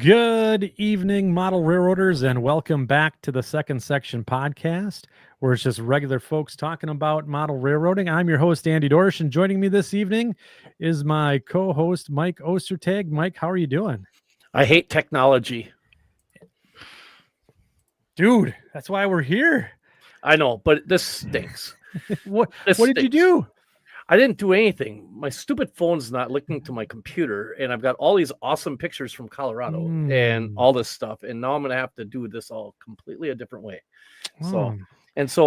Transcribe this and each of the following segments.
Good evening, model railroaders, and welcome back to the Second Section podcast, where it's just regular folks talking about model railroading. I'm your host, Andy Dorsch, and joining me this evening is my co-host, Mike Ostertag. Mike, how are you doing? I hate technology. Dude, that's why we're here. I know, but this stinks. What did you do? I didn't do anything. My stupid phone's not linking to my computer, and I've got all these awesome pictures from Colorado and all this stuff, and now I'm going to have to do this all completely a different way. So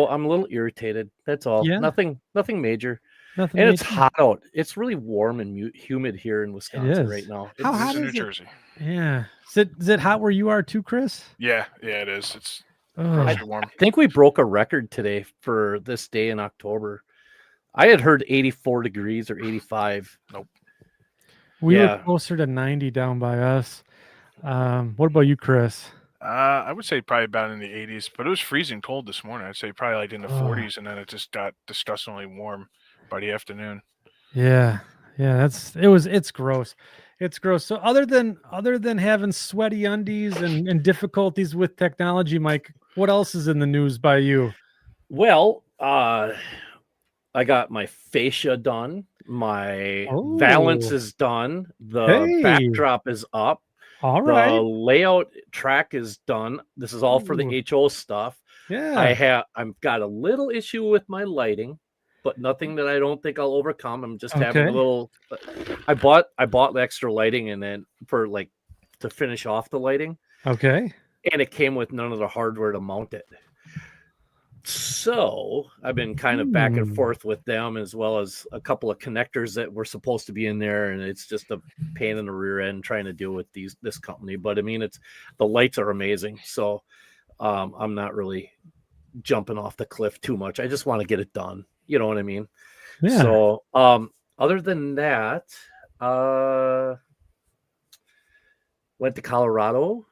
I'm a little irritated. That's all. Yeah. Nothing major. It's hot out. It's really warm and humid here in Wisconsin right now. How hot is New it? Jersey. Yeah. Is it hot where you are too, Chris? Yeah, it is. It's warm. I think we broke a record today for this day in October. I had heard 84 degrees or 85. Nope. We were closer to 90 down by us. What about you, Chris? I would say probably about in the 80s, but it was freezing cold this morning. I'd say probably like in the 40s, and then it just got disgustingly warm by the afternoon. Yeah, it's gross. It's gross. So other than having sweaty undies and difficulties with technology, Mike, what else is in the news by you? Well, I got my fascia done. My valance is done. The backdrop is up. All right. The layout track is done. This is all for the HO stuff. Yeah. I've got a little issue with my lighting, but nothing that I don't think I'll overcome. I'm just having a little. I bought the extra lighting and then to finish off the lighting. Okay. And it came with none of the hardware to mount it. So I've been kind of back and forth with them, as well as a couple of connectors that were supposed to be in there, and it's just a pain in the rear end trying to deal with this company. But I mean, the lights are amazing, so I'm not really jumping off the cliff too much. I just want to get it done. You know what I mean? Yeah. So other than that, went to Colorado.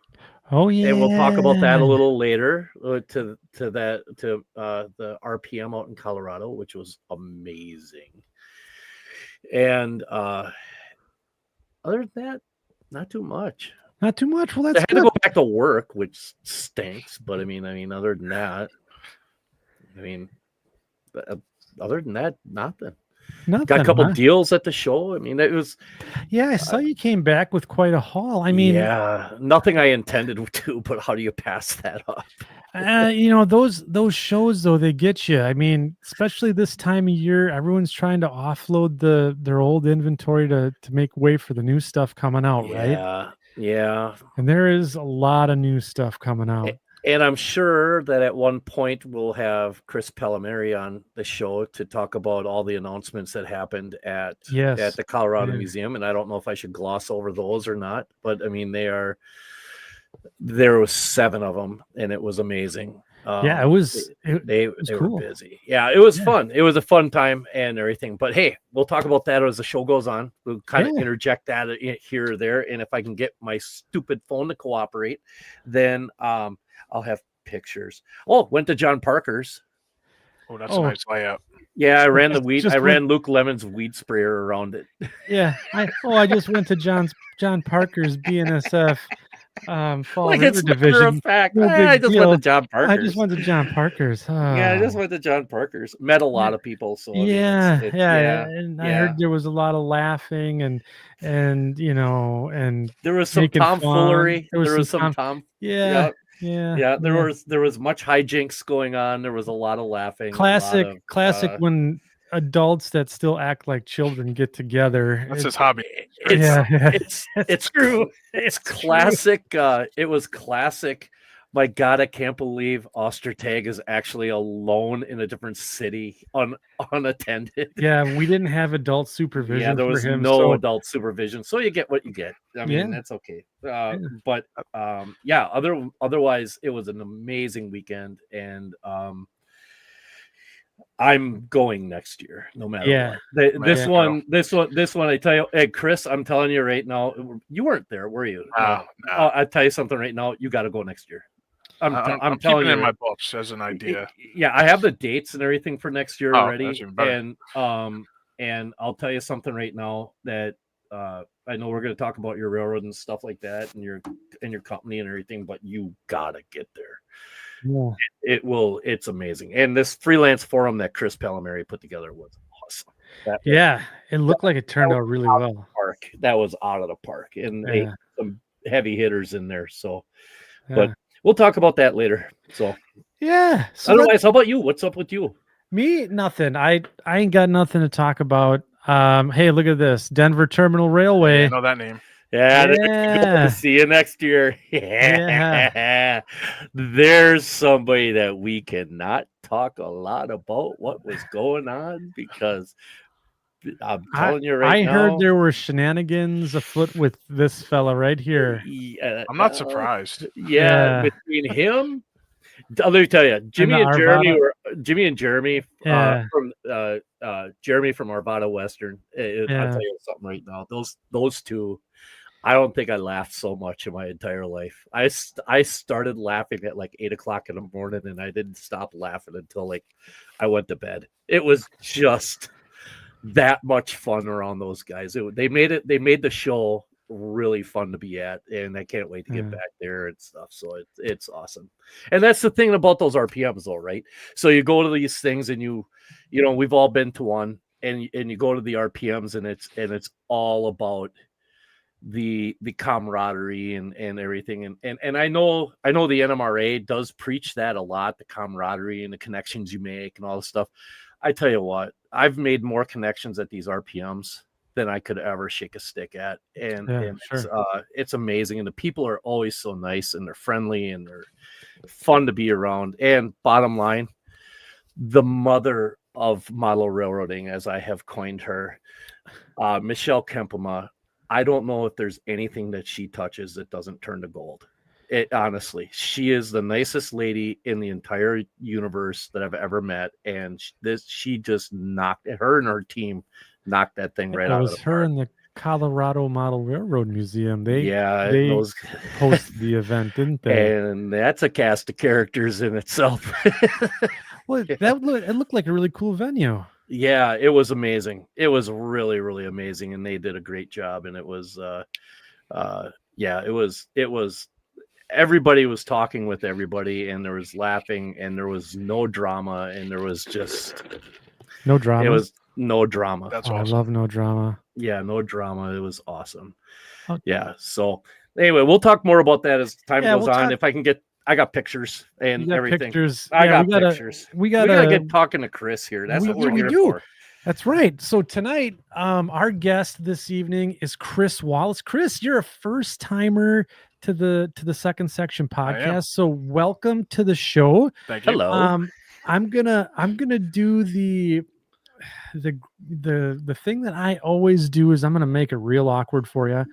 Oh yeah, and we'll talk about that a little later. To the RPM out in Colorado, which was amazing. And other than that, not too much. Not too much. Well, that's I had to go back to work, which stinks. But I mean, other than that, other than that, nothing. Got a couple deals at the show. I mean, it was. Yeah, I saw you came back with quite a haul. I mean, nothing I intended to, but how do you pass that up? Those shows though, they get you. I mean, especially this time of year, everyone's trying to offload their old inventory to make way for the new stuff coming out, right? Yeah. And there is a lot of new stuff coming out. And I'm sure that at one point we'll have Chris Palomeri on the show to talk about all the announcements that happened at the Colorado Museum. And I don't know if I should gloss over those or not, but I mean, there was 7 of them and it was amazing. It was they cool. were busy. Yeah, it was fun. It was a fun time and everything, but hey, we'll talk about that as the show goes on. We'll kind of interject that here or there. And if I can get my stupid phone to cooperate, then, I'll have pictures. Went to John Parker's. Oh, that's a nice layout. Yeah, I ran ran Luke Lemon's weed sprayer around it. Yeah. I just went to John Parker's BNSF Fall like River it's Division. Of fact. I just went to John Parker's. I just went to John Parker's. Yeah, I just went to John Parker's. Met a lot of people. So and I heard there was a lot of laughing and there was some tomfoolery. There was some tom. Yeah. There was much hijinks going on. There was a lot of laughing. Classic when adults that still act like children get together. That's his hobby. It's true. It's classic. It was classic. My God, I can't believe Ostertag is actually alone in a different city, unattended. Yeah, we didn't have adult supervision. Yeah, there was no adult supervision, so you get what you get. I mean, that's okay. But otherwise, it was an amazing weekend, and I'm going next year, no matter what. This one, I tell you, hey, Chris, I'm telling you right now, you weren't there, were you? No. I tell you something right now, you got to go next year. I'm telling keeping you in my books as an idea. Yeah, I have the dates and everything for next year already, that's even better. and I'll tell you something right now that I know we're going to talk about your railroad and stuff like that, and your company and everything, but you gotta get there. Yeah. It's amazing. And this freelance forum that Chris Palomari put together was awesome. It looked like it turned out really well. Park. That was out of the park, and they had some heavy hitters in there. So, but we'll talk about that later. So, yeah. So otherwise, how about you? What's up with you? Me, nothing. I ain't got nothing to talk about. Hey, look at this, Denver Terminal Railway. I know that name. Yeah. See you next year. Yeah. There's somebody that we cannot talk a lot about what was going on, because I'm telling you right now. I heard there were shenanigans afoot with this fella right here. I'm not surprised. Yeah, between him. Let me tell you, Jimmy and Jeremy from Jeremy from Arvada Western. I'll tell you something right now. Those two, I don't think I laughed so much in my entire life. I started laughing at like 8 o'clock in the morning, and I didn't stop laughing until like I went to bed. It was just that much fun around those guys. They made the show really fun to be at, and I can't wait to get back there and stuff. So it's awesome. And that's the thing about those RPMs though, right? So you go to these things, and you know, we've all been to one, and you go to the RPMs, and it's all about the camaraderie and everything. And I know the NMRA does preach that a lot, the camaraderie and the connections you make and all this stuff. I tell you what, I've made more connections at these RPMs than I could ever shake a stick at. And it's amazing. And the people are always so nice, and they're friendly, and they're fun to be around. And bottom line, the mother of model railroading, as I have coined her, Michelle Kempema, I don't know if there's anything that she touches that doesn't turn to gold. Honestly, she is the nicest lady in the entire universe that I've ever met, and she just knocked her and her team knocked that thing right out of the park. It was her in the Colorado Model Railroad Museum. They hosted the event, didn't they? And that's a cast of characters in itself. Well, it looked like a really cool venue. Yeah, it was amazing. It was really, really amazing, and they did a great job. And it was, it was. Everybody was talking with everybody, and there was laughing, and there was no drama, and there was just no drama. It was no drama. That's awesome. I love no drama. Yeah, no drama. It was awesome. Okay. Yeah. So anyway, we'll talk more about that as time goes on. If I can get, I got pictures and everything. Pictures. I got pictures. We gotta get talking to Chris here. That's what we're here for. That's right. So tonight, our guest this evening is Chris Wallace. Chris, you're a first timer to the Second Section podcast. So welcome to the show. Thank you. Hello. I'm gonna do the thing that I always do is I'm gonna make it real awkward for you.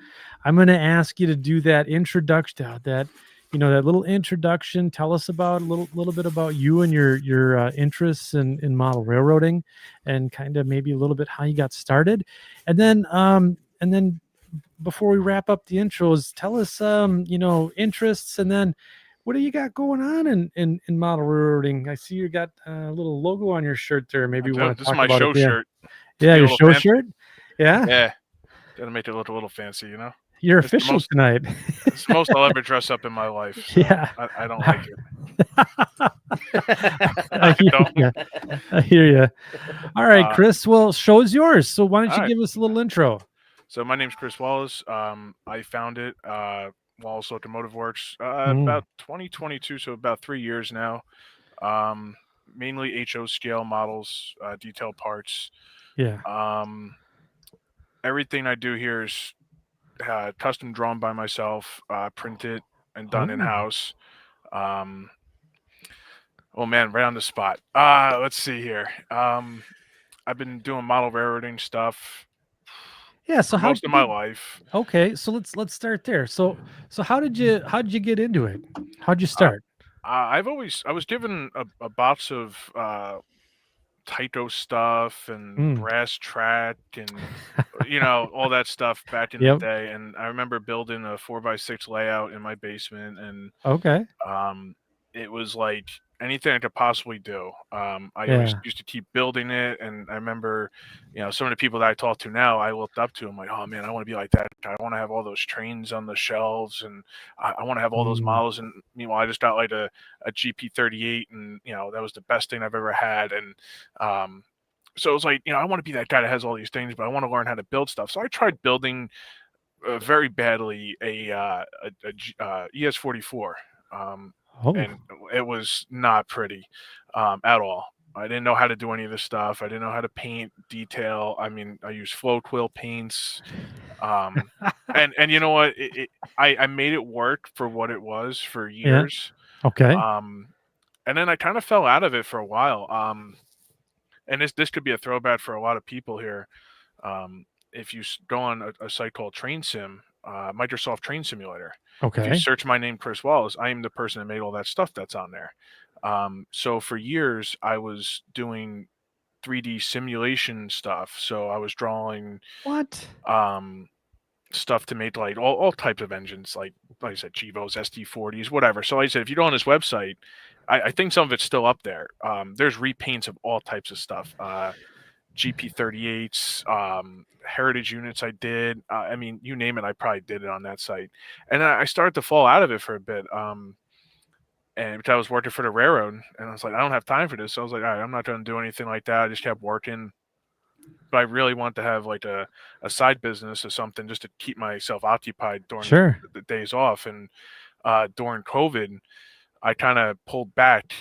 I'm gonna ask you to do that introduction, that little introduction. Tell us about a little bit about you and your interests in model railroading, and kind of maybe a little bit how you got started, and then before we wrap up the intros, tell us interests, and then what do you got going on in model railroading? I see you got a little logo on your shirt there. Maybe you want to talk about it. This is my show shirt. Yeah, your show shirt. Yeah. Yeah. Gotta make it look a little fancy, you know. You're official tonight. It's the most I'll ever dress up in my life. So yeah. I don't like it. I hear you. All right, Chris. Well, show's yours. So why don't you give us a little intro? So my name's Chris Wallace. I founded Wallace Locomotive Works about 2022, so about 3 years now. Mainly HO scale models, detail parts. Yeah. Everything I do here is custom drawn by myself, printed and done in-house. Oh man, right on the spot. Let's see here. I've been doing model railroading stuff. Yeah, so most of my life. Okay, so let's start there. So how did you get into it? How'd you start? I was given a box of Tyco stuff and brass track and all that stuff back in the day, and I remember building a 4x6 layout in my basement, and okay, it was like anything I could possibly do. I always used to keep building it, and I remember, some of the people that I talk to now, I looked up to. I'm like, oh man, I want to be like that. I want to have all those trains on the shelves, and I want to have all those models. And meanwhile, I just got like a GP38, and that was the best thing I've ever had. And so it was like, I want to be that guy that has all these things, but I want to learn how to build stuff. So I tried building very badly a ES44. And it was not pretty at all. I didn't know how to do any of this stuff. I didn't know how to paint detail. I mean, I used flow quill paints. And you know what? I made it work for what it was for years. Yeah. Okay. And then I kind of fell out of it for a while. And this could be a throwback for a lot of people here. If you go on a site called Train Sim, Microsoft Train Simulator. Okay. If you search my name, Chris Wallace, I am the person that made all that stuff that's on there. So for years, I was doing 3D simulation stuff. So I was drawing stuff to make like all types of engines, like I said, Chivos, ST40s, whatever. So like I said, if you go on his website, I think some of it's still up there. There's repaints of all types of stuff. GP38s, heritage units I did. I mean, you name it, I probably did it on that site. And I started to fall out of it for a bit. And because I was working for the railroad, and I was like, I don't have time for this. So I was like, all right, I'm not going to do anything like that. I just kept working. But I really want to have like a side business or something just to keep myself occupied during the days off. And during COVID, I kind of pulled back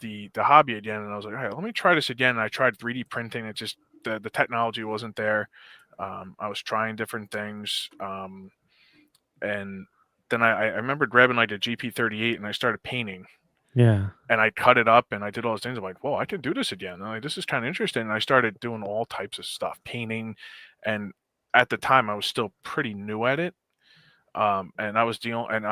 the hobby again, and I was like, all right, let me try this again. And I tried 3D printing. It just the technology wasn't there. I was trying different things, and then I remember grabbing like a GP38 and I started painting. Yeah. And I cut it up and I did all those things. I'm like, whoa, I can do this again. I'm like, this is kind of interesting. And I started doing all types of stuff, painting. And at the time, I was still pretty new at it. And I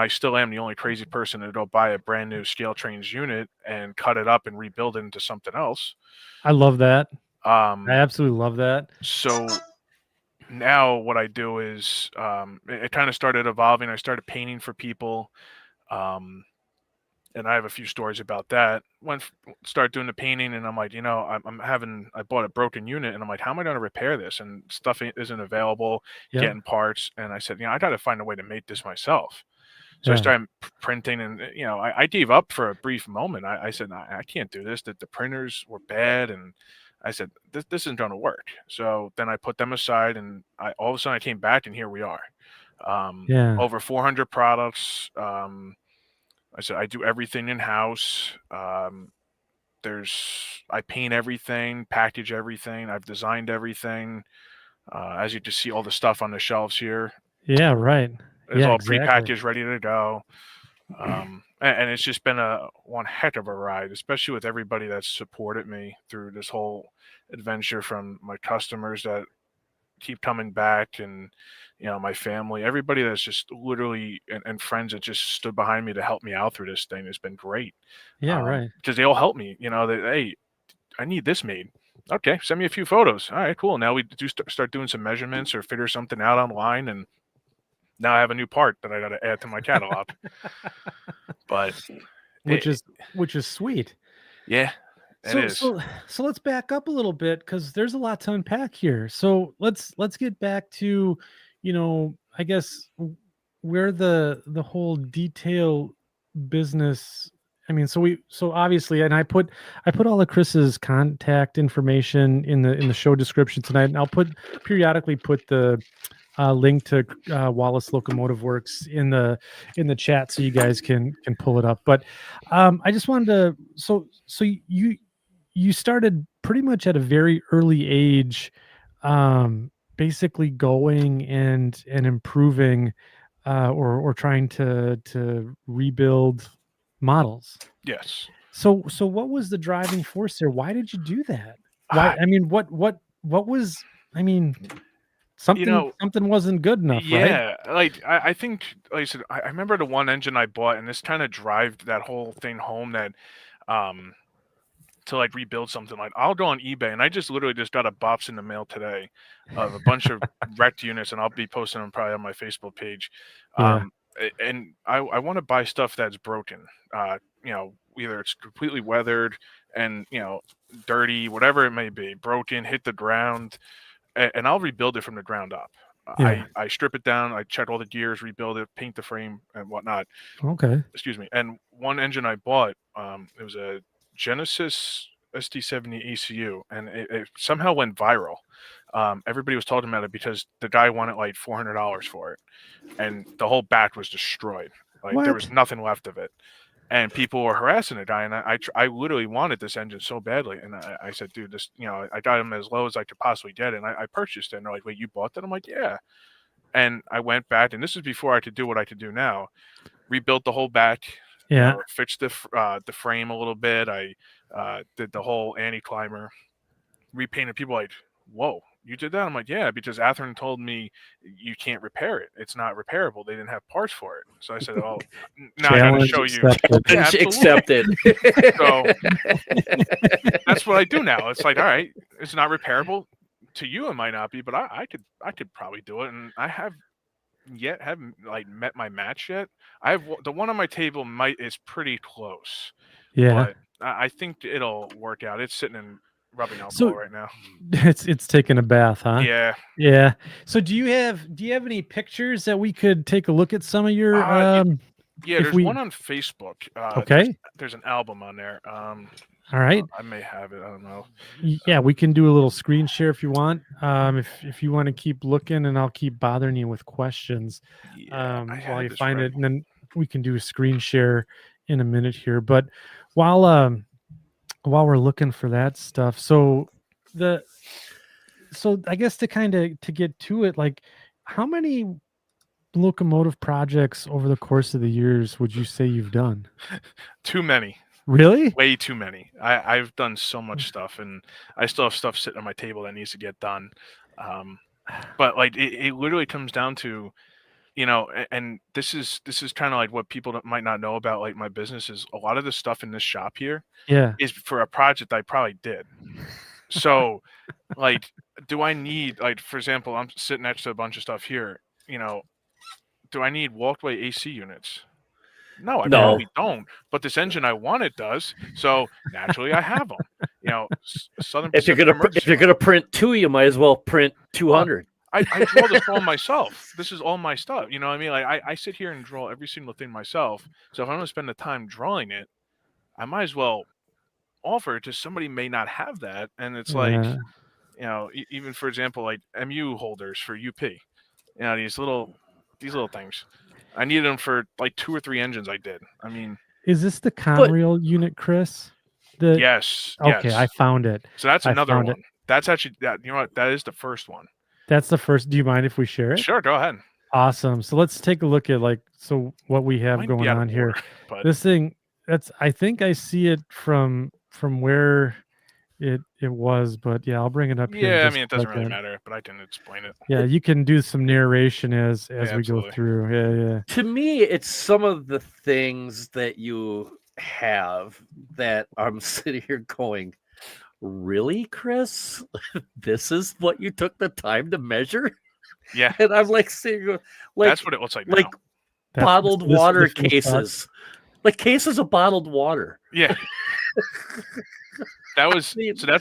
still am the only crazy person to go buy a brand new scale trains unit and cut it up and rebuild it into something else. I love that. I absolutely love that. So now what I do is it kind of started evolving. I started painting for people. And I have a few stories about that. Start doing the painting, and I'm like, I bought a broken unit, and I'm like, how am I going to repair this? And stuff isn't available, getting parts. And I said, I got to find a way to make this myself. So I started printing, and I gave up for a brief moment. I said, I can't do this. That the printers were bad, and I said, this isn't going to work. So then I put them aside, and all of a sudden I came back, and here we are. Over 400 products. I said, I do everything in-house. I paint everything, package everything. I've designed everything. As you can see, all the stuff on the shelves here. Yeah, right. It's all prepackaged, ready to go. And it's just been one heck of a ride, especially with everybody that's supported me through this whole adventure, from my customers that keep coming back, and my family, everybody that's just literally and friends that just stood behind me to help me out through this thing has been great. Right. Because they all help me. Hey, I need this made. Okay, send me a few photos. All right, cool. Now we do start doing some measurements or figure something out online, and now I have a new part that I got to add to my catalog. But which is sweet. Yeah. So let's back up a little bit, because there's a lot to unpack here. So let's get back to, I guess where the whole detail business. I mean, so obviously, and I put all of Chris's contact information in the show description tonight, and I'll periodically put the link to Wallace Locomotive Works in the chat, so you guys can pull it up. But I just wanted to, so you started pretty much at a very early age, basically going and improving or trying to rebuild models. Yes. So what was the driving force there? Why did you do that? Why? I mean, what was? I mean, something wasn't good enough, right? Yeah, like I think, like I said, I remember the one engine I bought, and this kind of drive that whole thing home, that to like rebuild something. Like, I'll go on eBay, and I just literally just got a box in the mail today of a bunch of wrecked units, and I'll be posting them probably on my Facebook page. And I want to buy stuff that's broken, either it's completely weathered and dirty, whatever it may be, broken, hit the ground, and I'll rebuild it from the ground up. Yeah. I strip it down, I check all the gears, rebuild it, paint the frame and whatnot. Okay. Excuse me. And one engine I bought, it was a Genesis ST70 ECU, and it somehow went viral. Everybody was talking about it because the guy wanted like $400 for it, and the whole back was destroyed. Like there was What? nothing left of it, and people were harassing the guy. And I literally wanted this engine so badly, and I said, dude, this, I got him as low as I could possibly get it, and I purchased it. And they're like, wait, you bought that? I'm like, yeah. And I went back, and this is before I could do what I could do now. Rebuilt the whole back. Yeah. Fixed the frame a little bit. I did the whole anti-climber, repainted. People like, whoa, you did that? I'm like, yeah, because Atherton told me you can't repair it. It's not repairable. They didn't have parts for it. So I said, oh, now I got to show you. Yeah, accepted. So that's what I do now. It's like, all right, it's not repairable. To you, it might not be, but I could probably do it, and I haven't like met my match yet. I have the one on my table is pretty close. Yeah. But I think it'll work out. It's sitting in rubbing alcohol right now. It's taking a bath, huh? Yeah. Yeah. So do you have any pictures that we could take a look at some of your yeah, there's one on Facebook. Okay. There's an album on there. All right. I may have it. I don't know. Yeah, we can do a little screen share if you want. If you want to keep looking, and I'll keep bothering you with questions while you find it, and then we can do a screen share in a minute here. But while we're looking for that stuff, so I guess to get to it, like, how many locomotive projects over the course of the years would you say you've done? Too many. Really? Way too many. I've done so much stuff, and I still have stuff sitting on my table that needs to get done. But like it literally comes down to, and this is kind of like what people might not know about like my business is a lot of the stuff in this shop here is for a project I probably did. So like, do I need, like, for example, I'm sitting next to a bunch of stuff here, do I need walkway AC units? No, I probably don't. But this engine I want it does, so naturally I have them. Southern if you're gonna print 2, you might as well print 200. I draw this all myself. This is all my stuff. You know what I mean? Like I sit here and draw every single thing myself. So if I'm going to spend the time drawing it, I might as well offer it to somebody may not have that. And it's like, even for example, like MU holders for UP. These little things. I needed them for like 2 or 3 engines I did. I mean, is this the Conrail unit, Chris? Yes. Okay, I found it. So that's another one. That's actually that. You know what? That is the first one. That's the first. Do you mind if we share it? Sure, go ahead. Awesome. So let's take a look at what we have going on here. This thing, I think I see it from where it was, but yeah, I'll bring it up here. Yeah, I mean, it doesn't really matter, but I can explain it. Yeah, you can do some narration as we go through. Yeah. To me, it's some of the things that you have that I'm sitting here going, really, Chris? This is what you took the time to measure? Yeah. And I'm like sitting, like, that's what it looks like. Like now. Bottled water cases. Like cases of bottled water. Yeah. That's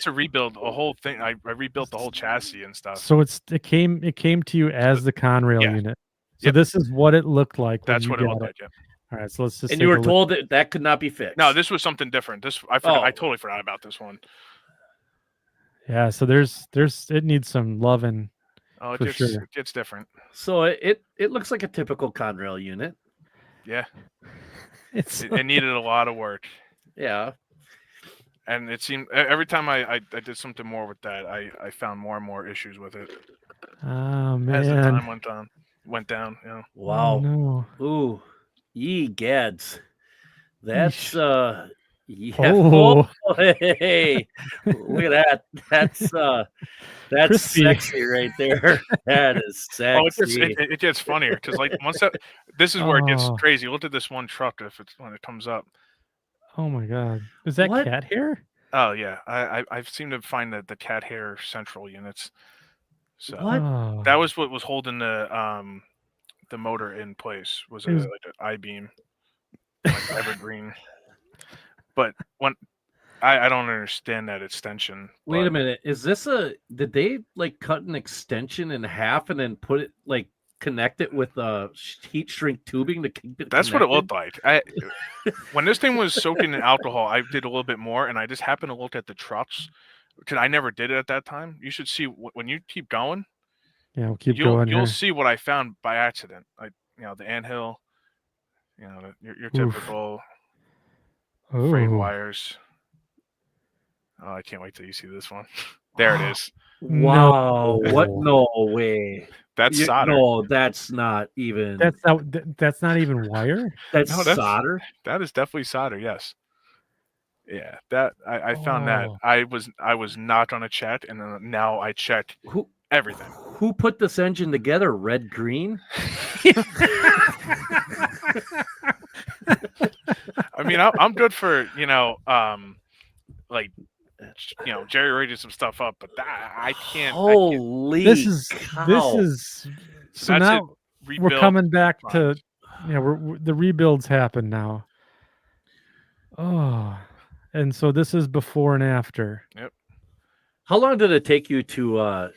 a rebuild, a whole thing. I rebuilt the whole chassis and stuff. So it came to you as the Conrail unit. So this is what it looked like. That's what it looked like. Yeah. All right, so let's just. And you were told that could not be fixed. No, this was something different. I totally forgot about this one. Yeah, so it needs some loving. Oh, it gets different. So it looks like a typical Conrail unit. Yeah. It needed a lot of work. Yeah. And it seemed every time I did something more with that, I found more and more issues with it. Oh man! As the time went down. Wow. Oh, no. Ooh, ye gads. That's yeah. Oh. Hey, look at that. That's sexy right there. That is sexy. It gets funnier because like this is where it gets crazy. Look at this one truck when it comes up. Oh my God! Is that cat hair? Oh yeah, I've seemed to find the cat hair central units. So that was what was holding the motor in place. Was like an I-beam, like evergreen. But when I don't understand that extension. Wait a minute. Is this did they like cut an extension in half and then put it like connect it with heat shrink tubing to keep it That's what it connected? looked like. When this thing was soaking in alcohol, I did a little bit more, and I just happened to look at the trucks because I never did it at that time. You should see when you keep going. Yeah, we'll keep going You'll here. see what I found by accident. Like the anthill, your typical frayed Oh, wires. Oh, I can't wait till you see this one. There it is. Wow. No. What? No way. That's solder. No, that's not even. That's not even wire. That's No, that's- solder. That is definitely solder. Yes. Yeah, that I found that. Oh. I was not on a chat, and then now I checked Who everything. Who put this engine together? Red Green? I mean, I'm good for like Jerry rigging some stuff up, but I can't. Holy This is cow. so That's now we're rebuild coming back lines. to we're the rebuilds happen now. Oh, and so this is before and after. How long did it take you to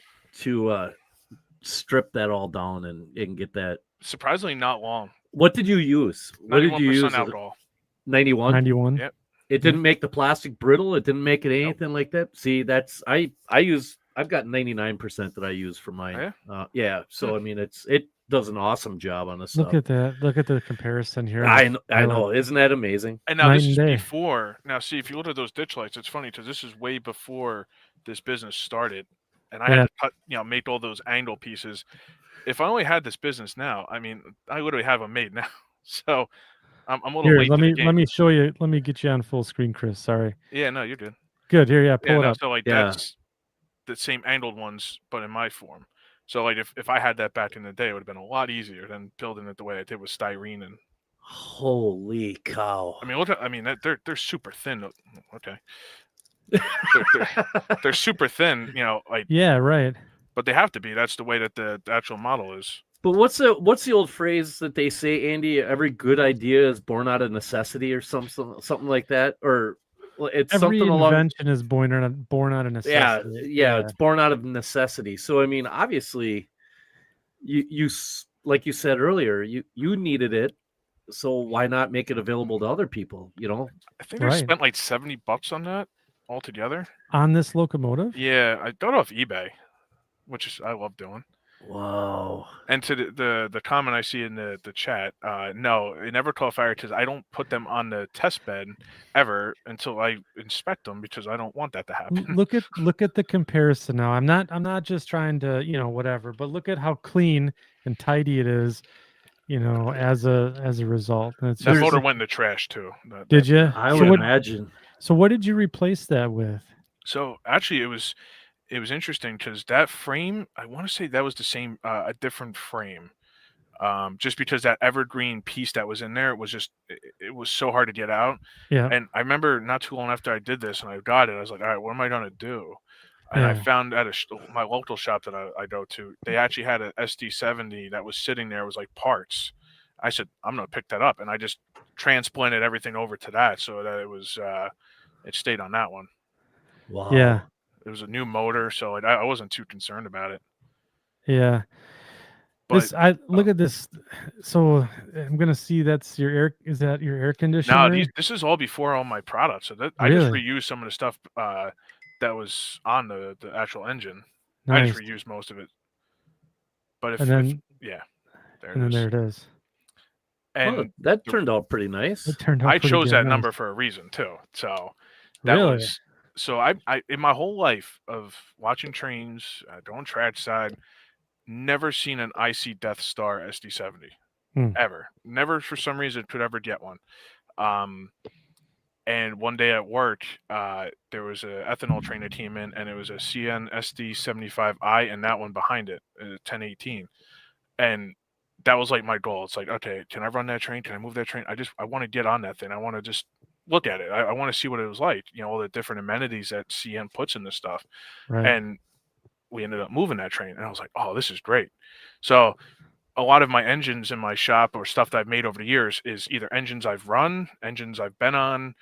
strip that all down and get that? Surprisingly, not long. What did you use? What did you 91% use? alcohol. 91? 91. Yep. It didn't make the plastic brittle. It didn't make it anything like that. See, that's I've got 99% that I use for mine. Yeah? So I mean, it does an awesome job on this Look stuff. at that. Look at the comparison here. I know. Isn't that amazing? And now Night this and is day. before. Now, see, if you look at those ditch lights, it's funny because this is way before this business started, and I had to cut, make all those angle pieces. If I only had this business now, I mean, I literally have them made now. So I'm a little Here, late. let me show you. Let me get you on full screen, Chris. Sorry. Yeah, no, you're good. Good. Here, yeah, pull it up. So like that's the same angled ones, but in my form. So like if I had that back in the day, it would have been a lot easier than building it the way I did with styrene and. Holy cow! I mean, look. I mean, they're super thin. Okay. They're super thin, like right. But they have to be. That's the way that the actual model is. But what's the old phrase that they say, Andy? Every good idea is born out of necessity, or something like that, or it's every something invention is born out of necessity. Yeah, it's born out of necessity. So I mean, obviously, you like you said earlier, you needed it, so why not make it available to other people? I think I spent like $70 on that altogether. On this locomotive? Yeah, I got it off eBay, which I love doing. Wow. And to the comment I see in the chat, no, it never caught fire because I don't put them on the test bed ever until I inspect them because I don't want that to happen. Look at the comparison now. I'm not just trying to, whatever, but look at how clean and tidy it is, as a result. That motor went in the trash too. Did you? I would imagine. So what did you replace that with? So actually it was interesting because that frame, I want to say that was the same, a different frame. Just because that evergreen piece that was in there was it was so hard to get out. Yeah. And I remember not too long after I did this and I got it, I was like, all right, what am I going to do? And I found at my local shop that I go to, they actually had an SD70 that was sitting there. It was like parts. I said, I'm going to pick that up. And I just transplanted everything over to that so that it was, it stayed on that one. Wow. Yeah. It was a new motor, so I wasn't too concerned about it. Yeah. But look at this. So I'm gonna see that's your air. Is that your air conditioner? No, this is all before all my products. So I just reused some of the stuff that was on the actual engine. Nice. I just reused most of it. But there it is. And that turned out pretty nice. It turned out I chose that number for a reason too. So that was. So I in my whole life of watching trains, going trackside, never seen an IC Death Star SD70 ever. Never for some reason could ever get one. And one day at work, there was an ethanol train that came in, and it was a CN SD75i, and that one behind it, 1018. And that was like my goal. It's like, okay, can I run that train? Can I move that train? I want to get on that thing. I want to just look at it. I want to see what it was like, all the different amenities that CN puts in this stuff. Right. And we ended up moving that train, and I was like, oh, this is great. So a lot of my engines in my shop or stuff that I've made over the years is either engines I've run, engines I've been on,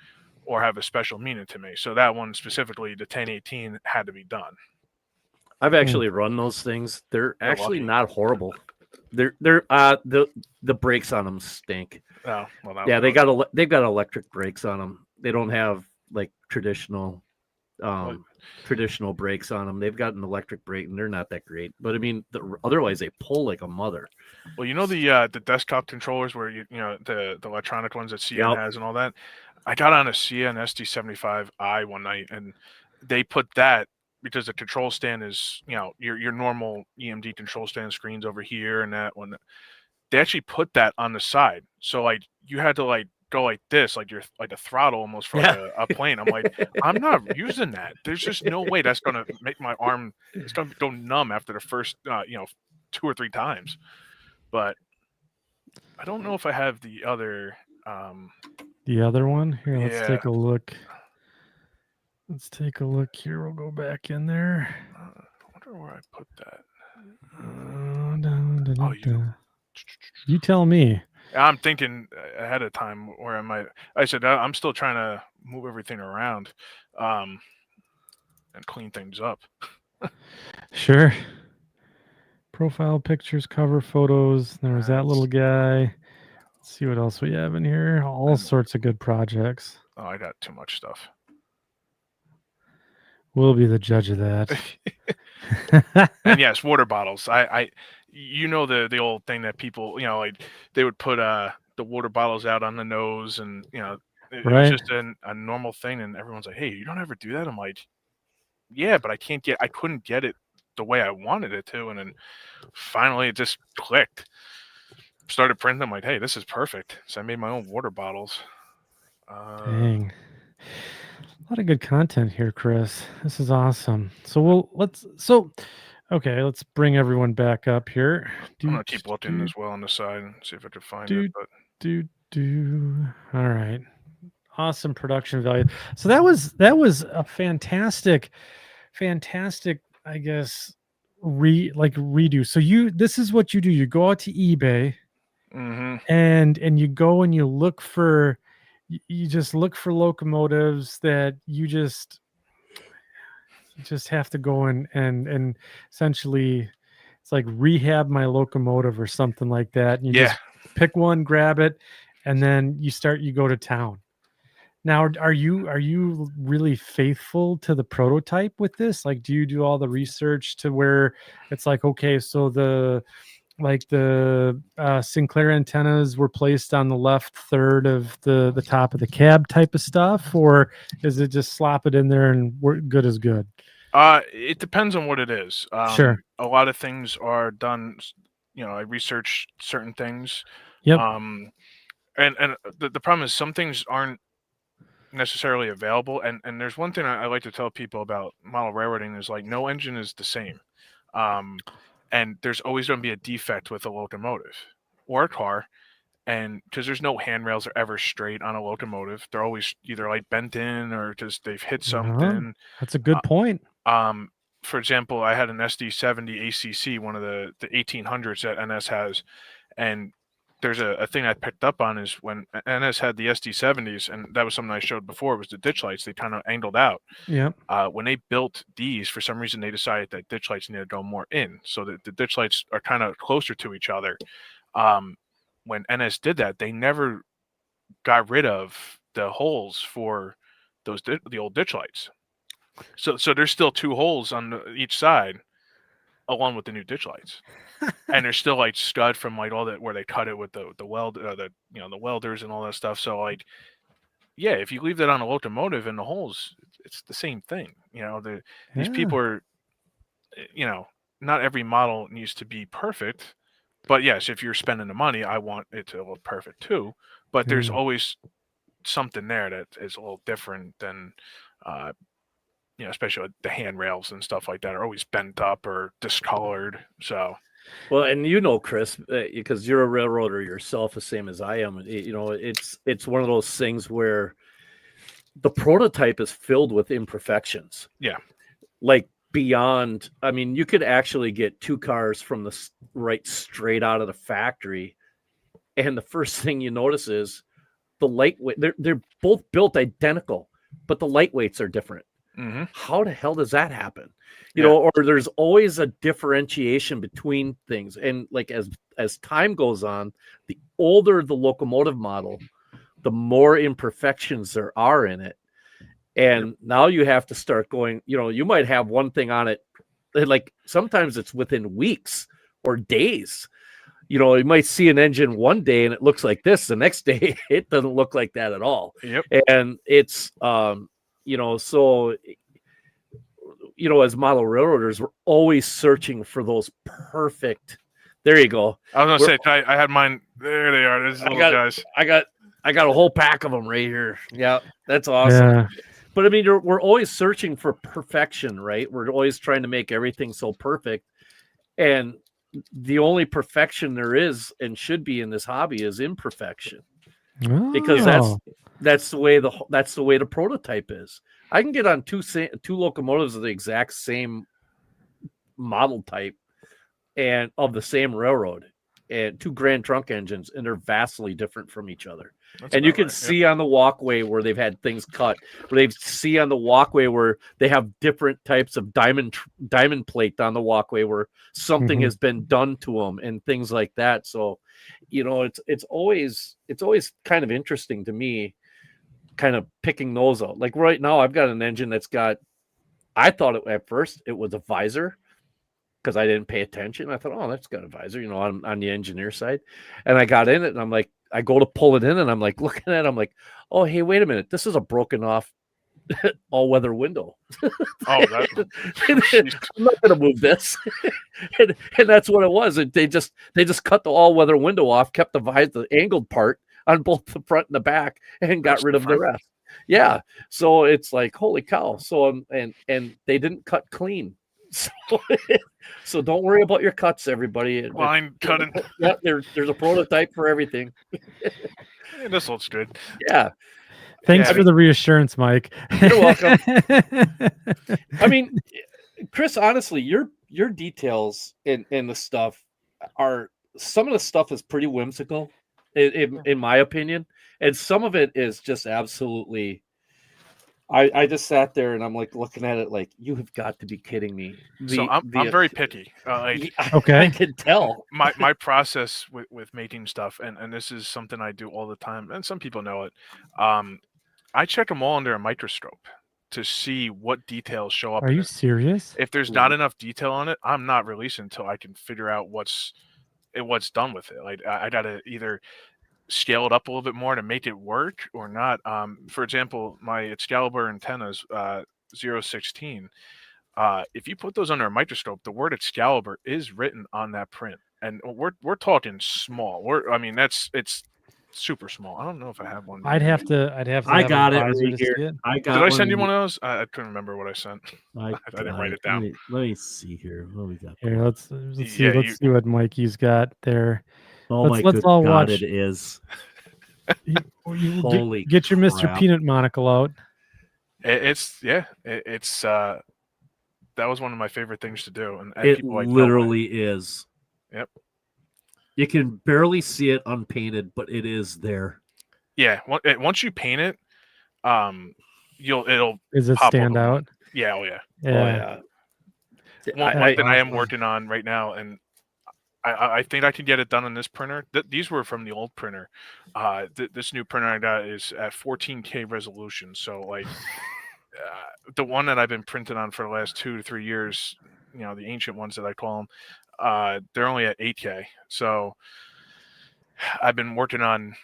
or have a special meaning to me. So that one specifically, the 1018, had to be done. I've actually run those things. They're actually lucky. not horrible. The brakes on them stink. Oh, well, Yeah, they've got electric brakes on them. They don't have like traditional brakes on them. They've got an electric brake, and they're not that great. But I mean, otherwise they pull like a mother. Well, you know the desktop controllers where you know the electronic ones that CN has and all that. I got on a CN SD75i one night, and they put that because the control stand is, you know, your normal EMD control stand screens over here, and that one. They actually put that on the side, so like you had to like go like this, like you're like a throttle almost for like a plane. I'm like, I'm not using that. There's just no way that's gonna make my arm. It's gonna go numb after the first 2 or 3 times. But I don't know if I have the other. The other one here. Yeah. Let's take a look. Let's take a look here. We'll go back in there. I wonder where I put that. You tell me. I'm thinking ahead of time where I might. I said I'm still trying to move everything around, and clean things up. Sure. Profile pictures, cover photos. There's that little guy. Let's see what else we have in here. All sorts of good projects. Oh, I got too much stuff. We'll be the judge of that. And yes, water bottles. I you know the old thing that people, you know, like they would put the water bottles out on the nose, and you know it was just a normal thing, and everyone's like, hey, you don't ever do that? I'm like, yeah, but I couldn't get it the way I wanted it to, and then finally it just clicked. Started printing. I'm like, hey, this is perfect. So I made my own water bottles. Dang. A lot of good content here, Chris. This is awesome. So okay, let's bring everyone back up here. I'm gonna keep looking as well on the side and see if I can find it. All right. Awesome production value. So that was a fantastic, I guess, redo. So this is what you do. You go out to eBay, and you go and you look for. You just look for locomotives that you just have to go and essentially it's like rehab my locomotive or something like that. And you just pick one, grab it, and then you go to town. Now, are you really faithful to the prototype with this? Like, do you do all the research to where it's like, okay, so the Sinclair antennas were placed on the left third of the top of the cab type of stuff, or is it just slop it in there and we're good as good? It depends on what it is. Sure. A lot of things are done. You know, I research certain things. Yep. And the problem is some things aren't necessarily available. And there's one thing I like to tell people about model railroading is like no engine is the same. And there's always going to be a defect with a locomotive or a car. And because there's no handrails are ever straight on a locomotive, they're always either like bent in or just they've hit something. That's a good point. For example, I had an SD70 ACC, one of the 1800s that NS has, and there's a thing I picked up on is when NS had the SD70s, and that was something I showed before, was the ditch lights. They kind of angled out. Yeah. When they built these, for some reason, they decided that ditch lights needed to go more in, so that the ditch lights are kind of closer to each other. When NS did that, they never got rid of the holes for the old ditch lights. So there's still 2 holes on each side, along with the new ditch lights, and there's still like scud from like all that where they cut it with the welders and all that stuff. So like, yeah, if you leave that on a locomotive and the holes, it's the same thing. You know, these people are, you know, not every model needs to be perfect, but yes, if you're spending the money, I want it to look perfect too. But there's always something there that is a little different than. You know, especially with the handrails and stuff like that are always bent up or discolored. So, well, and you know, Chris, because you're a railroader yourself, the same as I am. You know, it's one of those things where the prototype is filled with imperfections. Yeah, like beyond. I mean, you could actually get 2 cars from the straight out of the factory, and the first thing you notice is, the lightweight, they're both built identical, but the lightweights are different. Mm-hmm. How the hell does that happen? You know, or there's always a differentiation between things. And like as time goes on, the older the locomotive model, the more imperfections there are in it. And now you have to start going, you know, you might have one thing on it, like sometimes it's within weeks or days. You know, you might see an engine one day and it looks like this. The next day, it doesn't look like that at all. Yep. And it's, you know, so, you know, as model railroaders, we're always searching for those perfect. There you go. I was going to say, I had mine. There they are. These little guys. I got a whole pack of them right here. Yeah, that's awesome. Yeah. But I mean, we're always searching for perfection, right? We're always trying to make everything so perfect. And the only perfection there is and should be in this hobby is imperfection, because that's the way the prototype is. I can get on two locomotives of the exact same model type and of the same railroad, and two grand trunk engines, and they're vastly different from each other. And you can see on the walkway where they've had things cut, where they see on the walkway where they have different types of diamond plate on the walkway where something has been done to them and things like that. So, you know, it's always kind of interesting to me, kind of picking those out. Like right now, I've got an engine that's got, I thought at first it was a visor, because I didn't pay attention. I thought, oh, that's got a visor, you know, on the engineer side. And I got in it and I'm like, I go to pull it in and I'm like looking at it, I'm like, oh, hey, wait a minute. This is a broken off all-weather window. I'm not going to move this. and that's what it was. And they just cut the all-weather window off, kept the angled part on both the front and the back, and got rid of the rest. Yeah. So it's like, holy cow. So, and they didn't cut clean. So don't worry about your cuts, everybody. Line cutting. Yeah, there's a prototype for everything. This looks good. Yeah. Thanks for the reassurance, Mike. You're welcome. I mean, Chris, honestly, your details in the stuff are, some of the stuff is pretty whimsical, in my opinion, and some of it is just absolutely. I just sat there and I'm like looking at it like, you have got to be kidding me. So I'm very picky. Okay, I can tell. My process with making stuff, and this is something I do all the time, and some people know it. I check them all under a microscope to see what details show up. Are you serious? If there's not enough detail on it, I'm not releasing until I can figure out what's done with it. Like I gotta either scale it up a little bit more to make it work or not. For example, my Excalibur antennas, 016. If you put those under a microscope, the word Excalibur is written on that print, and we're talking small. It's super small. I don't know if I have one. I'd have to. I got it right here. Did I send you one of those? I couldn't remember what I sent. I didn't write it down. Let me see here. What we got? Here, let's see. Let's see what Mikey's got there. Oh let's all watch. It is. Holy get your Mr. crap. Peanut monocle out. It's that was one of my favorite things to do, and it literally is. Yep. You can barely see it unpainted, but it is there. Yeah. Once you paint it, it'll. Is it stand out? Yeah. Oh yeah. Yeah. One that I am working on right now, and I think I can get it done on this printer. These were from the old printer. This new printer I got is at 14K resolution. So like the one that I've been printing on for the last 2 to 3 years, you know, the ancient ones that I call them, they're only at 8K. So I've been working on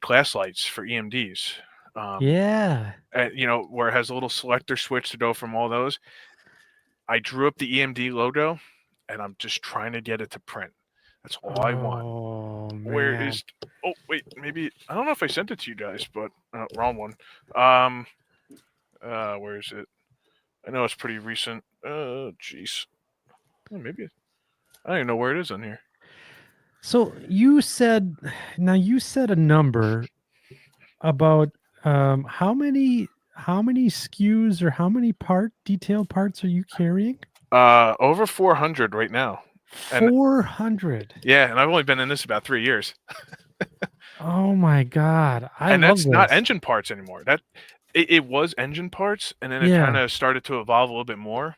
class lights for EMDs. You know, where it has a little selector switch to go from all those. I drew up the EMD logo, and I'm just trying to get it to print. That's all I want. Man. Where is? Oh wait, maybe I don't know if I sent it to you guys, but wrong one. Where is it? I know it's pretty recent. Jeez. Maybe I don't even know where it is on here. So you said a number about how many SKUs or how many detail parts are you carrying? Over 400 right now. 400. Yeah, and I've only been in this about 3 years. Oh my God. And love that's not this. engine parts anymore. It was engine parts, and then it Yeah. kind of started to evolve a little bit more.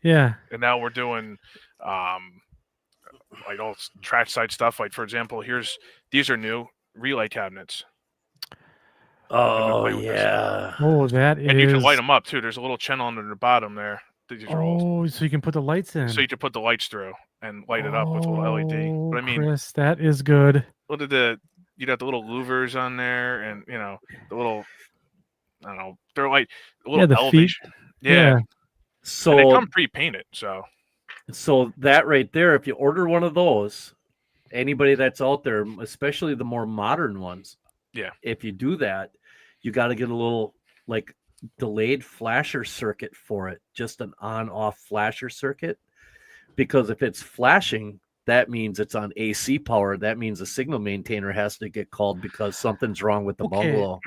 Yeah. And now we're doing like all trackside stuff. Like, for example, these are new relay cabinets. Oh playing with this. yeah. Oh, that And you can light is. them up too. There's a little channel under the bottom there. These rolls. Oh, so you can put the lights in. So you can put the lights through and light it up with a little LED. Oh, But I mean, Chris, that is good. look at you got the little louvers on there, and the little, I don't know, they're like a little the feet. elevation. Yeah. And So they come pre-painted. So that right there, if you order one of those, anybody that's out there, especially the more modern ones, Yeah. if you do that, you got to get a little like delayed flasher circuit for it, just an on-off flasher circuit, because if it's flashing, that means it's on AC power. That means the signal maintainer has to get called because something's wrong with the bungalow.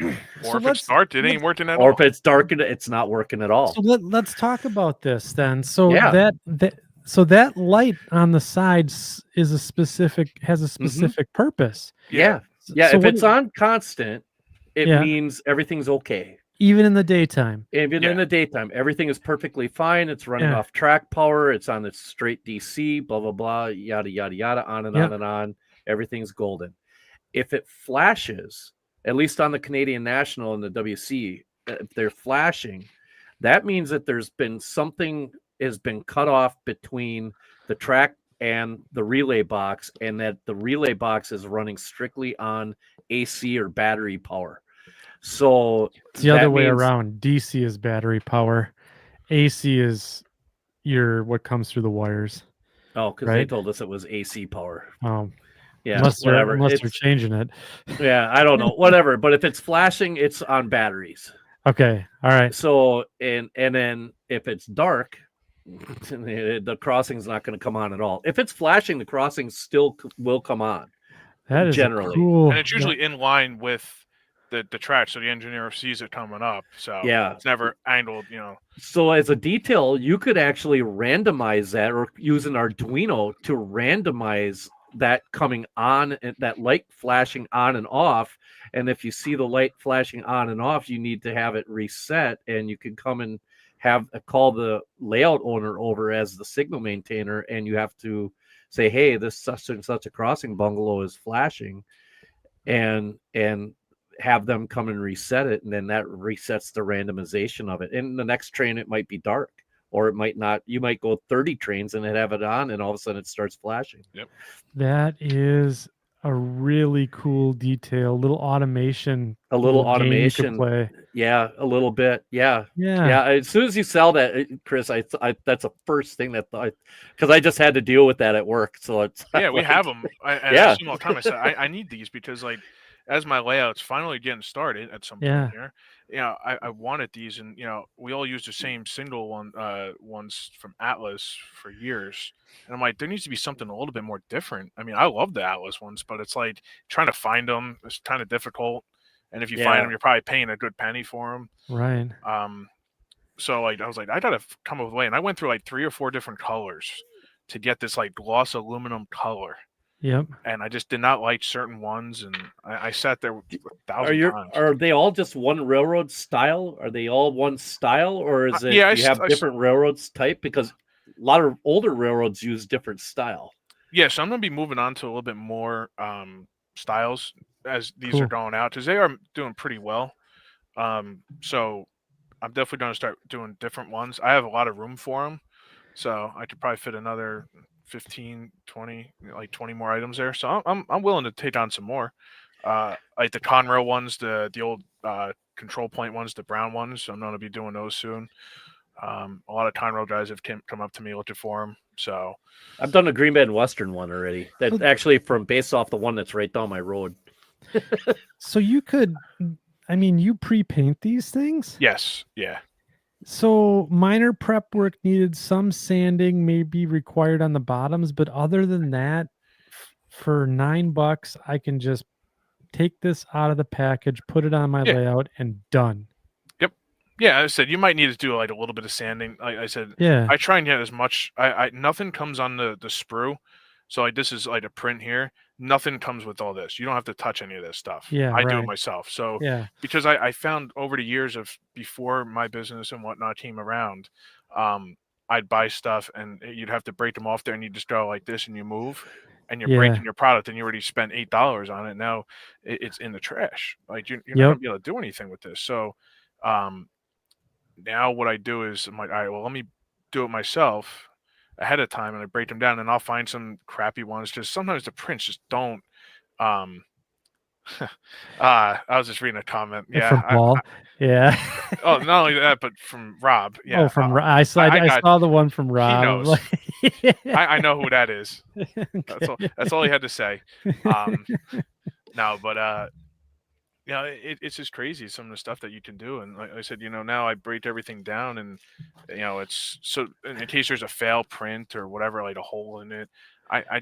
Or if it's dark, it ain't working at all. Or if it's dark, it's not working at all. So let's talk about this then. So Yeah. that light on the sides has a specific purpose. Yeah. So If it's on constant, it means everything's okay. Even in the daytime. Even in the daytime, everything is perfectly fine. It's running off track power. It's on its straight DC, blah, blah, blah, yada, yada, yada, on and on and on. Everything's golden. If it flashes, at least on the Canadian National and the WC, if they're flashing, that means that there's been something has been cut off between the track and the relay box, and that the relay box is running strictly on AC or battery power. So it's the other way around. DC is battery power. AC is what comes through the wires. Oh, because they told us it was AC power. Yeah, unless they're changing it. Yeah, I don't know. Whatever. But if it's flashing, it's on batteries. Okay. All right. So and then if it's dark, the crossing's not going to come on at all. If it's flashing, the crossing still will come on. That is generally cool. And it's usually in line with the track, so the engineer sees it coming up. So it's never angled, So as a detail, you could actually randomize that, or use an Arduino to randomize that coming on, that light flashing on and off. And if you see the light flashing on and off, you need to have it reset, and you can come and call the layout owner over as the signal maintainer, and you have to say, hey, this such and such a crossing bungalow is flashing, and have them come and reset it, and then that resets the randomization of it. And the next train, it might be dark, or it might not. You might go 30 trains and then have it on, and all of a sudden it starts flashing. Yep. That is a really cool detail. Little automation. A little automation. Play. Yeah, a little bit. Yeah. As soon as you sell that, Chris, I that's the first thing that because I just had to deal with that at work. So it's we have them. I see them all the time. I said I need these because as my layout's finally getting started at some point here, I wanted these, and we all use the same single ones from Atlas for years, and I'm like, there needs to be something a little bit more different. I mean, I love the Atlas ones, but it's like trying to find them is kind of difficult, and if you find them, you're probably paying a good penny for them. Right. So I was like, I gotta come up with a way, and I went through like 3 or 4 different colors to get this like gloss aluminum color. Yep. And I just did not like certain ones, and I sat there 1,000 times. Are they all just one railroad style? Are they all one style, or is it you have different railroads type? Because a lot of older railroads use different style. Yeah, so I'm going to be moving on to a little bit more styles as these are going out, because they are doing pretty well. So I'm definitely going to start doing different ones. I have a lot of room for them, so I could probably fit another 15, 20, like 20 more items there. So I'm willing to take on some more. Like the Conrail ones, the old control point ones, the brown ones. So I'm going to be doing those soon. A lot of Conrail guys have come up to me looking for them. So I've done a Green Bed Western one already. That's actually based off the one that's right down my road. So you could, you pre-paint these things? Yes. Yeah. So minor prep work needed, some sanding may be required on the bottoms, but other than that, for $9, I can just take this out of the package, put it on my layout, and done. Yep. Yeah, I said you might need to do like a little bit of sanding. Like I said, I try and get as much. Nothing comes on the sprue. So like this is like a print here. nothing comes with all this. You don't have to touch any of this stuff. Yeah, I do it right. myself. So Yeah. because I found over the years of before my business and whatnot came around, I'd buy stuff and you'd have to break them off there and you just go like this and you move and you're Yeah. breaking your product and you already spent $8 on it. Now it's in the trash. Like you're not Yep. gonna be able to do anything with this. So now what I do is I'm like, all right, well, let me do it myself ahead of time and I break them down and I'll find some crappy ones. Just sometimes the prints just don't. I was just reading a comment. Yeah. From Paul. Yeah. Oh, not only that, but from Rob. Yeah. Oh, from I saw the one from Rob. He knows. Yeah. I know who that is. Okay. That's all he had to say. No, but it's just crazy some of the stuff that you can do. And like I said, now I break everything down, and it's so in case there's a fail print or whatever, like a hole in it, I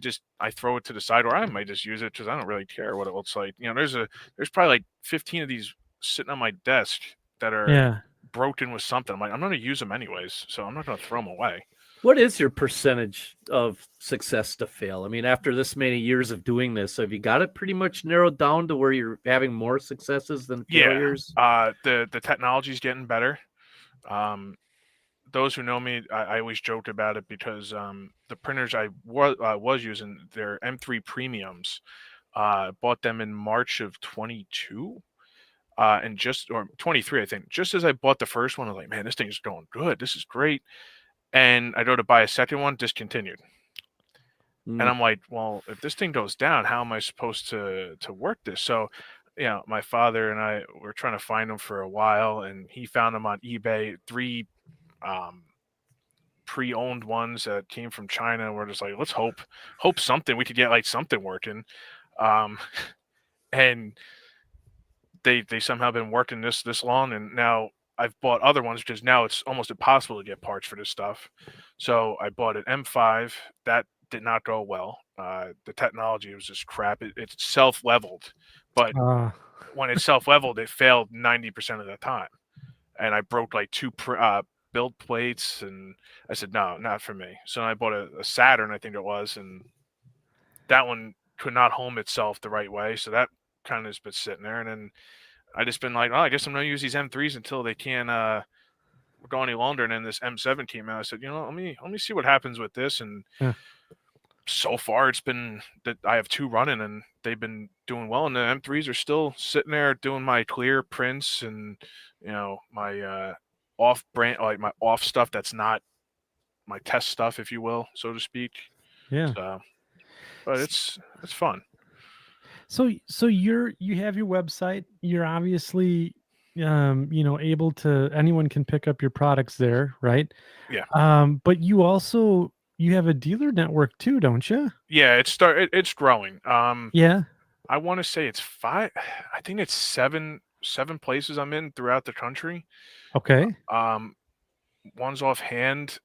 throw it to the side, or I might just use it because I don't really care what it looks like. There's probably like 15 of these sitting on my desk that are broken with something. I'm like, I'm going to use them anyways, so I'm not going to throw them away. What is your percentage of success to fail? I mean, after this many years of doing this, have you got it pretty much narrowed down to where you're having more successes than failures? The technology's getting better. Those who know me, I always joked about it because the printers I was using, they're M3 premiums. Bought them in March of 22. Or 23, I think. Just as I bought the first one, I was like, man, this thing is going good. This is great. And I go to buy a second one, discontinued. And I'm like, well, if this thing goes down, how am I supposed to work this? So, my father and I were trying to find them for a while, and he found them on eBay, 3 pre-owned ones that came from China. And we're just like, let's hope something we could get like something working. And they somehow been working this long, and now I've bought other ones because now it's almost impossible to get parts for this stuff. So I bought an M5 that did not go well. The technology was just crap. It's self-leveled, but when it's self-leveled, it failed 90% of the time. And I broke like 2 build plates, and I said, no, not for me. So I bought a Saturn, I think it was, and that one could not home itself the right way. So that kind of has been sitting there, and then I just been like, I guess I'm gonna use these M3s until they can't go any longer. And then this M7 came out. I said, let me see what happens with this. And so far, it's been that I have 2 running, and they've been doing well. And the M3s are still sitting there doing my clear prints and my off brand, like my off stuff that's not my test stuff, if you will, so to speak. Yeah. So, but it's fun. So you have your website. You're obviously, able to, anyone can pick up your products there, right? Yeah. But you have a dealer network too, don't you? Yeah, it's growing. Yeah. I want to say it's 5. I think it's 7 places I'm in throughout the country. Okay. One's offhand,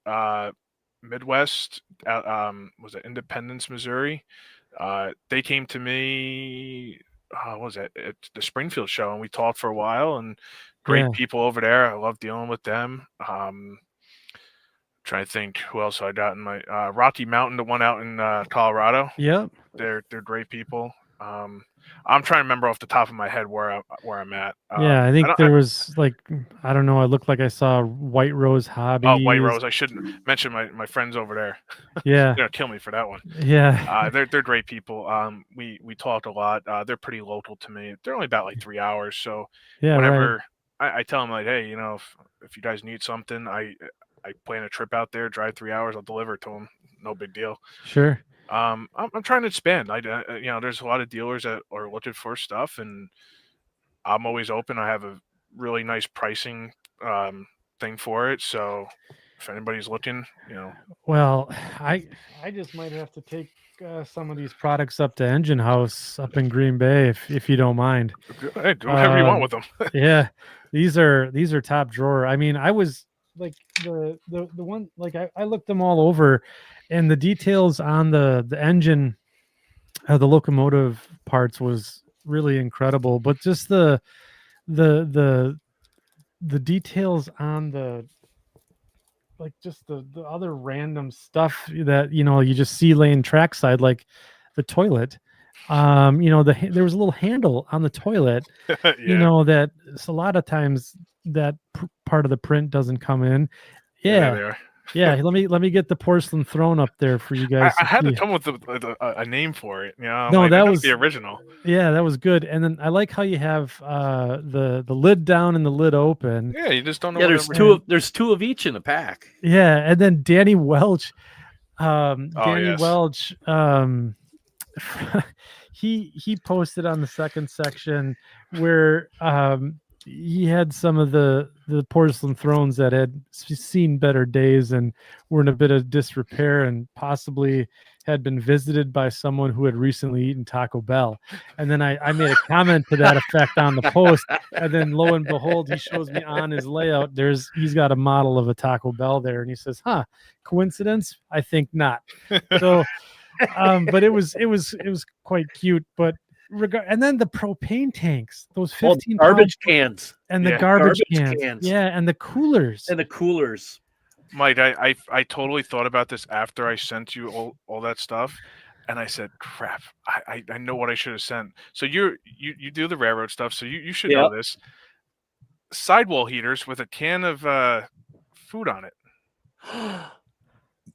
Midwest. Was it Independence, Missouri? They came to me, what was that, at the Springfield show, and we talked for a while, and great people over there. I love dealing with them. Trying to think who else I got in my Rocky Mountain, the one out in Colorado. Yep. They're great people. I'm trying to remember off the top of my head where I'm at. I think there was like, I don't know. I looked like I saw White Rose Hobby. Oh, White Rose. I shouldn't mention my friends over there. Yeah. They're gonna kill me for that one. Yeah. They're great people. We talk a lot. They're pretty local to me. They're only about like 3 hours. So whenever I tell them like, hey, if you guys need something, I plan a trip out there, drive 3 hours, I'll deliver it to them. No big deal. Sure. I'm trying to expand. There's a lot of dealers that are looking for stuff, and I'm always open. I have a really nice pricing thing for it. So if anybody's looking, Well, I just might have to take some of these products up to Engine House up in Green Bay, if you don't mind. Hey, do whatever you want with them. Yeah, these are top drawer. I mean, I was like the one, like I looked them all over, and the details on the engine, the locomotive parts was really incredible. But just the details on the, like, just the other random stuff that you just see laying trackside, like the toilet. there was a little handle on the toilet, Yeah. that a lot of times that part of the print doesn't come in. There Yeah. they are. Yeah. Let me get the porcelain throne up there for you guys. I had to see. come with a name for it. I'm No, like, that that's was the original. Yeah, that was good. And then I like how you have the lid down and the lid open. Yeah, you just don't know. Yeah, what there's two of each in a pack. Yeah, and then Danny Welch, yes. Welch, he posted on the second section where he had some of the porcelain thrones that had seen better days and were in a bit of disrepair and possibly had been visited by someone who had recently eaten Taco Bell. And then I made a comment to that effect on the post. And then lo and behold, he shows me on his layout, he's got a model of a Taco Bell there. And he says, coincidence? I think not. So, but it was quite cute, but and then the propane tanks, those 15 garbage cans and the Yeah, garbage garbage cans. Yeah, and the coolers. Mike, I totally thought about this after I sent you all that stuff, and I said, crap, I know what I should have sent. So you do the railroad stuff, so you should know this. Sidewall heaters with a can of food on it.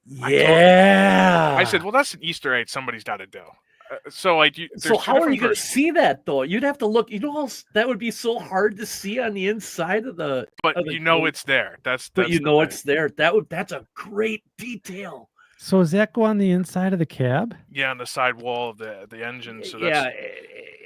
Yeah. I said, well, that's an Easter egg somebody's got to do. So how are you going to see that though? You'd have to look. That would be so hard to see on the inside of the. But it's there. That's it's there. That's a great detail. So does that go on the inside of the cab? Yeah, on the side wall of the engine. So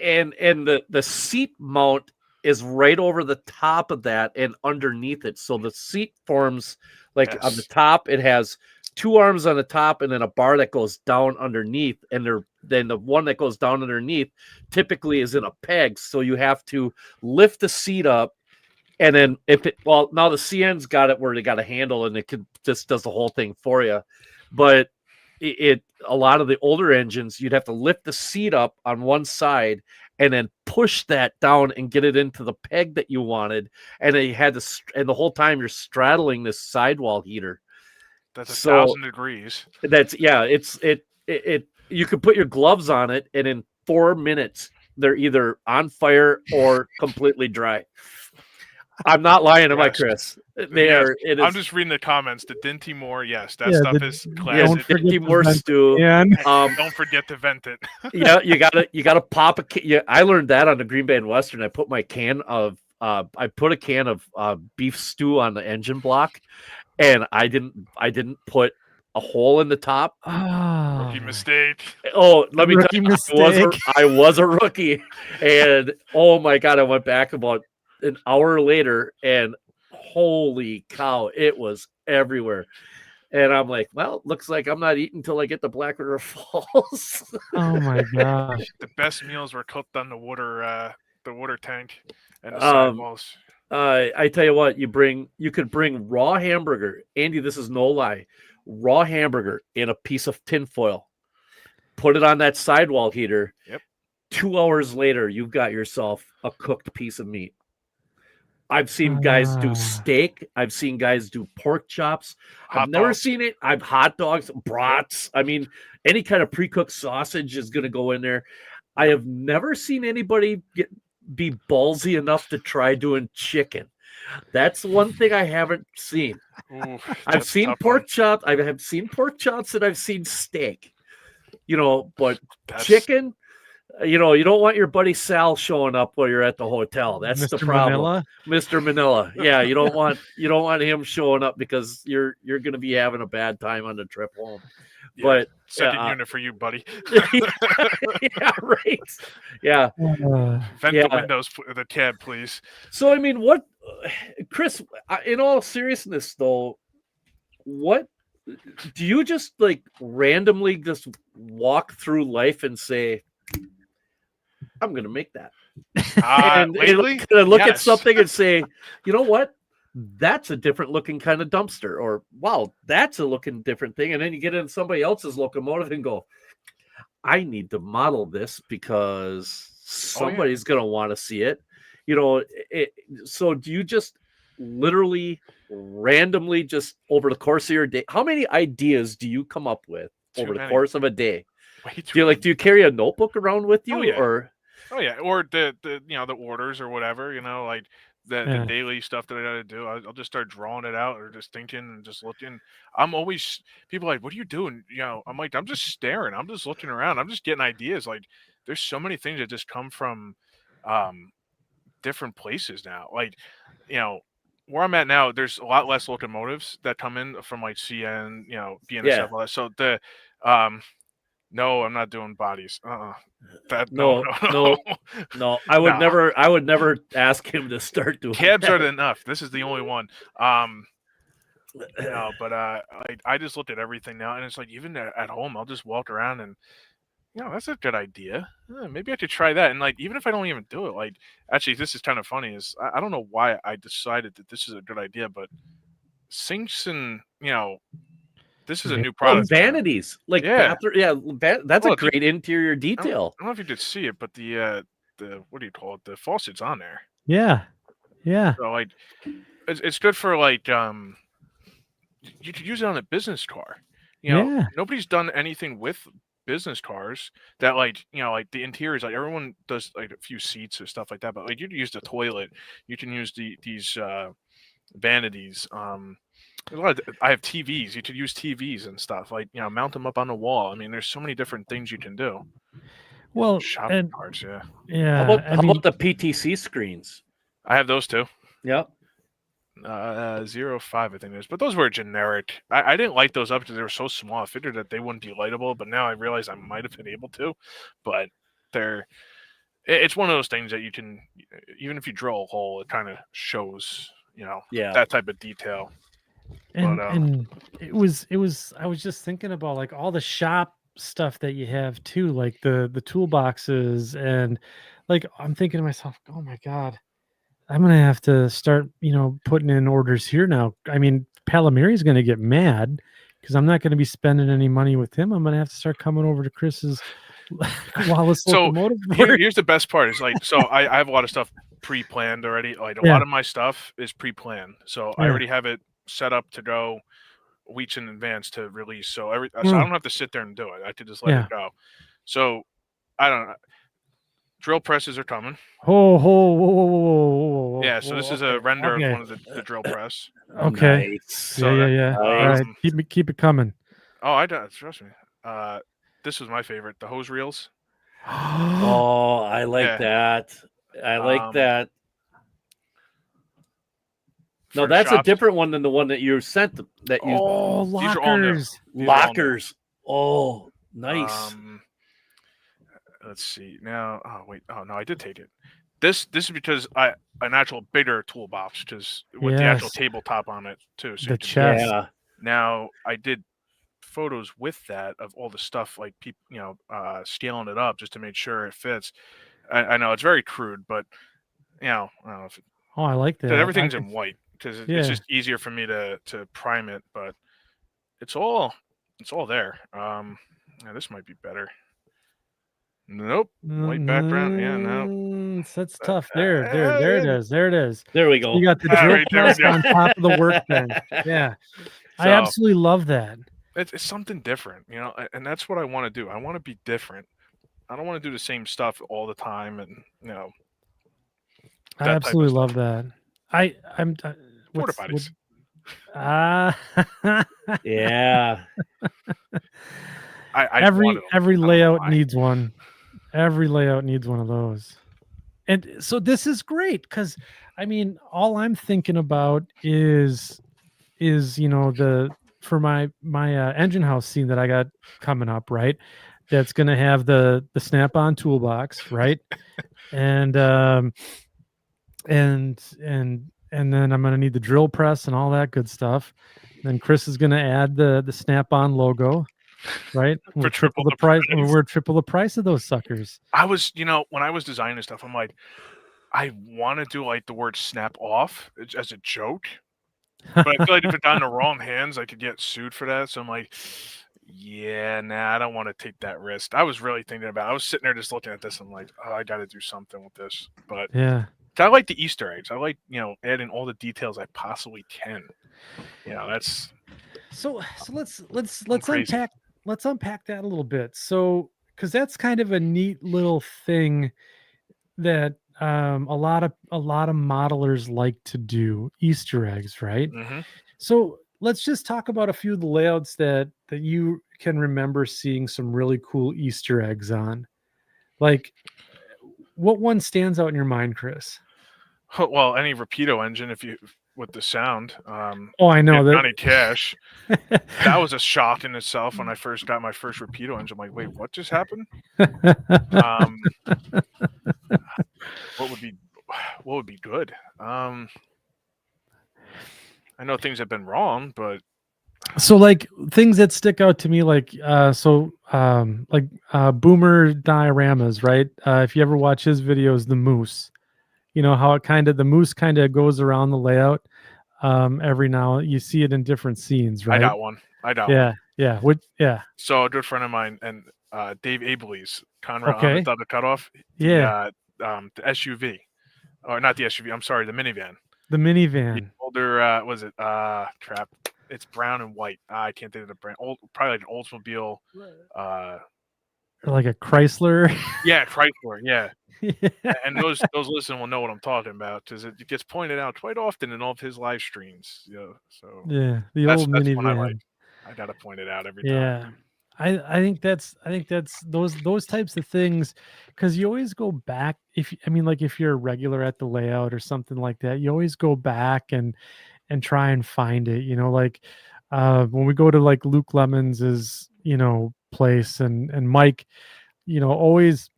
and the seat mount is right over the top of that and underneath it. So the seat forms on the top. It has two arms on the top and then a bar that goes down underneath, and then the one that goes down underneath typically is in a peg, so you have to lift the seat up, and then now the CN's got it where they got a handle and it just does the whole thing for you. But a lot of the older engines, you'd have to lift the seat up on one side and then push that down and get it into the peg that you wanted, and then you had to, and the whole time you're straddling this sidewall heater. That's 1,000 degrees. You could put your gloves on it, and in 4 minutes, they're either on fire or completely dry. I'm not lying, am I, Chris? I'm just reading the comments. The Dinty Moore, yes, that stuff is classic. Dinty Moore stew. Don't forget to vent it. You gotta pop a can. Yeah, I learned that on the Green Bay and Western. I put a can of beef stew on the engine block, and I didn't put a hole in the top. Rookie mistake. Oh, let me tell you, I was a rookie, and oh my god, I went back about an hour later, and holy cow, it was everywhere. And I'm like, well, looks like I'm not eating until I get to Black River Falls. Oh my gosh! The best meals were cooked on the water tank and the sidewalls. I tell you what, you could bring raw hamburger. Andy, this is no lie. Raw hamburger in a piece of tinfoil. Put it on that sidewall heater. Yep. 2 hours later, you've got yourself a cooked piece of meat. I've seen guys do steak. I've seen guys do pork chops. I've never seen it. I've hot dogs, brats. I mean, any kind of pre-cooked sausage is going to go in there. I have never seen anybody be ballsy enough to try doing chicken. That's one thing I haven't seen. Ooh, I've seen pork chops. I have seen pork chops and I've seen steak. But chicken, you don't want your buddy Sal showing up while you're at the hotel. That's Mr. the problem. Manila? Mr. Manila. Yeah, you don't want him showing up because you're going to be having a bad time on the trip home. Yeah, but second unit for you, buddy. Yeah, right. Yeah. Vent the windows, the cab, please. So, I mean, what, Chris, in all seriousness, though, what do you just randomly just walk through life and say, I'm going to make that? And look at something and say, you know what? That's a different looking kind of dumpster, or wow, that's a looking different thing. And then you get in somebody else's locomotive and go, I need to model this because somebody's going to want to see it. So do you just literally randomly just over the course of your day, how many ideas do you come up with over the course of a day? way too. Do you carry a notebook around with you, Oh, yeah. or? Oh yeah, or the the orders or whatever, like the daily stuff that I gotta do. I'll just start drawing it out or just thinking and just looking. I'm always people are like, what are you doing? I'm like, I'm just staring. I'm just looking around. I'm just getting ideas. Like, there's so many things that just come from different places now. Like, where I'm at now, there's a lot less locomotives that come in from like CN, BNSF, all that. So the no, I'm not doing bodies. No. I would Nah. I would never ask him to start doing Cabs that. are enough. This is the only one. But I just looked at everything now, and it's like even at home, I'll just walk around and that's a good idea. Maybe I could try that. And like even if I don't even do it, like actually this is kind of funny. Is I don't know why I decided that this is a good idea, but sinks and this is a new product. Vanities, like that's a great interior detail. I don't know if you could see it, but the what do you call it? The faucet's on there. Yeah. So like, it's good for like you could use it on a business car. Nobody's done anything with business cars that like like the interiors. Like everyone does like a few seats or stuff like that, but like you can use the toilet. You can use these vanities. I have TVs. You could use TVs and stuff like mount them up on the wall. I mean, there's so many different things you can do. Well, shopping carts, yeah. How about the PTC screens? I have those too. Yep. 05, I think it is, but those were generic. I didn't light those up because they were so small. I figured that they wouldn't be lightable, but now I realize I might have been able to. But it's one of those things that you can, even if you drill a hole, it kind of shows, that type of detail. And it was I was just thinking about like all the shop stuff that you have too, like the toolboxes, and like I'm thinking to myself, oh my god, I'm gonna have to start putting in orders here now. I mean, Palomiri's gonna get mad because I'm not gonna be spending any money with him. I'm gonna have to start coming over to Chris's Wallace Locomotive Works. Here's the best part is like, so I have a lot of stuff pre-planned already. Like a lot of my stuff is pre-planned, so I already have it set up to go weeks in advance to release. So I don't have to sit there and do it. I could just let it go. So I don't know. Drill presses are coming. Whoa. Yeah, so this is a render of one of the drill press. Okay. Nice. So yeah. All right, keep it coming. Oh, I don't trust me. This was my favorite, the hose reels. Oh, I like that. I like that. No, that's a different one than the one that you sent. Lockers. These are all new. Lockers. Oh, nice. Let's see now. Oh wait. Oh no, I did take it. This is because an actual bigger toolbox, because with the actual tabletop on it too. So the chest. Yeah. Now I did photos with that of all the stuff, like people, scaling it up just to make sure it fits. I know it's very crude, but I don't know if I like that. Everything's in white because it's just easier for me to prime it, but it's all there. This might be better. Nope. White background. Yeah, no. That's tough. There it is. There it is. There we go. You got the drill press on top of the workbench. Yeah. I absolutely love that. It's something different, and that's what I want to do. I want to be different. I don't want to do the same stuff all the time, and I absolutely love that. I'm porta potties. Yeah. Every layout needs one. Every layout needs one of those. And so this is great because I mean, all I'm thinking about is for my engine house scene that I got coming up, right? That's gonna have the snap-on toolbox, right? and then I'm gonna need the drill press and all that good stuff. Then Chris is gonna add the snap-on logo. Right, we're triple the price. We're triple the price of those suckers. I was, when I was designing stuff, I'm like, I want to do like the word "snap off" as a joke, but I feel like if it got in the wrong hands, I could get sued for that. So I'm like, yeah, nah, I don't want to take that risk. I was really thinking about it. I was sitting there just looking at this. I'm like, oh, I got to do something with this. But yeah, I like the Easter eggs. I like adding all the details I possibly can. That's so let's unpack. let's unpack that a little bit. So, because that's kind of a neat little thing that a lot of modelers like to do, Easter eggs, right? Mm-hmm. So let's just talk about a few of the layouts that you can remember seeing some really cool Easter eggs on. Like, what one stands out in your mind, Chris? Well, any Rapido engine, with the sound. Oh, I know that. Johnny Cash. That was a shock in itself when I first got my first Rapido engine. I'm like, wait, what just happened? What would be good? I know things have been wrong, but so like things that stick out to me, like Boomer dioramas, right? If you ever watch his videos, the moose, you know how the moose kind of goes around the layout. Every now you see it in different scenes, right? I got one. Yeah. So a good friend of mine and Dave Abley's Conrad Okay. on the cutoff. Yeah. The SUV, or not the SUV. I'm sorry, the minivan. The minivan. The older, was it? Crap. It's brown and white. I can't think of the brand. Probably like an Oldsmobile. Like a Chrysler. Yeah, Chrysler. Yeah. Yeah. And those listeners will know what I'm talking about because it gets pointed out quite often in all of his live streams. So Yeah, the that's old one I minivan. like. I gotta point it out every time. Yeah. I think that's those types of things, because you always go back. If you're a regular at the layout or something like that, you always go back and try and find it, like when we go to like Luke Lemons's place, and Mike, always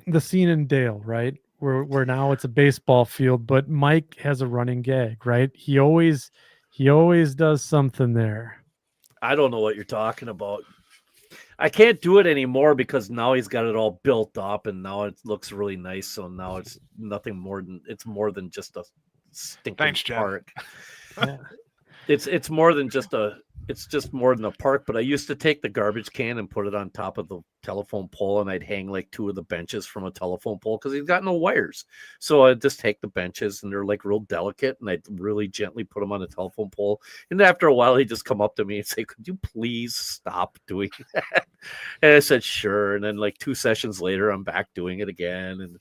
the scene in Dale, right, where now it's a baseball field, but Mike has a running gag, right? He always does something there. I don't know what you're talking about. I can't do it anymore because now he's got it all built up and now it looks really nice. So now it's more than just a stinking park. Yeah. It's more than just more than a park. But I used to take the garbage can and put it on top of the telephone pole, and I'd hang like two of the benches from a telephone pole because he's got no wires. So I'd just take the benches, and they're like real delicate, and I'd really gently put them on a telephone pole. And after a while, he'd just come up to me and say, "Could you please stop doing that?" And I said, "Sure." And then like 2 sessions later, I'm back doing it again.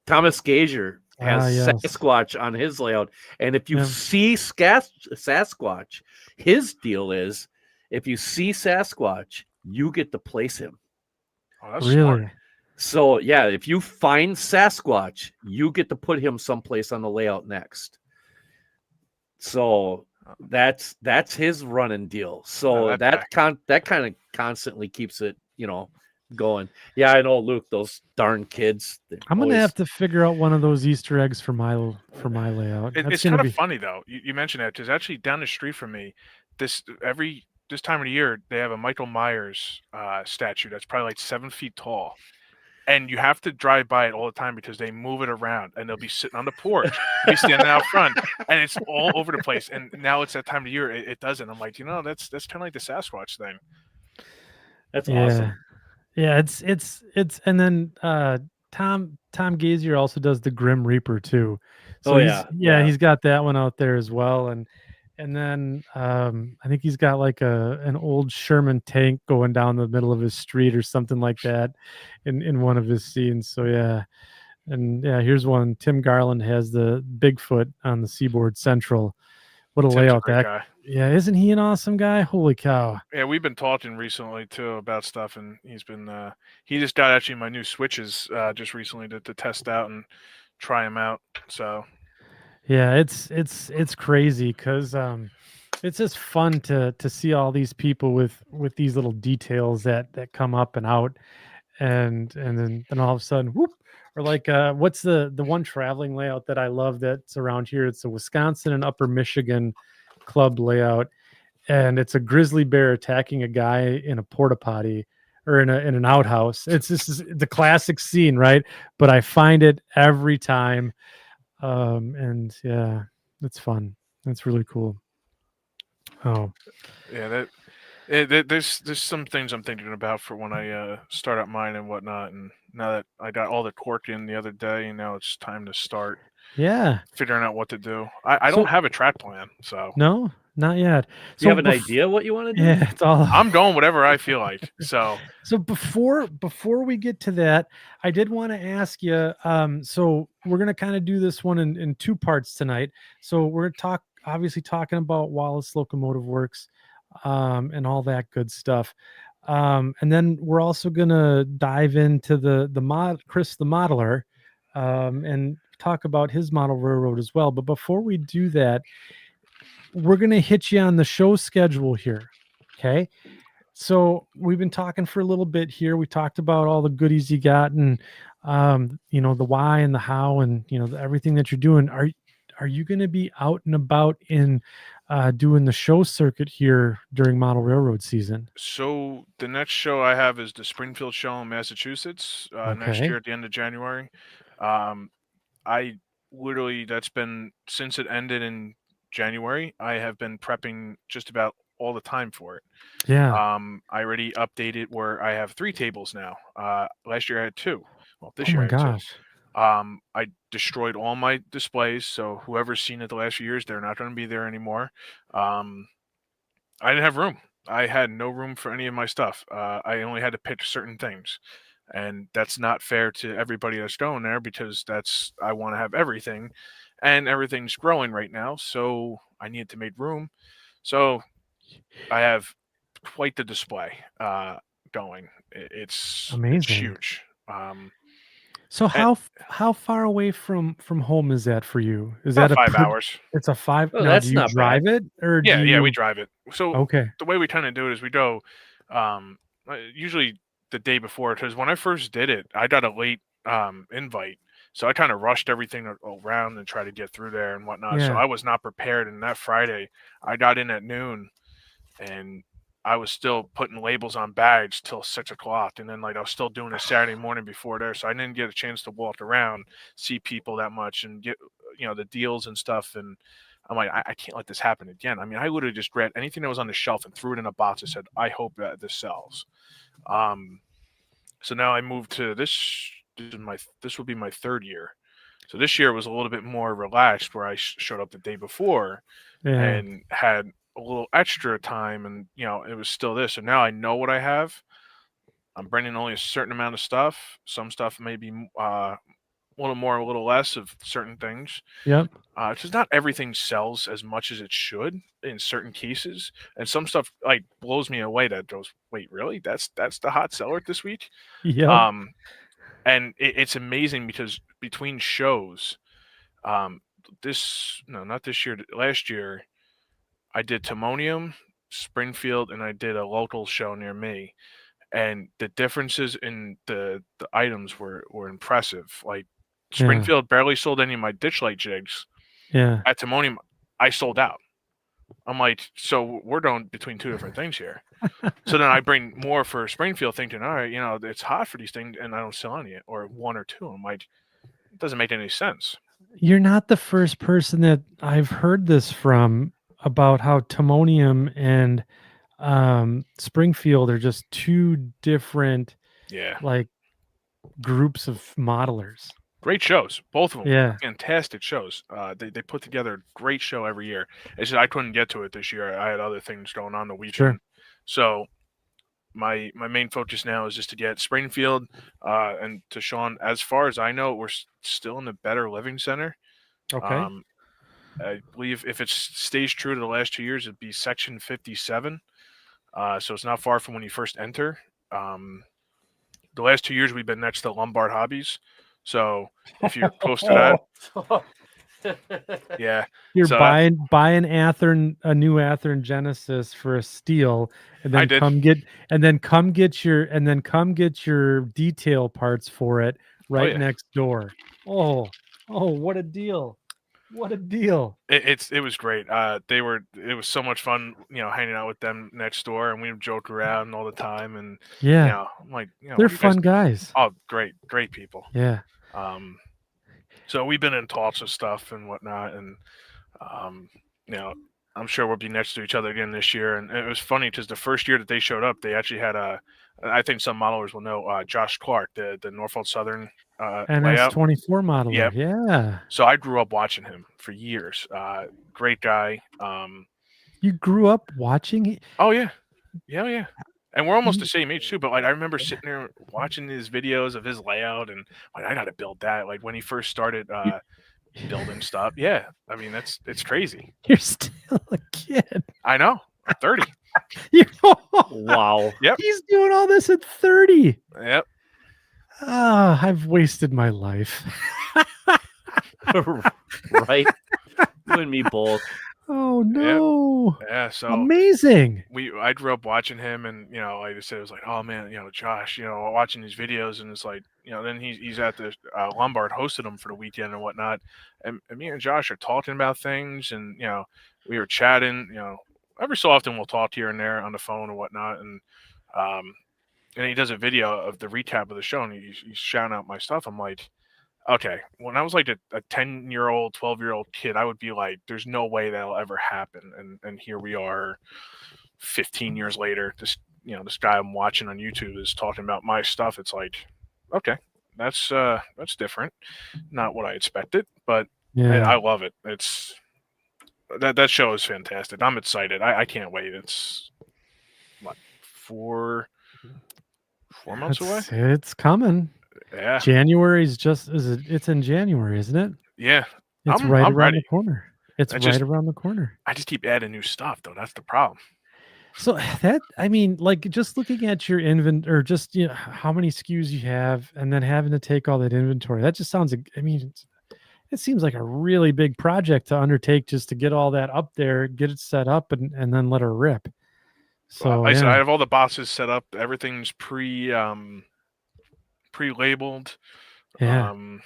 Thomas Gazer has yes. Sasquatch on his layout. And if you see Sasquatch, his deal is if you see Sasquatch, you get to place him. Oh, that's really smart. So, yeah, if you find Sasquatch, you get to put him someplace on the layout next. So that's his running deal. So that kind of constantly keeps it, going. Yeah, I know, Luke, those darn kids. I'm gonna have to figure out one of those Easter eggs for my layout. It's kind of funny though. You mentioned that because actually down the street from me, this time of the year they have a Michael Myers statue that's probably like 7 feet tall, and you have to drive by it all the time because they move it around, and they'll be sitting on the porch, be standing out front, and it's all over the place. And now it's that time of year it doesn't. I'm like, that's kind of like the Sasquatch thing. That's awesome. Yeah, it's and then Tom Gazier also does the Grim Reaper too. So he's got that one out there as well, and then I think he's got like an old Sherman tank going down the middle of his street or something like that in one of his scenes. So here's one. Tim Garland has the Bigfoot on the Seaboard Central. What a Tim's layout a great guy. Yeah, isn't he an awesome guy? Holy cow. Yeah, we've been talking recently too about stuff, and he's been he just got actually my new switches just recently to test out and try them out. So yeah, it's crazy because it's just fun to see all these people with these little details that come up and out, and then all of a sudden whoop. Or like what's the one traveling layout that I love that's around here? It's a Wisconsin and Upper Michigan club layout, and it's a grizzly bear attacking a guy in a porta potty or in an outhouse. It's the classic scene, right? But I find it every time, and yeah, it's fun. That's really cool. Oh yeah, there's some things I'm thinking about for when I start up mine and whatnot. And now that I got all the cork in the other day, and now it's time to start. Yeah. figuring out what to do. I So- don't have a track plan, so No, not yet. Do you have an bef- idea what you want to do? Yeah, it's all. I'm going whatever I feel like. So So before we get to that, I did want to ask you. So we're gonna kind of do this one in two parts tonight. So we're obviously talking about Wallace Locomotive Works, and all that good stuff. And then we're also gonna dive into the Chris the modeler, and talk about his model railroad as well. But before we do that, we're gonna hit you on the show schedule here. Okay. So we've been talking for a little bit here. We talked about all the goodies you got, and the why and the how, and everything that you're doing. Are you going to be out and about in doing the show circuit here during Model Railroad season? So the next show I have is the Springfield show in Massachusetts next Okay. year at the end of January. I literally, that's been since it ended in January, I have been prepping just about all the time for it. Yeah. I already updated where I have 3 tables now. Last year I had 2. Well, this Oh year my I had 2. gosh. I destroyed all my displays, so whoever's seen it the last few years, they're not going to be there anymore. I didn't have room. I had no room for any of my stuff. I only had to pick certain things, and that's not fair to everybody that's going there because I want to have everything, and everything's growing right now, so I needed to make room. So I have quite the display going. It's Amazing. huge. So how far away from home is that for you? Is About that 5 hours. It's a 5. Oh, Now, that's do you not drive bad. it, or do Yeah, you? we drive it. So Okay. the way we tend to do it is we go usually the day before, because when I first did it, I got a late invite, so I kind of rushed everything around and tried to get through there and whatnot. So Yeah. I was not prepared, and that Friday I got in at noon, and I was still putting labels on bags till 6 o'clock, and then I was still doing it Saturday morning before there, so I didn't get a chance to walk around, see people that much, and get the deals and stuff. And I'm like, I can't let this happen again. I mean, I literally just grabbed anything that was on the shelf and threw it in a box and said, I hope that this sells. So now I moved to this. This will be my 3rd year. So this year was a little bit more relaxed, where I showed up the day before Yeah. and had a little extra time, and it was still this. So now I know what I have. I'm bringing only a certain amount of stuff. Some stuff may be a little more, a little less of certain things. Yep. Because not everything sells as much as it should in certain cases, and some stuff blows me away. That goes, wait, really? That's the hot seller this week. Yep. And it's amazing because between shows, not this year, last year, I did Timonium, Springfield, and I did a local show near me, and the differences in the items were impressive. Like Springfield barely sold any of my ditchlight jigs. Yeah. At Timonium, I sold out. I'm like, so we're going between 2 different things here. So then I bring more for Springfield, thinking, all right, it's hot for these things, and I don't sell any, or 1 or 2. I'm like, it doesn't make any sense. You're not the first person that I've heard this from about how Timonium and Springfield are just 2 different Yeah, groups of modelers. great shows, both of them. Yeah. Fantastic shows. They put together a great show every year. It's just I couldn't get to it this year. I had other things going on the weekend. Sure. So my main focus now is just to get Springfield and to Sean. As far as I know, we're still in the Better Living Center. Okay. I believe if it stays true to the last 2 years, it'd be section 57. So it's not far from when you first enter. The last 2 years we've been next to Lombard Hobbies. So if you're close to that, yeah, You're so buying a new Athearn Genesis for a steal, and I then did. come get your detail parts for it right yeah. next door. Oh, what a deal. What a deal. It was great. It was so much fun, hanging out with them next door, and we would joke around all the time. And Yeah. I'm like, They're what do you fun guys. Oh, great people. Yeah. So we've been in talks with stuff and whatnot, and I'm sure we'll be next to each other again this year. And it was funny because the first year that they showed up, they actually had I think some modelers will know, Josh Clark, the Norfolk Southern layout. NS24 modeler. Yep. Yeah. So I grew up watching him for years. Great guy. You grew up watching it? Oh yeah. Yeah. And we're almost the same age too. But like I remember sitting there watching his videos of his layout, and like I got to build that. Like when he first started building stuff. Yeah. I mean it's crazy. You're still a kid. I know. I'm 30. Wow. Yep. He's doing all this at 30. Yep. I've wasted my life. Right? You and me both. Oh no. Yeah. So Amazing. I grew up watching him, and like I said, it was like, oh man, Josh, watching these videos, and it's like, then he's at the Lombard, hosted him for the weekend and whatnot, and me and Josh are talking about things, and we were chatting, every so often we'll talk here and there on the phone and whatnot, and he does a video of the recap of the show, and he's shouting out my stuff. I'm like, okay, when I was like a 10-year-old, 12-year-old kid, I would be like, there's no way that'll ever happen. And here we are 15 years later. This guy I'm watching on YouTube is talking about my stuff. It's like, okay, that's different. Not what I expected, but Yeah. I love it. It's that show is fantastic. I'm excited. I can't wait. It's what, 4 months away? It's coming. Yeah. January's it's in January, isn't it? Yeah. It's I'm around ready. the corner. It's around the corner. I just keep adding new stuff though. That's the problem. So like just looking at your inventory, or just how many SKUs you have, and then having to take all that inventory, that just sounds it seems like a really big project to undertake, just to get all that up there, get it set up, and then let her rip. So I said I have all the boxes set up. Everything's pre-labeled, and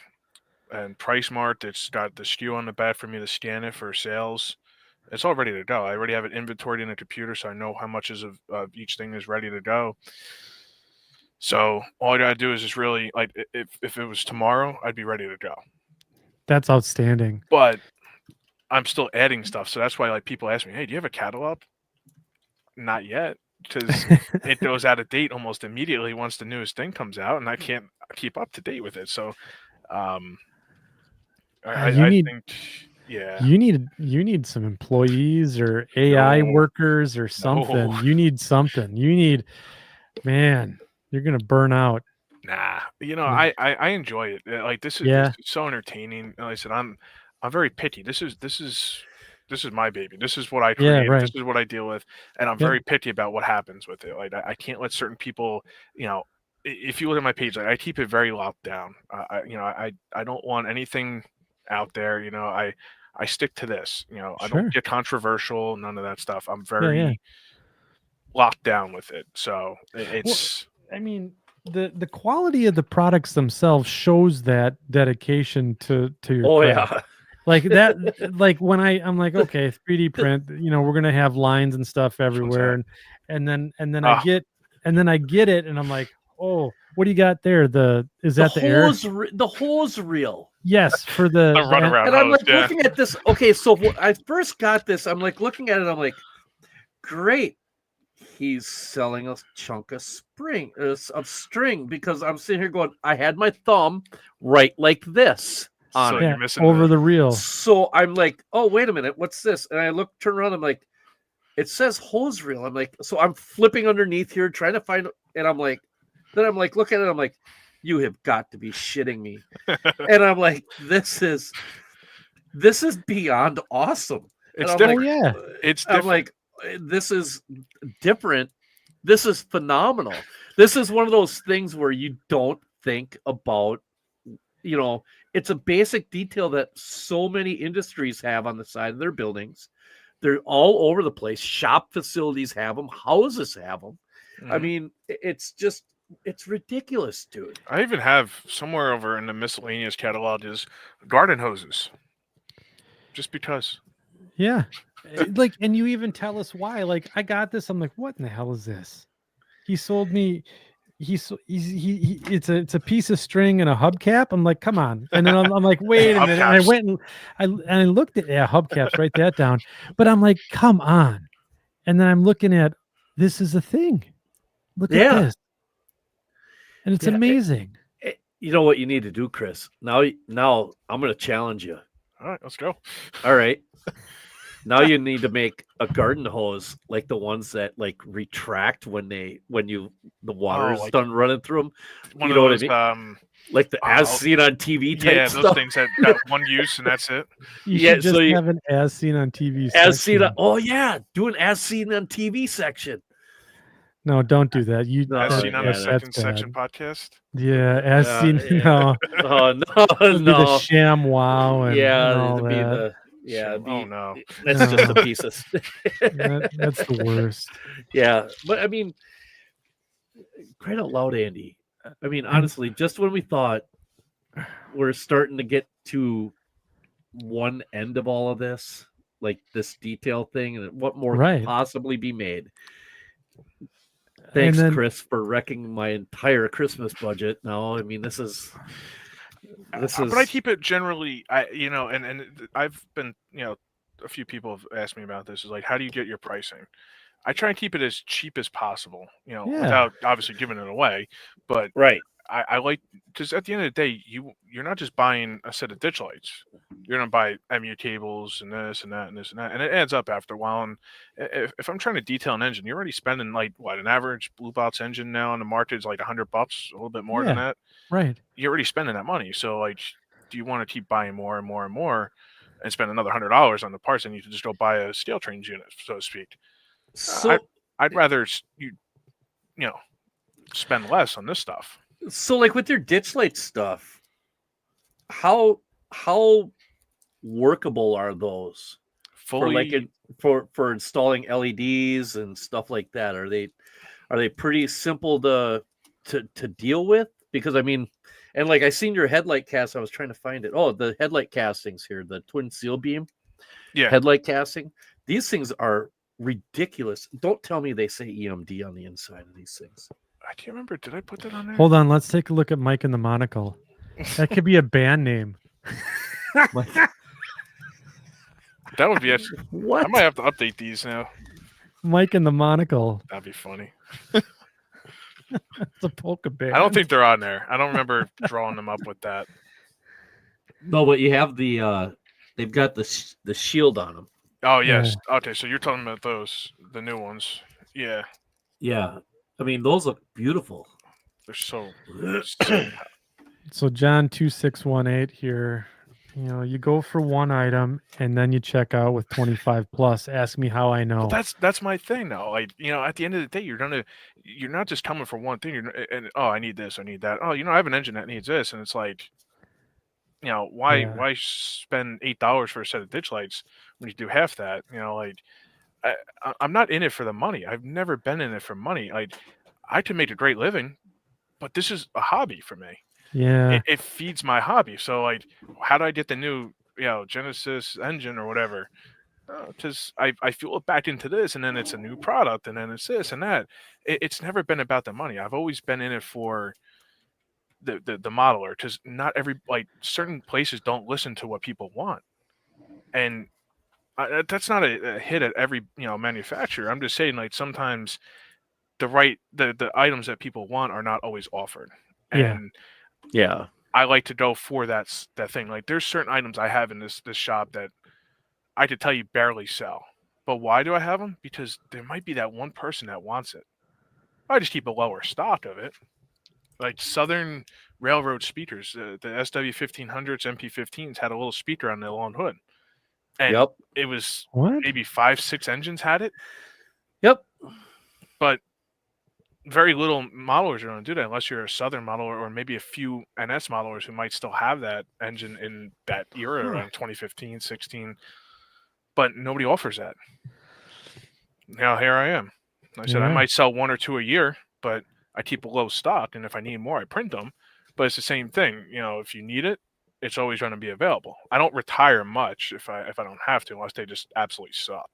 price marked. It's got the SKU on the back for me to scan it for sales. It's all ready to go. I already have it inventoried in the computer, so I know how much of each thing is ready to go. So all I gotta do is just really, like, if it was tomorrow, I'd be ready to go. That's outstanding. But I'm still adding stuff, so that's why like people ask me, "Hey, do you have a catalog?" Not yet, because it goes out of date almost immediately once the newest thing comes out, and I can't keep up to date with it. So, I think, yeah, you need some employees or AI workers or something. No. You need something. Man, you're gonna burn out. Nah, I enjoy it. Like this is so entertaining. Like I said, I'm very picky. This is my baby. This is what I create. Right. This is what I deal with, and I'm very picky about what happens with it. Like I can't let certain people, if you look at my page, like I keep it very locked down. I don't want anything out there. I stick to this. I don't get controversial. None of that stuff. I'm very locked down with it. So it's. Well, the quality of the products themselves shows that dedication to your craft. Yeah. Like that, like when I'm like, okay, 3D print, we're gonna have lines and stuff everywhere, and then I get it, and I'm like, oh, what do you got there? Is that the air? The hose reel? Yes, for the runaround. And I'm like looking at this. Okay, so when I first got this, I'm like looking at it. I'm like, great. He's selling a chunk of string, because I'm sitting here going, I had my thumb right like this on you're missing over the reel. So I'm like, oh, wait a minute, what's this? And I turn around, I'm like, it says hose reel. I'm like, so I'm flipping underneath here trying to find, and I'm like, look at it, I'm like, you have got to be shitting me. And I'm like, this is beyond awesome. It's different. It's different. I'm like, this is different. This is phenomenal. This is one of those things where you don't think about, it's a basic detail that so many industries have on the side of their buildings. They're all over the place. Shop facilities have them. Houses have them. Mm-hmm. It's ridiculous, dude. I even have somewhere over in the miscellaneous catalog is garden hoses. Just because. Yeah. Like, and you even tell us why. Like, I got this. I'm like, what in the hell is this? He sold me. It's a piece of string and a hubcap. I'm like, come on. And then I'm like, wait a minute. And I went and I looked at hubcaps. Write that down. But I'm like, come on. And then I'm looking at, this is a thing. Look at this. And it's amazing. You know what you need to do, Chris? Now I'm going to challenge you. All right, let's go. All right. Now you need to make a garden hose like the ones that like retract when the water's like done running through them. One You of know those, what I mean? Like the as seen on TV type yeah, stuff. those things that got one use and that's it. You Yeah, should just so you- have an as seen on TV As seen section. on, oh yeah, do an as seen on TV section. No, don't do that. You No, As that- seen on yeah, the that's second section bad. podcast. Yeah, as seen. Yeah. No, Oh it'd be the no. sham wow and, Yeah, and all it'd be that. Oh no. That's No. just a piece of That's the worst. yeah. But I mean, cry out loud, Andy. I mean, honestly, just when we thought we're starting to get to one end of all of this, like this detail thing, and what more Right. could possibly be made. Thanks, then- Chris, for wrecking my entire Christmas budget. No, I mean this is. But I keep it generally, and I've been, a few people have asked me about this. Is like, how do you get your pricing? I try and keep it as cheap as possible, Yeah. without obviously giving it away. But right. I like, because at the end of the day, you're not just buying a set of ditch lights. You're gonna buy MU cables and this and that and this and that, and it adds up after a while. And if I'm trying to detail an engine, you're already spending like what an average Blue Box engine now on the market is like $100, a little bit more than that. Right. You're already spending that money. So like, do you want to keep buying more and more and more, and spend another $100 on the parts, and you can just go buy a steel trains unit, so to speak? So I'd rather you spend less on this stuff. So, like with your ditch light stuff, how workable are those Fully, for installing LEDs and stuff like that? Are they pretty simple to deal with? Because I mean, and like I seen your headlight cast, I was trying to find it. Oh, the headlight castings here, the twin seal beam, headlight casting. These things are ridiculous. Don't tell me they say EMD on the inside of these things. I can't remember. Did I put that on there? Hold on. Let's take a look at Mike and the Monocle. That could be a band name. That would be it. What? I might have to update these now. Mike and the Monocle. That'd be funny. It's a polka band. I don't think they're on there. I don't remember drawing them up with that. No, but you have the they've got the shield on them. Oh yes. Okay, so you're talking about those, the new ones. Yeah, Yeah, I mean those look beautiful. they're so. So John 2618 here. You go for one item and then you check out with 25 plus. Ask me how I know. Well, that's my thing though. Like, at the end of the day, you're not just coming for one thing. I need this, I need that. Oh, I have an engine that needs this, and it's like, why spend $8 for a set of ditch lights when you do half that? I'm not in it for the money. I've never been in it for money. I can make a great living, but this is a hobby for me. Yeah. It feeds my hobby. So like, how do I get the new Genesis engine or whatever? Because I fuel it back into this, and then it's a new product, and then it's this and that. It's never been about the money. I've always been in it for the modeler, because not certain places don't listen to what people want, and that's not a hit at every manufacturer. I'm just saying, like, sometimes the items that people want are not always offered. And Yeah. I like to go for that thing. Like, there's certain items I have in this shop that I could tell you barely sell. But why do I have them? Because there might be that one person that wants it. I just keep a lower stock of it. Like Southern Railroad speakers, the SW1500s, MP15s had a little speaker on the long hood. And it was maybe 5-6 engines had it. Yep. But very little modelers are going to do that unless you're a Southern modeler, or maybe a few NS modelers who might still have that engine in that era, around 2015, 16. But nobody offers that. Now here I am. I said I might sell 1 or 2 a year, but I keep a low stock, and if I need more, I print them. But it's the same thing. If you need it, it's always going to be available. I don't retire much if I don't have to, unless they just absolutely suck.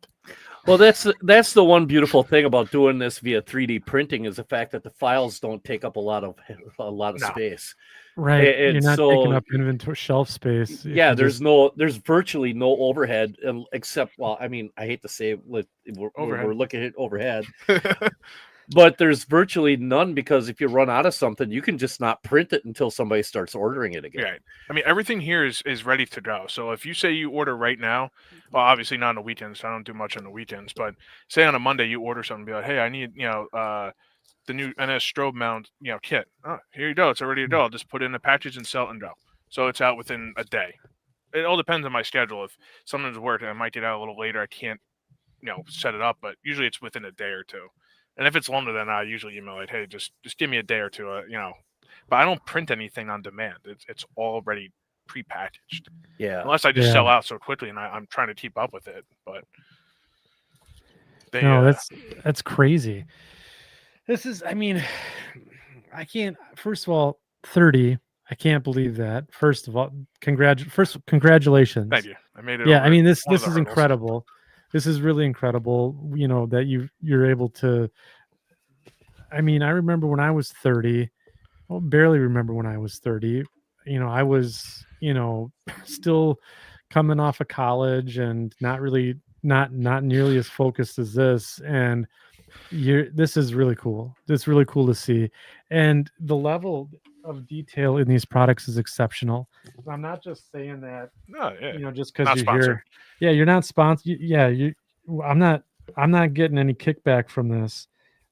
Well, that's the one beautiful thing about doing this via 3D printing, is the fact that the files don't take up a lot of space. Right. And you're not so, taking up inventory shelf space. Yeah, there's virtually no overhead, except, well, I mean, I hate to say it, we're looking at overhead. But there's virtually none, because if you run out of something, you can just not print it until somebody starts ordering it again. Yeah, I mean, everything here is ready to go. So if you say you order right now, well, obviously not on the weekends. I don't do much on the weekends, but say on a Monday you order something, be like, hey, I need the new NS strobe mount kit. Oh, here you go. It's already to go. I'll just put it in a package and sell it and go. So it's out within a day. It all depends on my schedule. If something's working, I might get out a little later. I can't set it up, but usually it's within a day or two. And if it's longer than I usually email like, hey, just give me a day or two, But I don't print anything on demand. It's already prepackaged. Yeah. Unless I just sell out so quickly and I'm trying to keep up with it. But that's crazy. This is, I mean, I can't. First of all, 30. I can't believe that. First of all, congratulations. Thank you. I made it. Yeah, I mean, this is hurdles. incredible. This is really incredible. That you're able to. I mean, I remember when I was 30. Well, barely remember when I was 30. I was still coming off of college and not nearly as focused as this. And this is really cool. It's really cool to see, and the level of detail in these products is exceptional. I'm not just saying that. No, yeah. Just because you're here. Yeah, you're not sponsored. Yeah, I'm not getting any kickback from this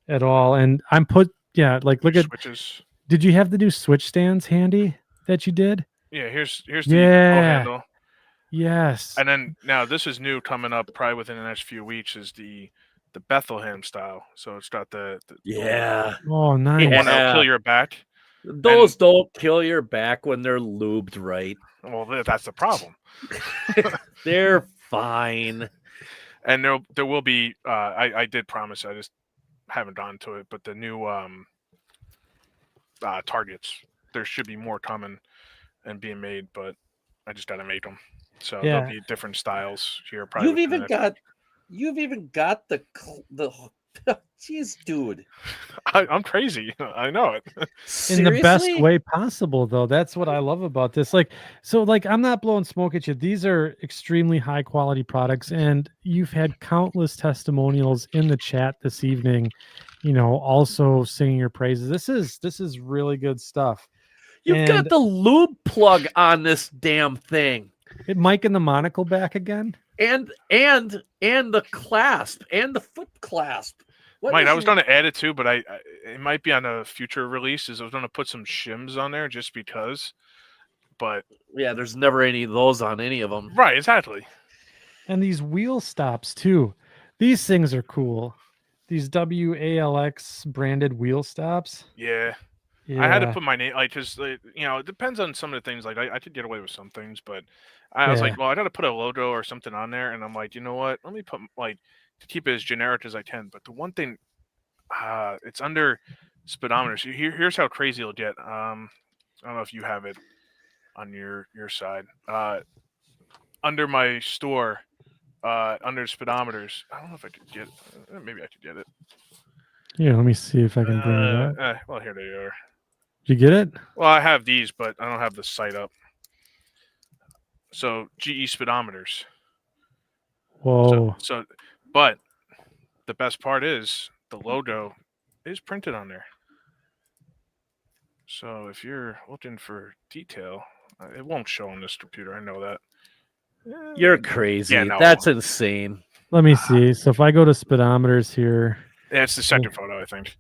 at all. And look at switches. Did you have the new switch stands handy that you did? Yeah, here's the handle. Yes. And then now this is new coming up probably within the next few weeks is the Bethlehem style. So it's got the Oh, nice. one that'll kill your back. Those don't kill your back when they're lubed right. Well, that's the problem. They're fine. And there will be I did promise, I just haven't gone to it, but the new targets, there should be more coming and being made, but I just gotta make them. So there'll be different styles here. Probably You've even got the jeez, dude. I'm crazy. I know it. In the best way possible, though. That's what I love about this. I'm not blowing smoke at you. These are extremely high quality products, and you've had countless testimonials in the chat this evening. Also singing your praises. This is really good stuff. You've got the lube plug on this damn thing. Mike and the monocle back again, and the clasp and the foot clasp. Mike, I was going to add it too, but it might be on a future release. I was going to put some shims on there just because, but yeah, there's never any of those on any of them. Right, exactly. And these wheel stops too. These things are cool. These WALX branded wheel stops. Yeah. I had to put my name, because it depends on some of the things. Like I could get away with some things, but I was like, well, I got to put a logo or something on there, and I'm like, you know what? Let me put to keep it as generic as I can. But the one thing, it's under speedometers. Here's how crazy it'll get. I don't know if you have it on your side. Under my store, under speedometers. I don't know if I could get. Maybe I could get it. Yeah, let me see if I can bring it up. Well, here they are. Did you get it? Well, I have these, but I don't have the site up. So GE speedometers. Whoa. But the best part is the logo is printed on there. So if you're looking for detail, it won't show on this computer. I know that. You're crazy. Yeah, no. That's insane. Let me see. So if I go to speedometers here. Yeah, it's the second photo, I think.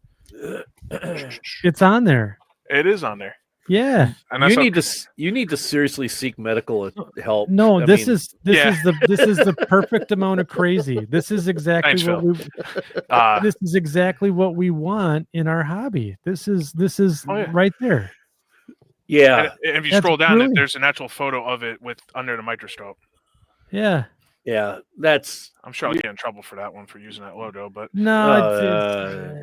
It's on there. It is on there. Yeah. And you need to seriously seek medical help. No, this is the perfect amount of crazy. This is exactly this is exactly what we want in our hobby. This is right there. Yeah. And if you scroll down, there's an actual photo of it with under the microscope. Yeah. Yeah, I'm sure I'll get in trouble for that one for using that logo, but no,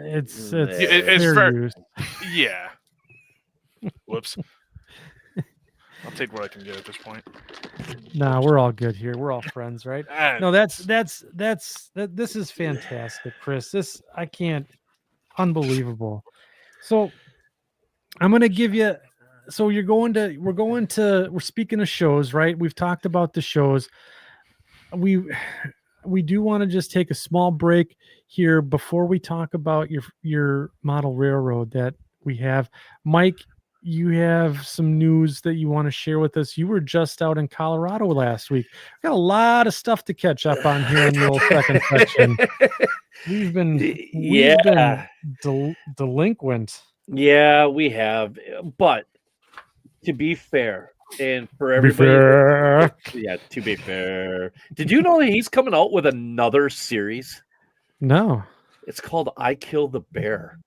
it's fair use. Yeah. Whoops. I'll take what I can get at this point. Nah, we're all good here. We're all friends, right? No, this is fantastic, Chris. Unbelievable. So I'm gonna give you. So we're speaking of shows, right? We've talked about the shows. we do want to just take a small break here before we talk about your model railroad that we have. Mike, you have some news that you want to share with us. You were just out in Colorado last week. Got a lot of stuff to catch up on here in the old second section. We've been delinquent. Yeah, we have. But to be fair, and for everybody, to be fair, did you know that he's coming out with another series? No. It's called I Kill the Bear.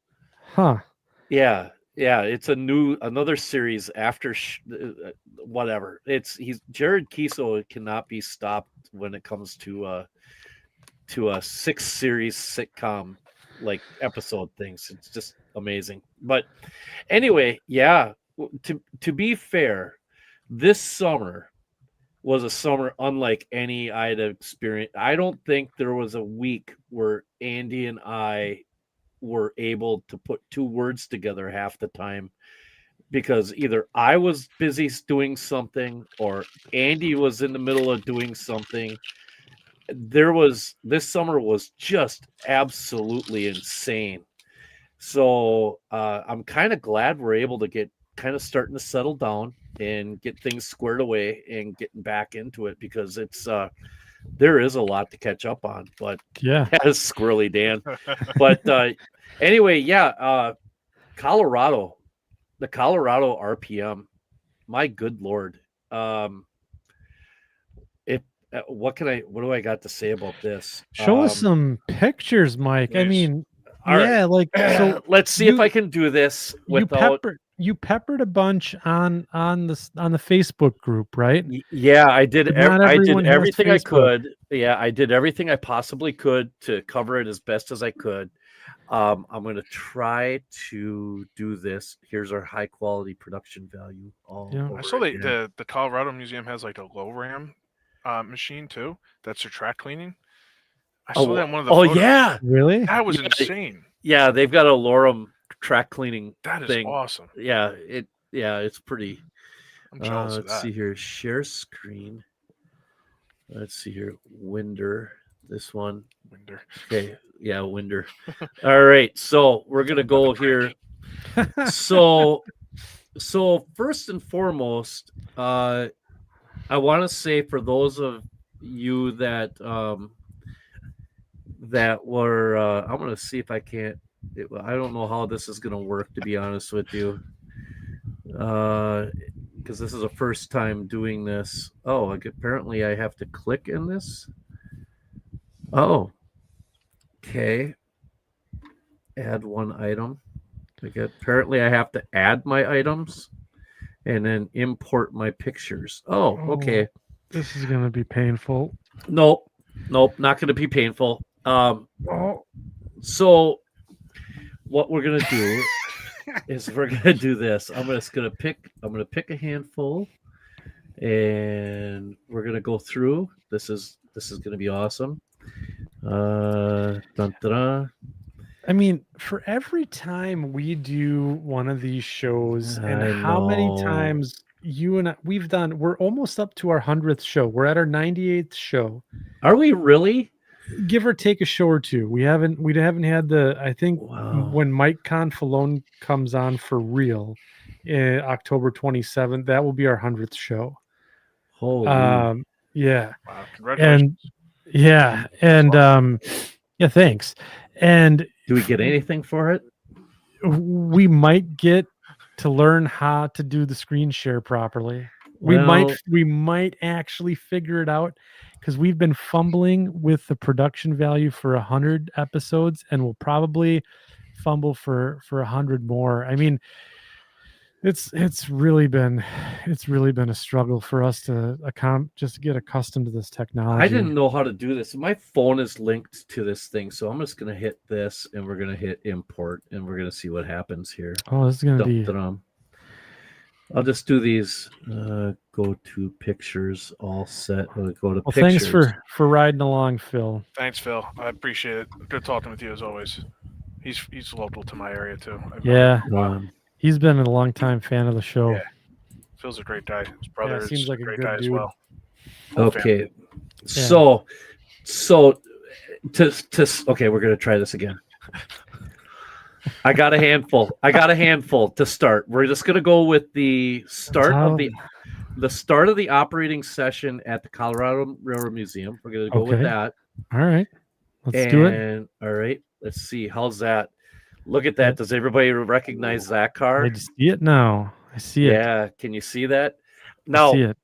Huh. Yeah, it's another series after whatever. He's Jared Kiso cannot be stopped when it comes to a 6-series sitcom like episode things. It's just amazing. But anyway, yeah, to be fair, this summer was a summer unlike any I'd experienced. I don't think there was a week where Andy and I were able to put 2 words together half the time, because either I was busy doing something or Andy was in the middle of doing something. This summer was just absolutely insane. So I'm kind of glad we're able to get kind of starting to settle down and get things squared away and getting back into it, because it's there is a lot to catch up on. But yeah, squirrely Dan. But anyway, Colorado, the Colorado RPM, my good Lord. What do I got to say about this? Show us some pictures, Mike. Please. I mean, right. like, so let's see if I can do this without. You peppered a bunch on the Facebook group, right? Yeah, I did. I did everything I could. Yeah, I did everything I possibly could to cover it as best as I could. I'm going to try to do this. Here's our high quality production value. I saw the Colorado Museum has like a low ram machine too. That's their track cleaning. I saw that in one of the photos. Yeah, really? That was insane. Yeah, they've got a Lorem track cleaning. That is thing. awesome. Yeah, it's pretty. I'm jealous of that. Let's see here. Share screen. Let's see here. Winder. This one. Winder. Okay. Yeah, Winder. All right. So we're gonna go here. So first and foremost, I want to say for those of you that were, I'm going to see if I can't. I don't know how this is going to work, to be honest with you, because this is the first time doing this. Oh, apparently I have to click in this. Oh, okay. Add one item. Apparently I have to add my items and then import my pictures. Oh, okay. This is going to be painful. Nope, not going to be painful. So what we're going to do is we're going to do this. I'm going to pick a handful and we're going to go through. This is going to be awesome. I mean, for every time we do one of these shows, and how many times you and I, we're almost up to our 100th show. We're at our 98th show. Are we really? Give or take a show or two. We haven't had I think when Mike Confalone comes on for real, October 27th, that will be our 100th show. Holy. Yeah. Wow, congratulations. Yeah, thanks. And do we get anything for it? We might get to learn how to do the screen share properly. We might actually figure it out, because we've been fumbling with the production value for 100 episodes, and we'll probably fumble for 100 more. I mean, it's really been a struggle for us to just get accustomed to this technology. I didn't know how to do this. My phone is linked to this thing, so I'm just going to hit this, and we're going to hit import, and we're going to see what happens here. Oh, this is going to be. I'll just do these. Go to pictures, all set. I'll go to pictures. Thanks for riding along, Phil. Thanks, Phil. I appreciate it. Good talking with you as always. He's local to my area too. Yeah. He's been a long-time fan of the show. Yeah. Phil's a great guy. His brother seems like a great good guy dude. as well. Okay. So So okay, we're gonna try this again. I got a handful to start. We're just gonna go with the start of the operating session at the Colorado Railroad Museum. We're gonna go with that. All right, let's do it. All right, let's see. How's that? Look at that. Does everybody recognize that car? I see it now. I see it. Yeah, can you see that? Now, I see it.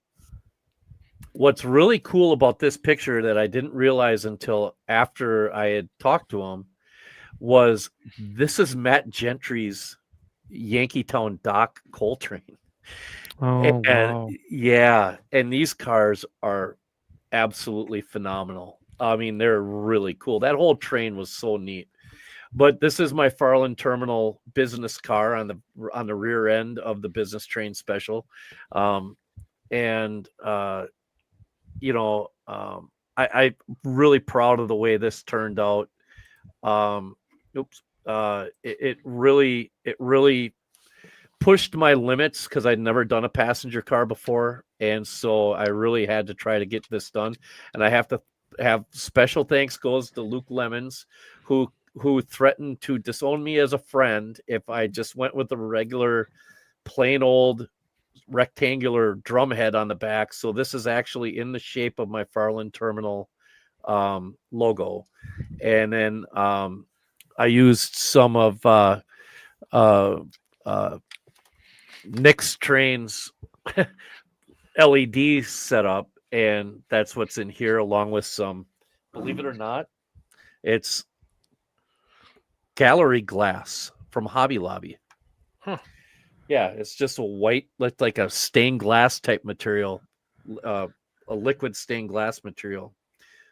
what's really cool about this picture that I didn't realize until after I had talked to him was this is Matt Gentry's Yankeetown Dock coal train. Oh, wow. Yeah, and these cars are absolutely phenomenal. I mean, they're really cool. That whole train was so neat. But this is my Farland Terminal business car on the rear end of the business train special. I'm really proud of the way this turned out. It really pushed my limits because I'd never done a passenger car before, and so I really had to try to get this done. And I have to have special thanks goes to Luke Lemons, who threatened to disown me as a friend if I just went with the regular plain old rectangular drum head on the back. So this is actually in the shape of my Farland Terminal logo. And then I used some of Nick's Train's LED setup, and that's what's in here, along with some, believe it or not, it's gallery glass from Hobby Lobby. Huh. Yeah, it's just a white, like a stained glass type material, a liquid stained glass material.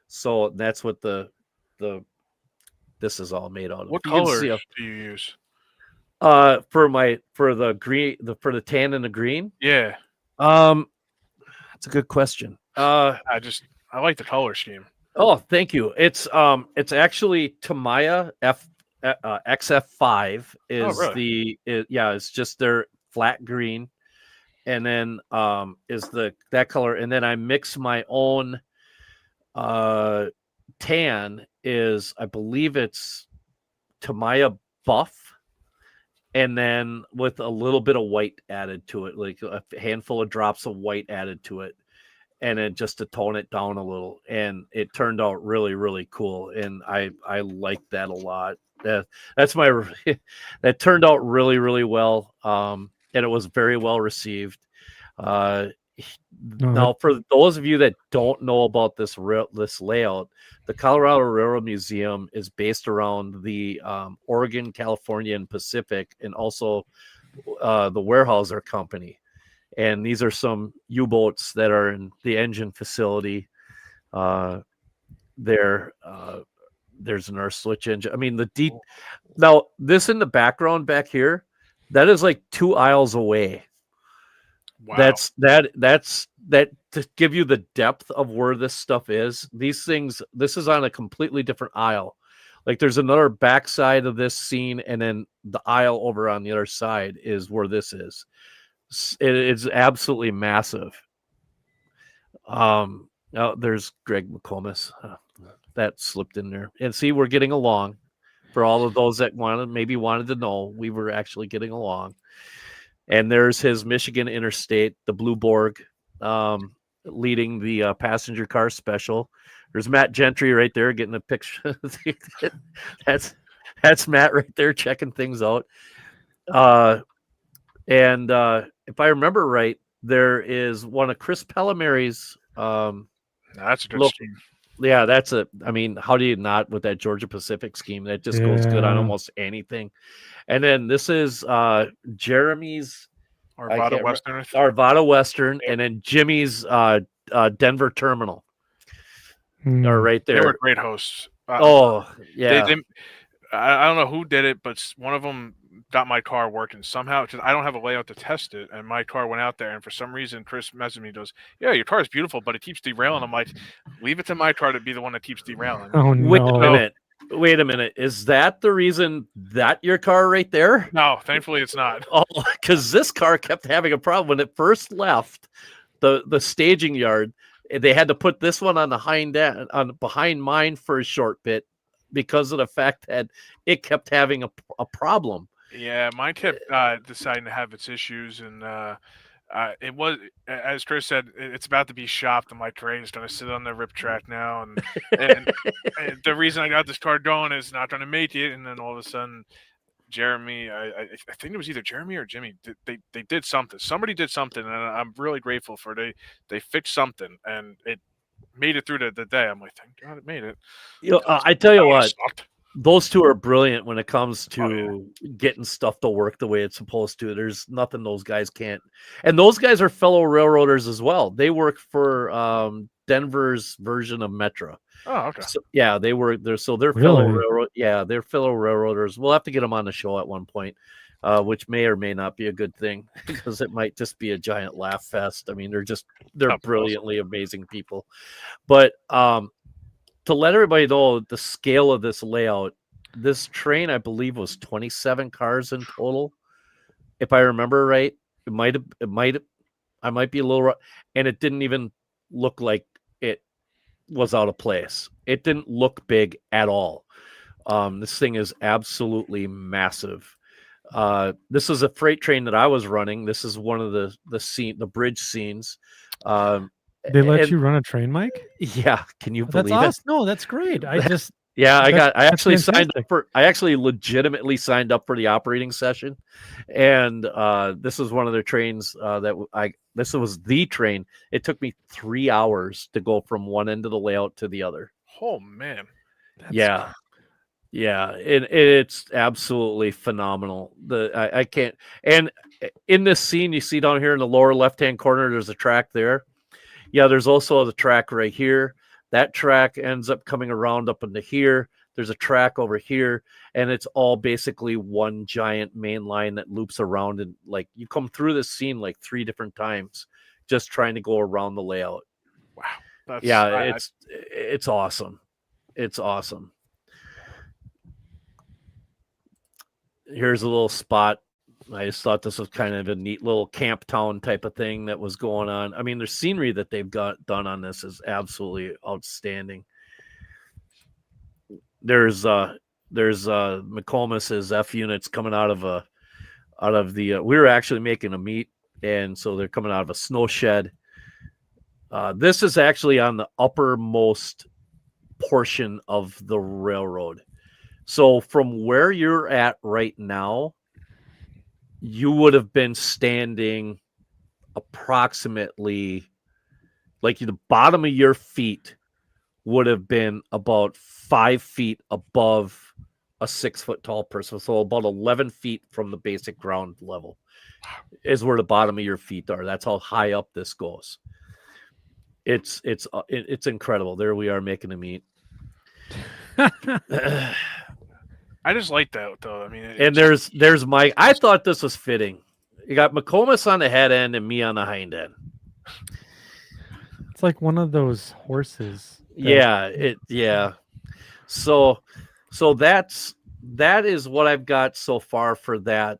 So that's what this is all made out of. What colors do you use? For the green, for the tan and the green. Yeah. That's a good question. I like the color scheme. Oh, thank you. It's actually Tamiya XF5 is it's just their flat green, and then is that color, and then I mix my own tan is, I believe it's Tamiya buff, and then with a little bit of white added to it, like a handful of drops of white added to it, and then just to tone it down a little, and it turned out really, really cool, and I like that a lot. That's that turned out really, really well, and it was very well received. Now, for those of you that don't know about this layout, the Colorado Railroad Museum is based around the Oregon, California, and Pacific, and also the Weyerhaeuser Company. And these are some U-boats that are in the engine facility. There's an earth switch engine. I mean, now this in the background back here, that is like 2 aisles away. Wow. That's to give you the depth of where this stuff is. This is on a completely different aisle. Like there's another backside of this scene, and then the aisle over on the other side is where this is. It's absolutely massive. Now there's Greg McComas. That slipped in there. And see, we're getting along. For all of those that wanted to know, we were actually getting along. And there's his Michigan Interstate, the Blue Borg, leading the passenger car special. There's Matt Gentry right there getting a picture. That's Matt right there checking things out. And if I remember right, there is one of Chris Palomari's. That's a good scheme. Yeah, I mean, how do you not with that Georgia Pacific scheme? That just goes good on almost anything. And then this is Jeremy's Arvada Western, and then Jimmy's Denver Terminal. Are right there. They were great hosts. Yeah. I don't know who did it, but one of them got my car working somehow, because I don't have a layout to test it, and my car went out there, and for some reason Chris messaged me, goes, "Yeah, your car is beautiful, but it keeps derailing." I'm like, leave it to my car to be the one that keeps derailing. Oh no. Wait a minute. Is that the reason that your car right there? No, thankfully it's not. Oh, because this car kept having a problem when it first left the staging yard. They had to put this one on the hind end, behind mine for a short bit because of the fact that it kept having a problem. Yeah, mine kept deciding to have its issues, and it was, as Chris said, it's about to be shopped, and my terrain is going to sit on the rip track now, and the reason I got this car going is not going to make it, and then all of a sudden, Jeremy, I think it was either Jeremy or Jimmy, they did something. Somebody did something, and I'm really grateful for they fixed something, and it made it through the day. I'm like, thank God it made it. I tell you what, sucked. those two are brilliant when it comes to Oh, getting stuff to work the way it's supposed to. There's nothing those guys can't. And those guys are fellow railroaders as well. They work for Denver's version of Metro. Oh, okay. So, yeah, they work there. So they're fellow Really? railroad. Yeah, they're fellow railroaders. We'll have to get them on the show at one point, which may or may not be a good thing because it might just be a giant laugh fest. I mean, they're brilliantly amazing people. But to let everybody know the scale of this layout, this train, I believe, was 27 cars in total. If I remember right, I might be a little, and it didn't even look like it was out of place. It didn't look big at all. This thing is absolutely massive. This is a freight train that I was running. This is one of the bridge scenes. They let you run a train, Mike? Yeah, can you That's believe it? awesome. No, that's great. I actually legitimately signed up for the operating session, and this was one of their trains this was the train. It took me 3 hours to go from one end of the layout to the other. Oh man. Yeah, it's absolutely phenomenal. I can't. And in this scene, you see down here in the lower left-hand corner, there's a track there. Yeah, there's also the track right here. That track ends up coming around up into here. There's a track over here, and it's all basically one giant main line that loops around. And like you come through this scene like 3 different times, just trying to go around the layout. Wow. It's awesome. It's awesome. Here's a little spot. I just thought this was kind of a neat little camp town type of thing that was going on. I mean, the scenery that they've got done on this is absolutely outstanding. There's McComas's F units coming out of the we were actually making a meet, and so they're coming out of a snow shed. This is actually on the uppermost portion of the railroad. So from where you're at right now, you would have been standing approximately like the bottom of your feet would have been about 5 feet above a 6 foot tall person. So about 11 feet from the basic ground level is where the bottom of your feet are. That's how high up this goes. It's incredible. There we are making a meet. I just like that though. I mean, and there's Mike. I thought this was fitting. You got McComas on the head end and me on the hind end. It's like one of those horses. Yeah. So that is what I've got so far for that.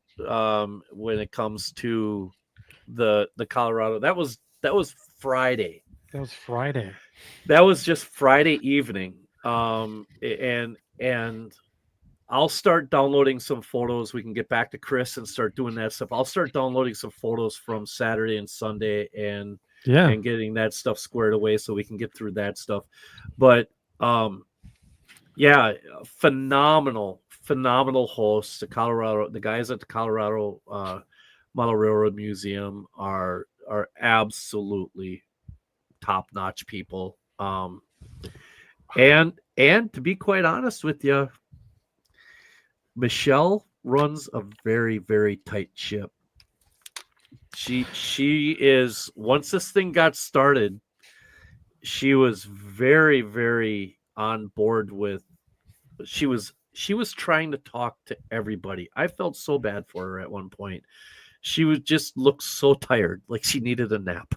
When it comes to the Colorado, that was Friday. That was Friday. That was just Friday evening. And I'll start downloading some photos. We can get back to Chris and start doing that stuff. I'll start downloading some photos from Saturday and Sunday and getting that stuff squared away so we can get through that stuff. But phenomenal hosts. The guys at the Colorado Model Railroad Museum are absolutely top-notch people. And to be quite honest with you, Michelle runs a very, very tight ship. She is, once this thing got started, she was very, very on board with, she was trying to talk to everybody. I felt so bad for her at one point. She would just look so tired, like she needed a nap.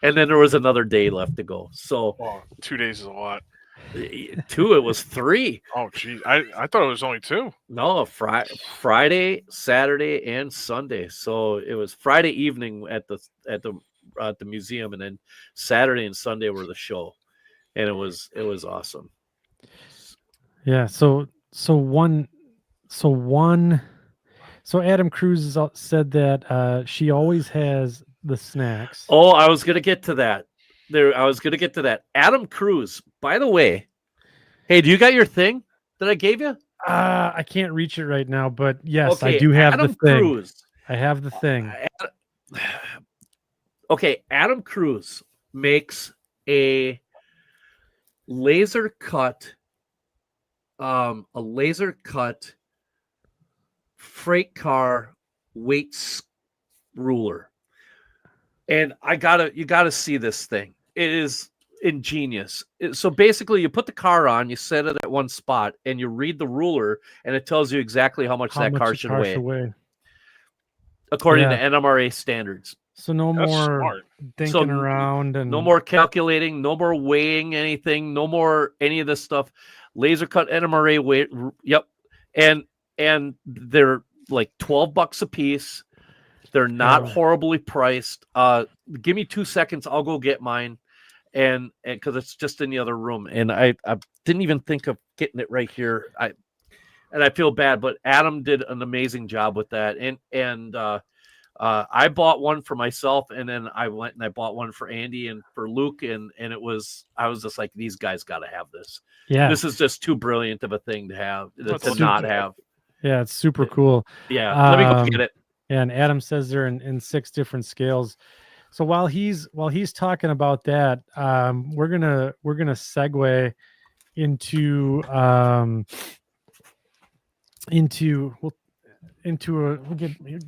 And then there was another day left to go. So 2 days is a lot. 2, it was 3. Oh geez, I thought it was only 2. No, Friday, Saturday, and Sunday. So it was Friday evening at the at the museum, and then Saturday and Sunday were the show, and it was awesome. Yeah. So Adam Cruz said that she always has the snacks. Oh, I was gonna get to that. Adam Cruz, by the way. Hey, do you got your thing that I gave you? I can't reach it right now, but yes, Okay, I do have Adam the thing. Cruz. I have the thing. Okay, Adam Cruz makes a laser cut freight car weights ruler. And you gotta see this thing. It is ingenious. So basically you put the car on, you set it at one spot, and you read the ruler, and it tells you exactly how much that car should weigh. According to NMRA standards. So no That's more smart. dinking around, and no more calculating, no more weighing anything, no more any of this stuff. Laser cut NMRA weight. Yep. And they're like $12 a piece. They're not horribly priced. Give me 2 seconds. I'll go get mine. And because it's just in the other room. And I didn't even think of getting it right here. I feel bad, but Adam did an amazing job with that. And I bought one for myself, and then I went and I bought one for Andy and for Luke, and I was just like, these guys got to have this. Yeah, this is just too brilliant of a thing to have to not have. Yeah, it's super cool. Yeah, let me go get it. Yeah, and Adam says they're in 6 different scales. So while he's talking about that, we're gonna segue into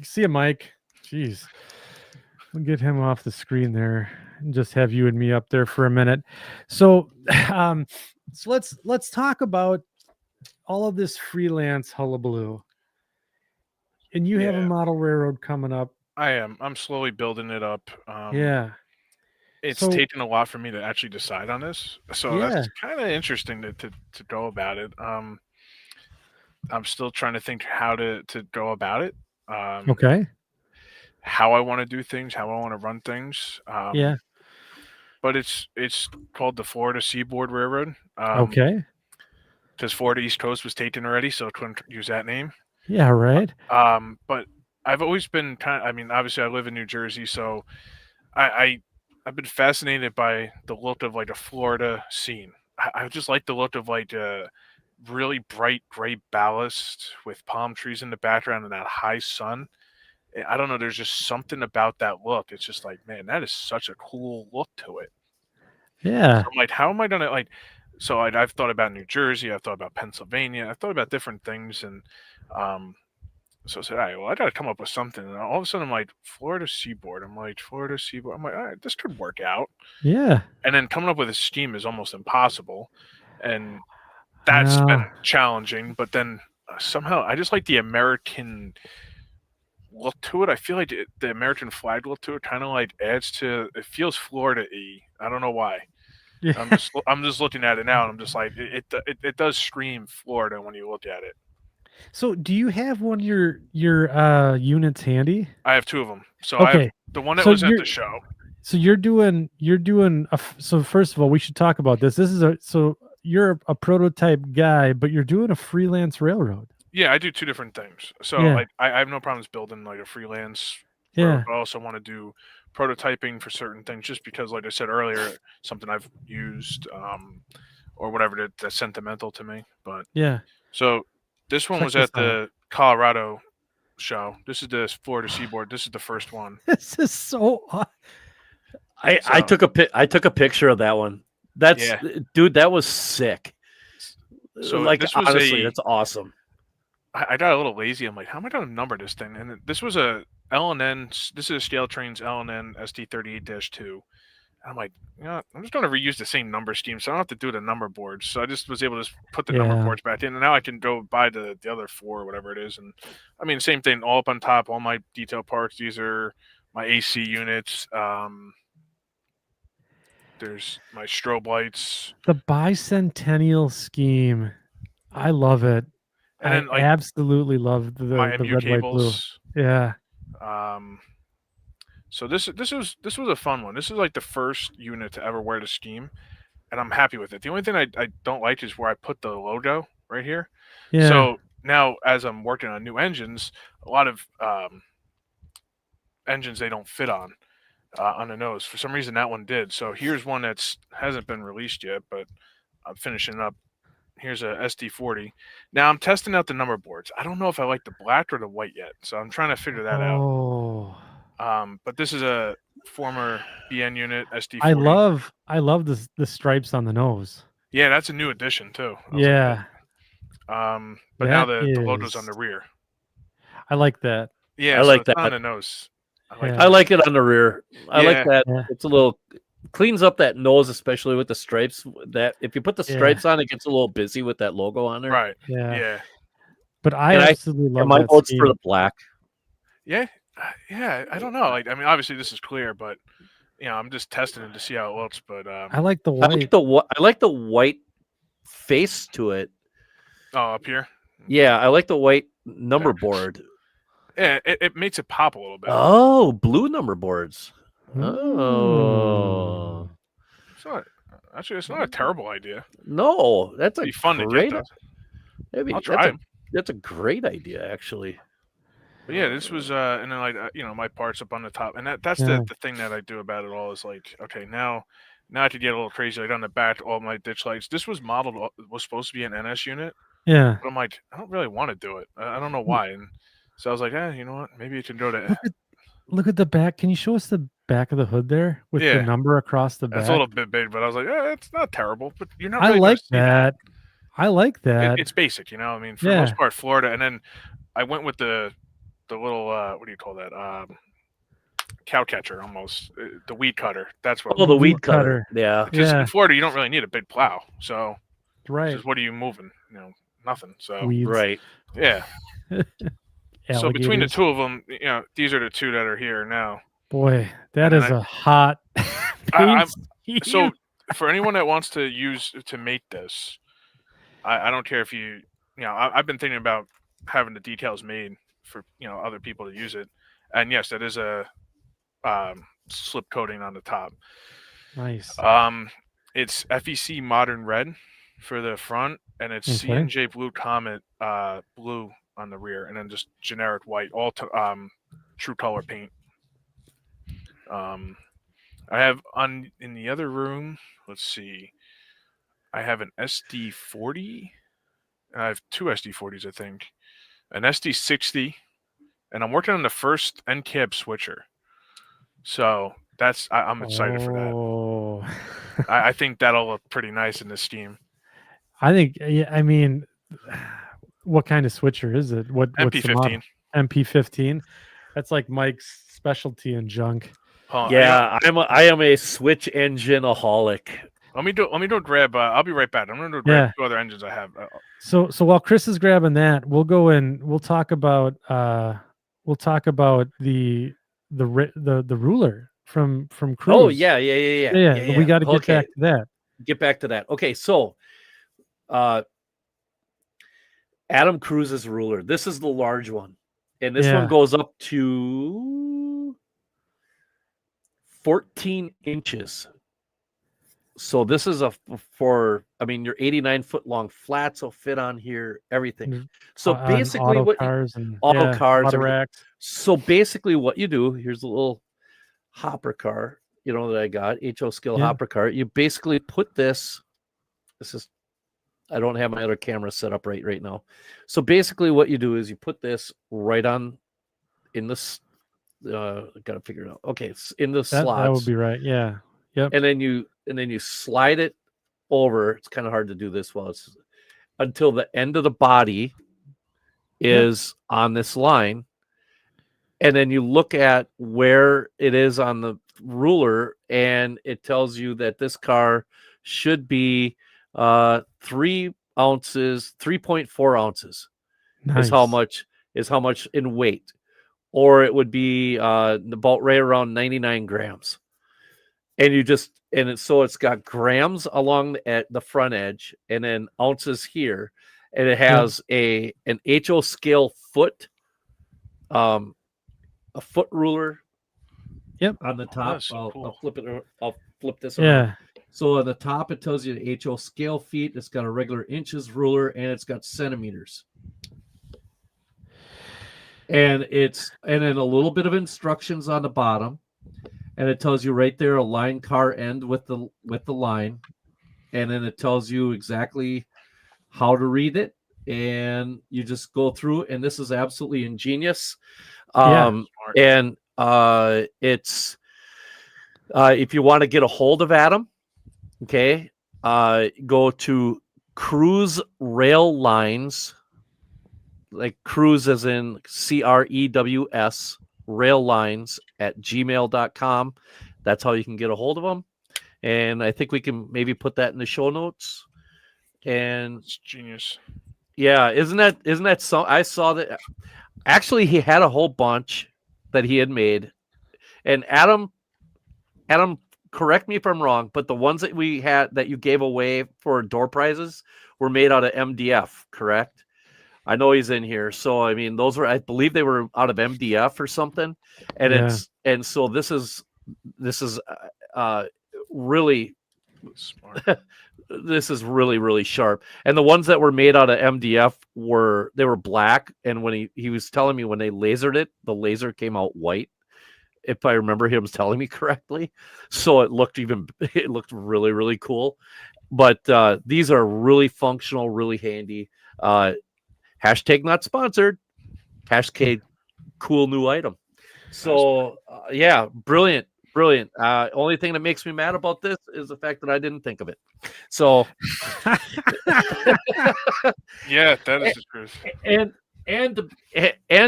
see a mic. Jeez, we'll get him off the screen there and just have you and me up there for a minute. So let's talk about all of this freelance hullabaloo. And you have a model railroad coming up. I am. I'm slowly building it up. It's taken a lot for me to actually decide on this. So that's kind of interesting to go about it. I'm still trying to think how to go about it. Okay. How I want to do things, how I want to run things. But it's called the Florida Seaboard Railroad. Okay. Because Florida East Coast was taken already, so I couldn't use that name. Yeah, right. But I've always been obviously I live in New Jersey, so I've been fascinated by the look of like a Florida scene. I just like the look of like a really bright gray ballast with palm trees in the background and that high sun. I don't know. There's just something about that look. It's just like, man, that is such a cool look to it. Yeah. So I'm like, how am I gonna like? So I've thought about New Jersey. I've thought about Pennsylvania. I've thought about different things, and so I said, all right, well, I got to come up with something. And all of a sudden, I'm like, Florida Seaboard. I'm like, Florida Seaboard. I'm like, all right, this could work out. Yeah. And then coming up with a scheme is almost impossible, and that's been challenging. But then somehow, I just like the American look to it. I feel like the American flag look to it kind of like adds to. It feels Florida-y. I don't know why. Yeah. I'm just looking at it now, and I'm just like, it does scream Florida when you look at it. So, do you have one of your units handy? I have 2 of them. So okay. I have the one that was at the show. So you're doing so first of all, we should talk about this. So you're a prototype guy, but you're doing a freelance railroad. Yeah, I do 2 different things. So like I have no problems building like a freelance railroad, but I also want to do prototyping for certain things, just because, like I said earlier, something I've used or whatever that's sentimental to me. But so this one was at the Colorado show. This is the Florida Seaboard. This is the first one. This is so odd. I took a picture of that one. Dude, that was sick. So like, honestly, that's awesome. I got a little lazy. I'm like, how am I going to number this thing? And this was a L&N. This is a Scale Trains L&N ST38-2. I'm like, I'm just going to reuse the same number scheme, so I don't have to do the number boards. So I just was able to put the number boards back in, and now I can go buy the other 4 or whatever it is. And I mean, same thing, all up on top, all my detail parts. These are my AC units. There's my strobe lights. The bicentennial scheme, I love it. And then, I absolutely love the red, cables. white, blue. Yeah. So this was a fun one. This is like the first unit to ever wear the scheme, and I'm happy with it. The only thing I don't like is where I put the logo right here. Yeah. So now, as I'm working on new engines, a lot of engines they don't fit on the nose. For some reason, that one did. So here's one that's hasn't been released yet, but I'm finishing up. Here's a SD40. Now I'm testing out the number boards. I don't know if I like the black or the white yet, so I'm trying to figure that out. Oh. But this is a former BN unit SD40. I love the stripes on the nose. Yeah, that's a new addition too. Yeah. But That now the logo's on is- the rear. I like that. Yeah, I so like it's not that. on the nose. I like Yeah. I like it on the rear. I like Yeah. that. Yeah. It's a little cleans up that nose, especially with the stripes. That if you put the Yeah. stripes on, it gets a little busy with that logo on there. Right. Yeah. Yeah. But I And absolutely And love my that vote's scheme. for the black. Yeah. Yeah. I don't know. Like, I mean, obviously this is clear, but I'm just testing it to see how it looks. But I like the I white. like the white face to it. up here. Yeah, I like the white number board. Yeah, it makes it pop a little bit. Oh, blue number boards. Mm. Oh. It's not a terrible idea. No, that's a It'd be fun to great. get though. I'll That's try a, 'em. that's a great idea, actually. But yeah, this was and then like my parts up on the top, and that's Yeah. the thing that I do about it all is like, okay, now I could get a little crazy. Like on the back, all my ditch lights. This was was supposed to be an NS unit, Yeah. but I'm like, I don't really want to do it. I don't know why, and so I was like, you know what? Maybe you can go to. Look at the back. Can you show us the back of the hood there with Yeah. the number across the back? That's a little bit big, but I was like, it's not terrible, but you're not. I Really gonna like see that. that. I like that. It's basic, I mean, for the Yeah. most part, Florida, and then I went with the little what do you call that? Cow catcher almost, the weed cutter. That's what. Oh, the weed weed cutter. cutter. Yeah. Because Yeah. in Florida, you don't really need a big plow, so Right. just what are you moving? Nothing. So Weeds. Right. yeah. So between the Alligators. two of them, these are the two that are here now. Boy, that And is then a hot I'm- paint So scheme. for anyone that wants to mate this, I don't care if I've been thinking about having the details made for other people to use it, and yes, that is a slip coating on the top. Nice. It's FEC Modern Red for the front, and it's Okay. C&J Blue Comet blue on the rear, and then just generic white, all true color paint. I have in the other room. Let's see. I have an SD40. I have two SD40s, I think. An SD60, and I'm working on the first NCAB switcher. So I'm excited for that. Oh. I think that'll look pretty nice in this scheme. I think. Yeah. I mean, what kind of switcher is it? What's the model? MP15. MP15. That's like Mike's specialty in junk. Yeah, I am a switch engine-aholic. Let me do a grab. I'll be right back. I'm going to grab two other engines I have. So while Chris is grabbing that, we'll go and we'll talk about the ruler from Cruise. Oh yeah. We got to get back to that. Get back to that. Okay, so Adam Cruise's ruler. This is the large one, and this one goes up to 14 inches. So this is your 89-foot long flats will fit on here, everything. So basically auto cars, everything. racks. So basically what you do, here's a little hopper car, that I got, HO Skill hopper car. You basically put this is, I don't have my other camera set up right now. So basically what you do is you put this right on in this, gotta figure it out. Okay, it's in the slots. That would be right. Yeah. Yep. And then you slide it over. It's kind of hard to do this while it's until the end of the body is on this line. And then you look at where it is on the ruler, and it tells you that this car should be 3 ounces, 3.4 ounces Nice. is how much in weight. Or it would be about right around 99 grams. And it's got grams along at the front edge, and then ounces here, and it has an HO scale foot, a foot ruler, On the Oh, top, that's so I'll cool. flip it. I'll flip this around. Yeah. So on the top, it tells you the HO scale feet. It's got a regular inches ruler, and it's got centimeters. And then a little bit of instructions on the bottom, and it tells you right there a line car end with the line, and then it tells you exactly how to read it, and you just go through. And this is absolutely ingenious. Smart. And it's if you want to get a hold of Adam, okay, go to Cruise Rail Lines, like cruise as in CREWS, rail lines at gmail.com. That's how you can get a hold of them. And I think we can maybe put that in the show notes. And It's genius. yeah, isn't that so? I saw that actually he had a whole bunch that he had made. And Adam, correct me if I'm wrong, but the ones that we had that you gave away for door prizes were made out of MDF, correct? I know he's in here. So I mean, those were, I believe they were out of MDF or something. And so this is really Smart. this is really, really sharp. And the ones that were made out of MDF were black. And when he was telling me when they lasered it, the laser came out white, if I remember him telling me correctly. So it looked really, really cool. But these are really functional, really handy. Hashtag not sponsored. Hashtag cool new item. So yeah, brilliant. Only thing that makes me mad about this is the fact that I didn't think of it. So Yeah, that is the truth. And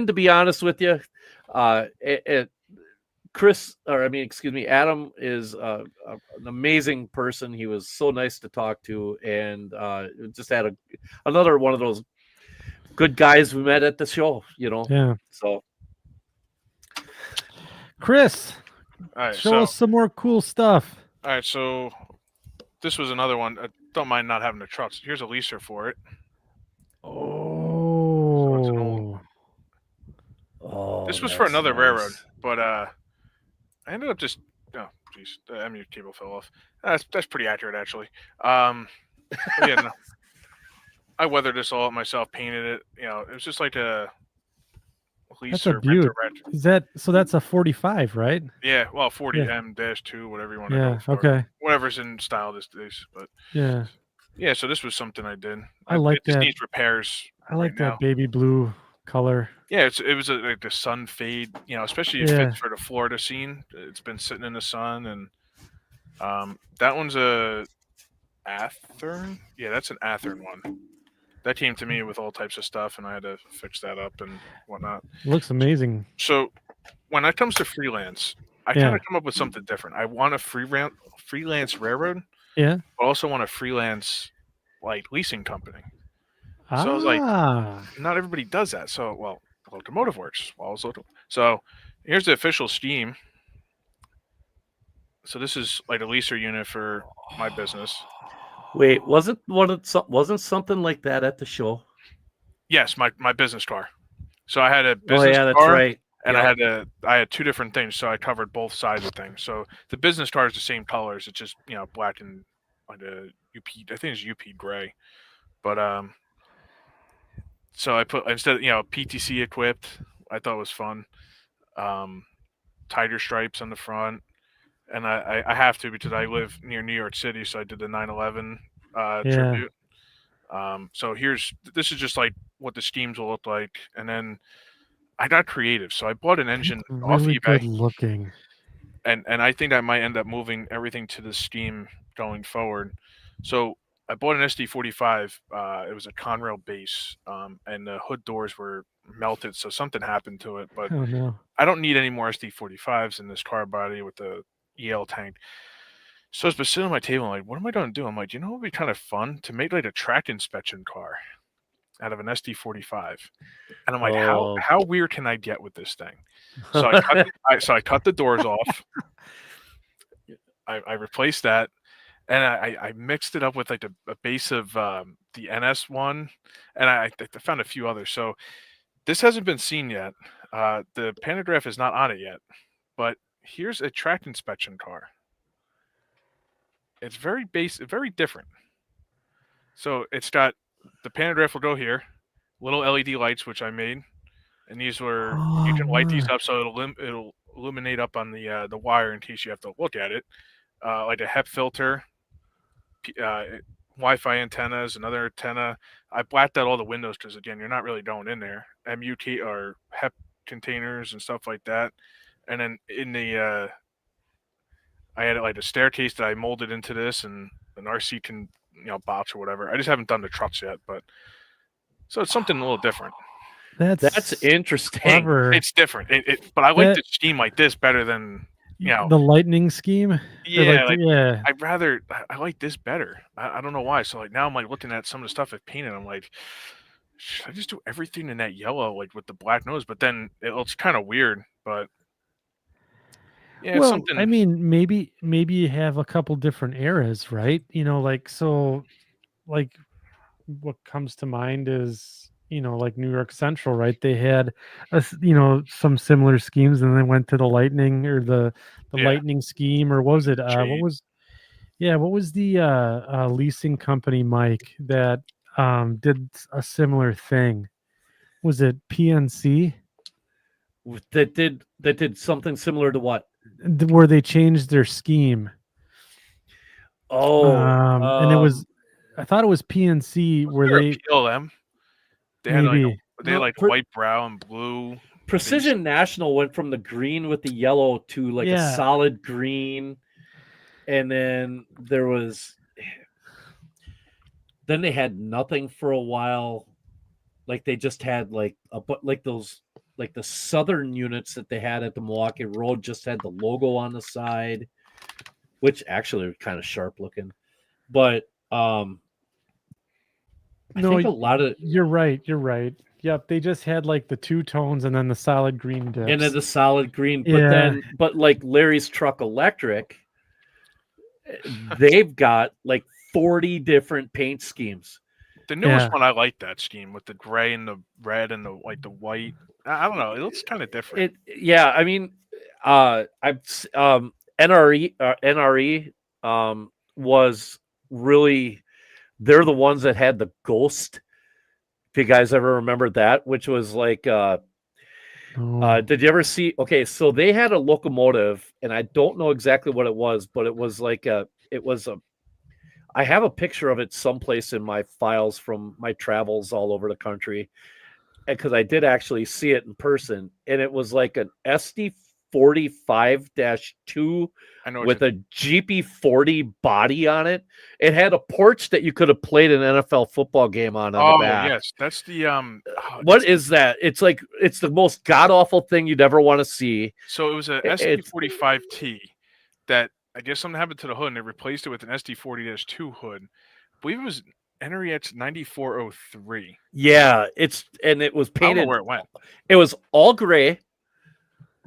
to be honest with you, Adam is an amazing person. He was so nice to talk to, and just had another one of those good guys we met at the show, Yeah. So Chris, All right, show us some more cool stuff. All right, so this was another one. I don't mind not having the trucks. Here's a leaser for it. Oh. So it's an old... This was for another railroad, but I ended up just... Oh, geez, the MU cable fell off. That's pretty accurate, actually. But yeah, no. I weathered this all up myself, painted it. It was just like a lease That's a or beaut. rent. That's a 45, right? Yeah, well, 40M-2, whatever you want to Yeah. go for. Okay. Whatever's in style these days, but yeah. So this was something I did. I like it just that. needs repairs. I like right that now. Baby blue color. Yeah, it was like the sun fade. Especially if it's for the Florida scene. It's been sitting in the sun, and that one's a Athern. Yeah, that's an Athern one. That came to me with all types of stuff, and I had to fix that up and whatnot. Looks amazing. So when it comes to freelance, I kind of come up with something different. I want a freelance railroad. Yeah. But I also want a freelance leasing company. So I was like, not everybody does that. So Locomotive Works, Wallace Locomotive. So here's the official scheme. So this is like a leaser unit for my business. Wait, wasn't something like that at the show? Yes, my business car. So I had a business car. Oh yeah, that's right. And I had two different things, so I covered both sides of things. So the business car is the same colors. It's just black and like a UP. I think it's UP gray. But so I put instead PTC equipped. I thought it was fun. Tiger stripes on the front, and I have to because I live near New York City, so I did the 9/11 tribute. So this is just like what the schemes will look like, and then I got creative, so I bought an engine off eBay. Good looking. And I think I might end up moving everything to the scheme going forward. So I bought an SD45. It was a Conrail base, and the hood doors were melted, so something happened to it. But I don't need any more SD45s in this car body with the EL tank. So it's been sitting on my table. I'm like, what am I going to do? I'm like, what would be kind of fun to make like a track inspection car out of an SD45. And I'm like, how weird can I get with this thing? So I cut the doors off. I replaced that, and I mixed it up with like a base of the NS one, and I found a few others. So this hasn't been seen yet. The pantograph is not on it yet, but here's a track inspection car. It's very very different. So it's got the pantograph will go here, little LED lights which I made, and these were you can light these up so it'll illuminate up on the wire in case you have to look at it. Like a HEP filter, Wi-Fi antennas, another antenna. I blacked out all the windows because again, you're not really going in there. MUT or HEP containers and stuff like that. And then in the I had like a staircase that I molded into this, and an RC can box or whatever. I just haven't done the trucks yet, but so it's something a little different. That's interesting. Clever. It's different. But I like the scheme like this better than the lightning scheme. Yeah, I like this better. I don't know why. So like now I'm like looking at some of the stuff I've painted. I'm like, should I just do everything in that yellow like with the black nose? But then it looks kind of weird. But yeah, well, something. I mean, maybe you have a couple different eras, right? Like what comes to mind is like New York Central, right? They had some similar schemes, and then they went to the lightning or the lightning scheme, or what was it? What was the leasing company, Mike, that did a similar thing? Was it PNC? That did something similar to what? Where they changed their scheme. And it was, I thought it was PNC where they PLM. They maybe had like white brow and blue. Precision National went from the green with the yellow to like a solid green, and then then they had nothing for a while. Like they just had like the southern units that they had at the Milwaukee Road just had the logo on the side, which actually were kind of sharp looking. But I think a lot of you're right. Yep, they just had like the two tones and then the solid green dips. And then the solid green, but like Larry's Truck Electric, they've got like 40 different paint schemes. The newest one, I like that scheme with the gray and the red and the white. I don't know. It looks kind of different. I mean, I've NRE was really, they're the ones that had the ghost. If you guys ever remember that, which was like, did you ever see? Okay, so they had a locomotive, and I don't know exactly what it was, but it was like I have a picture of it someplace in my files from my travels all over the country, because I did actually see it in person, and it was like an SD45-2 with a GP40 body on it. It had a porch that you could have played an NFL football game on the back. Yes, that's the what is that? It's like it's the most god awful thing you'd ever want to see. So it was a SD45T that I guess something happened to the hood, and they replaced it with an SD40-2 hood. I believe it was NREX 9403. Yeah, it was painted. I don't know where it went. It was all gray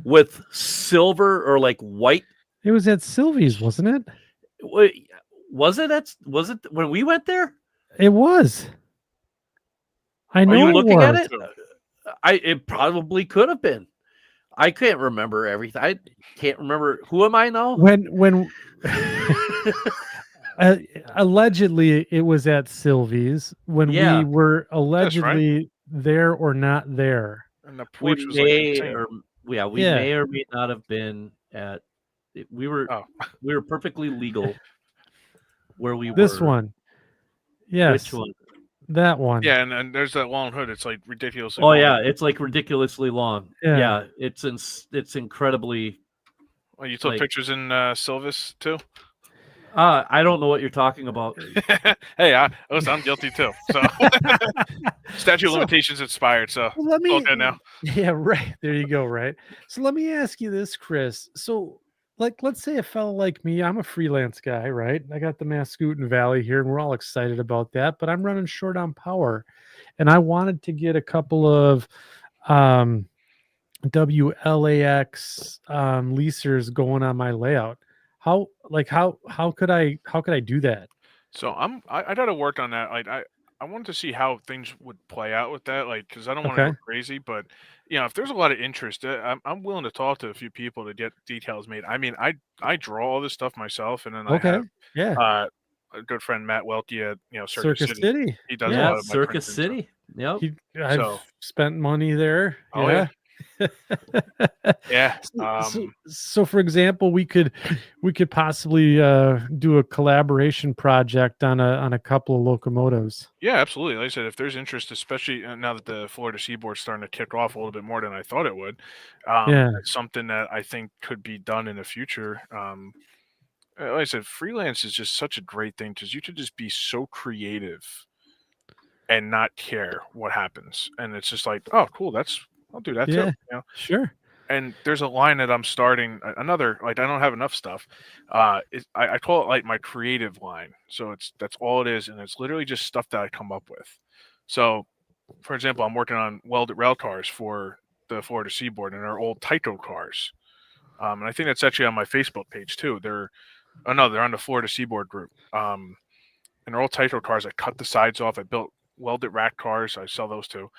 with silver or like white. It was at Sylvie's, wasn't it? Was it when we went there? It was. I know. Are you looking at it? It probably could have been. I can't remember everything. I can't remember. Who am I now? When allegedly it was at Sylvie's when we were allegedly there or not there. And the porch was may or may not have been at. We were perfectly legal where we were. This one, yes. Which one? That one. Yeah, and there's that long hood. It's like ridiculously. Oh long. yeah, it's like ridiculously long. Yeah, it's incredibly. Well, you took pictures in Silvis too. I don't know what you're talking about. Hey, I'm guilty too. So statute of limitations expired. So let me. Okay, now. Yeah, right. There you go. Right. So let me ask you this, Chris. So, like, let's say a fellow like me, I'm a freelance guy, right? I got the Mascoutin Valley here, and we're all excited about that. But I'm running short on power, and I wanted to get a couple of WLAX leasers going on my layout. How could I do that? So I got to work on that. Like I wanted to see how things would play out with that, like, because I don't want to Okay. go crazy, but if there's a lot of interest, I'm willing to talk to a few people to get details made. I mean, I draw all this stuff myself, and then I Okay. have Yeah. a good friend Matt Welke at Circus Circus City. City. He does a Yeah. lot of my Circus printing. So, City. Yep. I've So- spent money there. Oh, yeah. Yeah. So for example, we could possibly do a collaboration project on a couple of locomotives. Yeah, absolutely. Like I said, if there's interest, especially now that the Florida Seaboard's starting to kick off a little bit more than I thought it would, Yeah. it's something that I think could be done in the future. Like I said, freelance is just such a great thing because you could just be so creative and not care what happens. And it's just like, oh, cool, I'll do that Yeah. too. Sure. And there's a line that I'm starting, another, like, I don't have enough stuff. I call it like my creative line. So that's all it is. And it's literally just stuff that I come up with. So, for example, I'm working on welded rail cars for the Florida Seaboard, and they're old Tyco cars. And I think that's actually on my Facebook page too. They're on the Florida Seaboard group. And they're old Tyco cars. I cut the sides off. I built welded rack cars. I sell those too.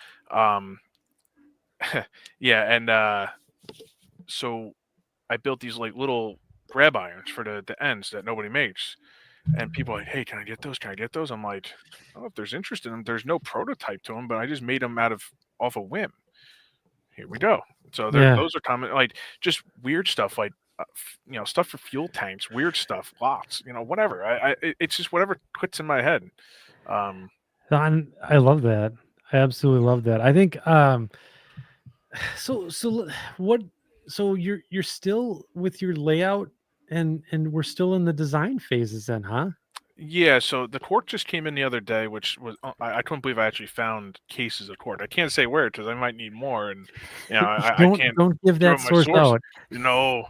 Yeah, and so I built these like little grab irons for the ends that nobody makes. And people are like, hey, can I get those? Can I get those? I'm like, oh, if there's interest in them, there's no prototype to them, but I just made them off a whim. Here we go. So those are common, like just weird stuff, like stuff for fuel tanks, weird stuff, lots, whatever. It's just whatever clicks in my head. I love that. I absolutely love that. I think so you're still with your layout and we're still in the design phases then, huh? Yeah, so the cork just came in the other day, which was I couldn't believe I actually found cases of cork. I can't say where because I might need more, and I can't don't give throw that my source out. No,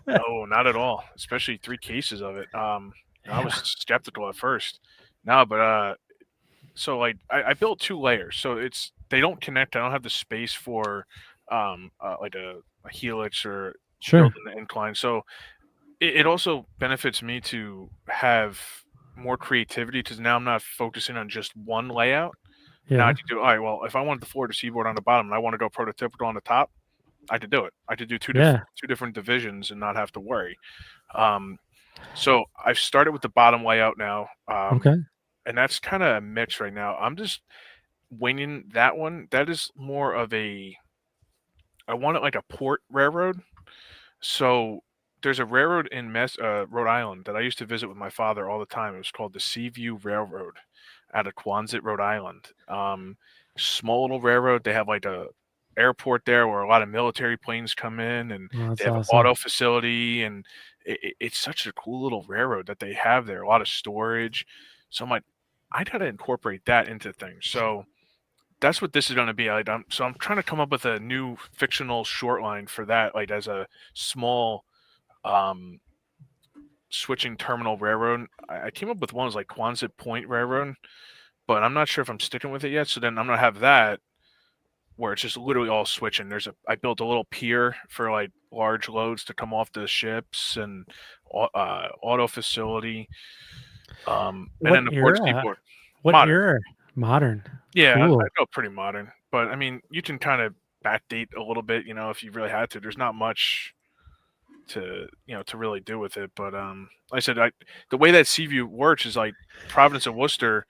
no, not at all. Especially 3 cases of it. I was skeptical at first. No, but so like I built 2 layers, so they don't connect. I don't have the space for like a helix or Sure. building the incline. So it also benefits me to have more creativity because now I'm not focusing on just one layout. Now I can do, all right, well, if I want the Florida Seaboard on the bottom and I want to go prototypical on the top, I could do it. I could do two different divisions and not have to worry. So I've started with the bottom layout now. Okay. And that's kind of a mix right now. I'm just winging that one. That is more of I want it like a port railroad. So there's a railroad in Rhode Island that I used to visit with my father all the time. It was called the Seaview Railroad out of Quonset, Rhode Island. Small little railroad. They have like a airport there where a lot of military planes come in, and they have awesome. an auto facility, and it's such a cool little railroad that they have there. A lot of storage. So I'm like, I gotta incorporate that into things. So that's what this is going to be. I'm trying to come up with a new fictional short line for that, like as a small switching terminal railroad. I came up with one that was like Quonset Point Railroad, but I'm not sure if I'm sticking with it yet. So then I'm gonna have that where it's just literally all switching. I built a little pier for like large loads to come off the ships, and auto facility. And then the port seaport. What Modern. era? Modern. Yeah, Cool. I go pretty modern, but I mean, you can kind of backdate a little bit, if you really had to. There's not much to really do with it, but like I said, the way that Seaview works is like Providence and Worcester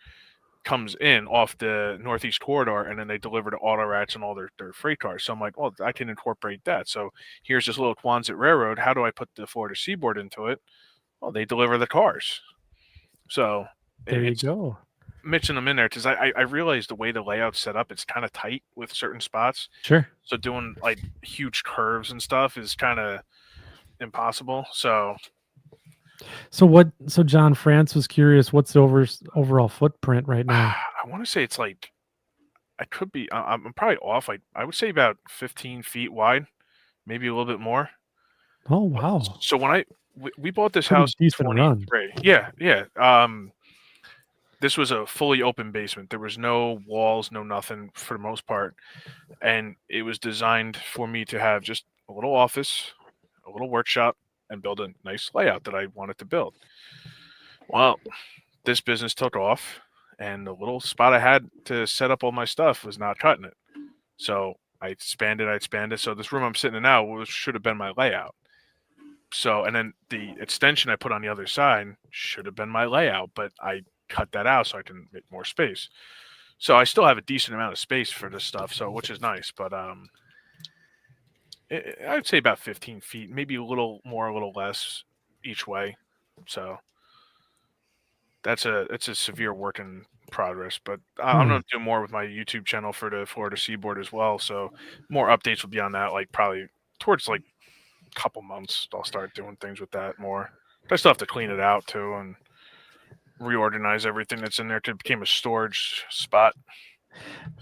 comes in off the Northeast corridor, and then they deliver to auto rats and all their freight cars. So I'm like, well, I can incorporate that. So here's this little Quonset railroad. How do I put the Florida Seaboard into it? Well, they deliver the cars. So there you go. Mixing them in there because I realized the way the layout's set up, it's kind of tight with certain spots. Sure. So doing like huge curves and stuff is kind of impossible. So John France was curious, what's the overall footprint right now? I want to say it's like, I could be, I'm probably off. I would say about 15 feet wide, maybe a little bit more. Oh, wow. So when we bought this Pretty house in decent run. 23. Yeah. This was a fully open basement. There was no walls, no nothing for the most part. And it was designed for me to have just a little office, a little workshop, and build a nice layout that I wanted to build. Well, this business took off, and the little spot I had to set up all my stuff was not cutting it. So I expanded. So this room I'm sitting in now should have been my layout. So, and then the extension I put on the other side should have been my layout, but I cut that out so I can make more space. So I still have a decent amount of space for this stuff, so which is nice. But I'd say about 15 feet, maybe a little more, a little less each way. So it's a severe work in progress. But I'm going to do more with my YouTube channel for the Florida Seaboard as well. So more updates will be on that, like probably towards like a couple months. I'll start doing things with that more. But I still have to clean it out too and reorganize everything that's in there because it became a storage spot.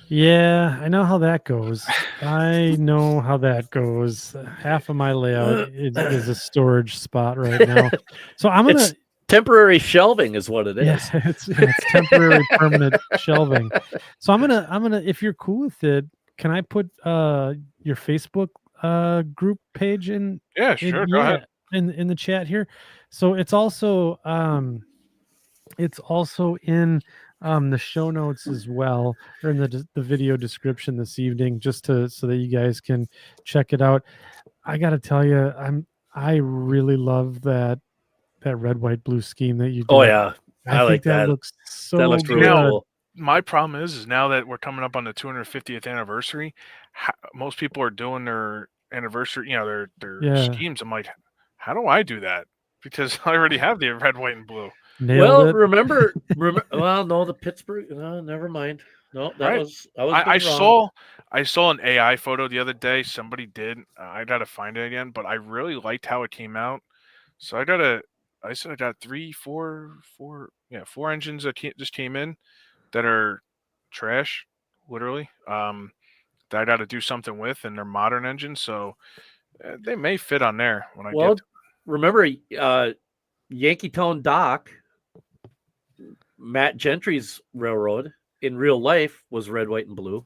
Yeah, I know how that goes. I know how that goes. Half of my layout is a storage spot right now. So I'm gonna temporary shelving is what it is. Yeah, it's temporary permanent shelving. So I'm gonna if you're cool with it, can I put your Facebook group page in? Yeah, sure. Go ahead. In the chat here. So it's also in the show notes as well, or in the video description this evening, just so that you guys can check it out. I got to tell you, I really love that red, white, blue scheme that you did. Oh yeah, I think like that looks so that looks good. really cool. My problem is now that we're coming up on the 250th anniversary, most people are doing their anniversary, their schemes. I'm like, how do I do that? Because I already have the red, white, and blue. Nailed it. remember. Well, no, the Pittsburgh. No, never mind. No, that was. I saw an AI photo the other day. Somebody did. I gotta find it again, but I really liked how it came out. So I got four engines that just came in that are trash, literally. That I got to do something with, and they're modern engines, so they may fit on there when I get. Remember, Yankeetown Dock, Matt Gentry's railroad in real life was red, white, and blue.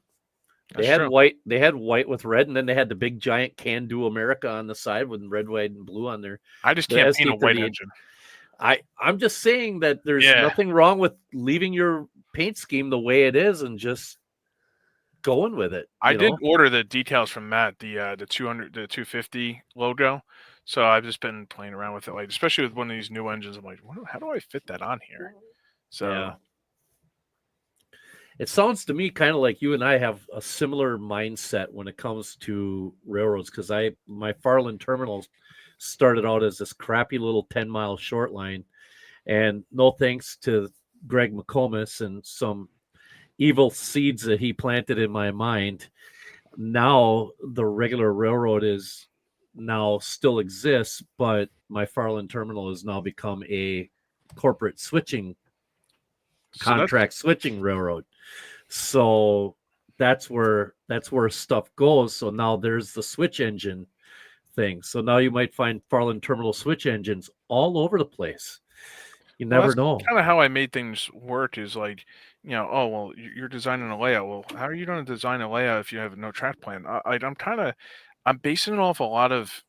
They had white. They had white with red, and then they had the big giant "Can Do America" on the side with red, white, and blue on there. I just can't paint a white engine. I'm just saying that there's nothing wrong with leaving your paint scheme the way it is and just going with it. I did order the details from Matt, the 250 logo. So I've just been playing around with it, like especially with one of these new engines. I'm like, how do I fit that on here? So it sounds to me kind of like you and I have a similar mindset when it comes to railroads, because my Farland terminal started out as this crappy little 10-mile short line, and no thanks to Greg McComas and some evil seeds that he planted in my mind, now the regular railroad is now still exists, but my Farland terminal has now become a corporate switching contract switching railroad. So that's where stuff goes. So now there's the switch engine thing. So now you might find Farland terminal switch engines all over the place. You never know. Kind of how I made things work is like, you're designing a layout. Well, how are you going to design a layout if you have no track plan? I'm basing it off a lot of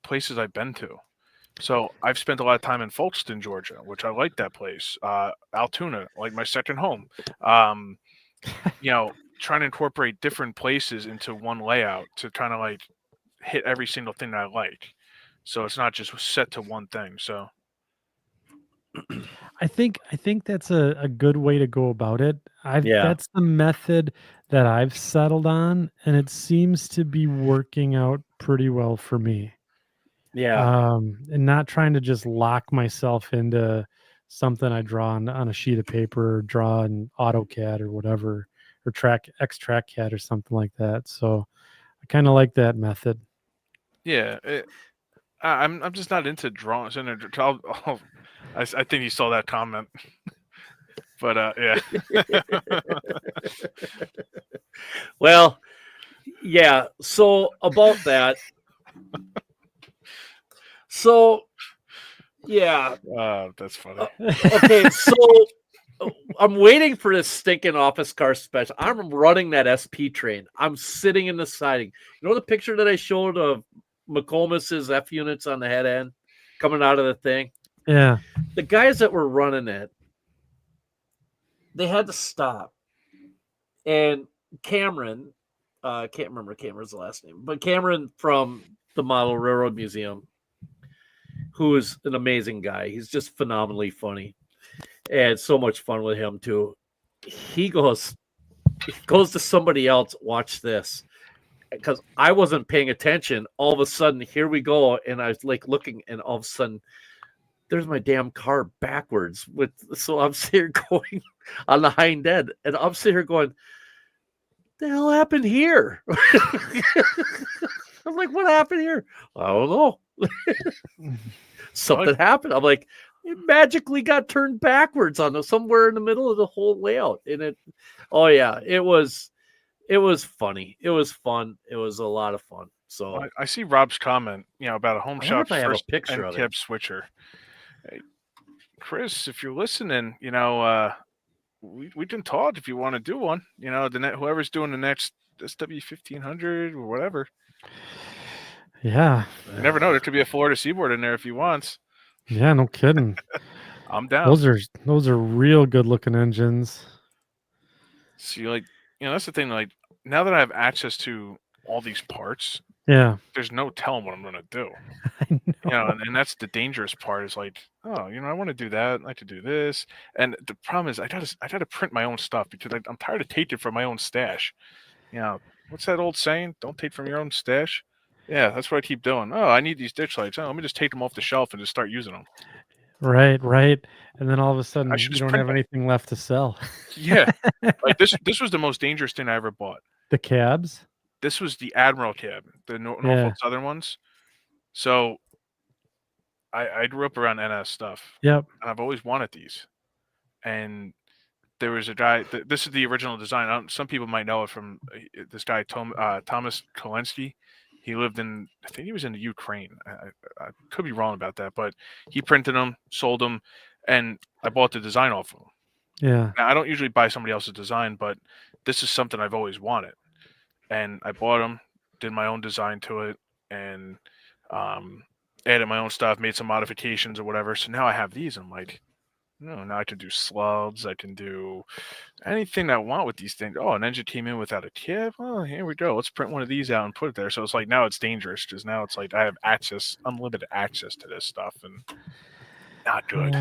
places I've been to. So I've spent a lot of time in Folkston, Georgia, which I like that place. Altoona, like my second home. Trying to incorporate different places into one layout to kind of like hit every single thing that I like. So it's not just set to one thing. So I think that's a good way to go about it. That's the method that I've settled on, and it seems to be working out pretty well for me. Yeah. And not trying to just lock myself into something I draw on a sheet of paper or draw in AutoCAD or whatever, or TrackCAD or something like that. So I kind of like that method. Yeah. I'm just not into drawings. I think you saw that comment. But yeah. Well, yeah. So about that. So, yeah. That's funny. Okay, so I'm waiting for this stinking office car special. I'm running that SP train. I'm sitting in the siding. You know the picture that I showed of McComas's F units on the head end coming out of the thing? Yeah. The guys that were running it, they had to stop. And Cameron, I can't remember Cameron's last name, but Cameron from the Model Railroad Museum, who is an amazing guy. He's just phenomenally funny. And so much fun with him too. He goes to somebody else, watch this. Because I wasn't paying attention. All of a sudden, here we go. And I was like looking, and all of a sudden, there's my damn car backwards. So I'm sitting here going on the hind end, and I'm sitting here going, the hell happened here? I'm like, what happened here? I don't know. Something happened. I'm like, it magically got turned backwards on somewhere in the middle of the whole layout. And it was funny. It was fun. It was a lot of fun. So Well, I see Rob's comment, about a home I wonder shop if I have a first picture of NCAP it. switcher. Hey, Chris, if you're listening, we can talk if you want to do one. Whoever's doing the next SW1500 or whatever. Yeah. You never know. There could be a Florida Seaboard in there if he wants. Yeah, no kidding. I'm down. Those are real good looking engines. See, that's the thing. Like, now that I have access to all these parts, Yeah. there's no telling what I'm going to do. I know. And that's the dangerous part is like, oh, I want to do that. I'd like to do this. And the problem is I got to print my own stuff because I'm tired of taking from my own stash. What's that old saying? Don't take from your own stash. Yeah, that's what I keep doing. Oh, I need these ditch lights. Oh, let me just take them off the shelf and just start using them. Right. And then all of a sudden I you should just don't print have them. anything left to sell. Yeah. Like this was the most dangerous thing I ever bought. The cabs? This was the Admiral cab, the Norfolk Southern ones. So I grew up around NS stuff. Yep. And I've always wanted these. And there was a guy, this is the original design. Some people might know it from this guy, Thomas Kolensky. He lived I think he was in the Ukraine. I could be wrong about that, but he printed them, sold them, and I bought the design off of him. Yeah. Now, I don't usually buy somebody else's design, but this is something I've always wanted. And I bought them, did my own design to it, and added my own stuff, made some modifications or whatever. So now I have these. I'm like, now I can do slugs. I can do anything I want with these things. Oh, an engine came in without a cab. Oh, here we go. Let's print one of these out and put it there. So it's like now it's dangerous because now it's like I have unlimited access to this stuff, and not good.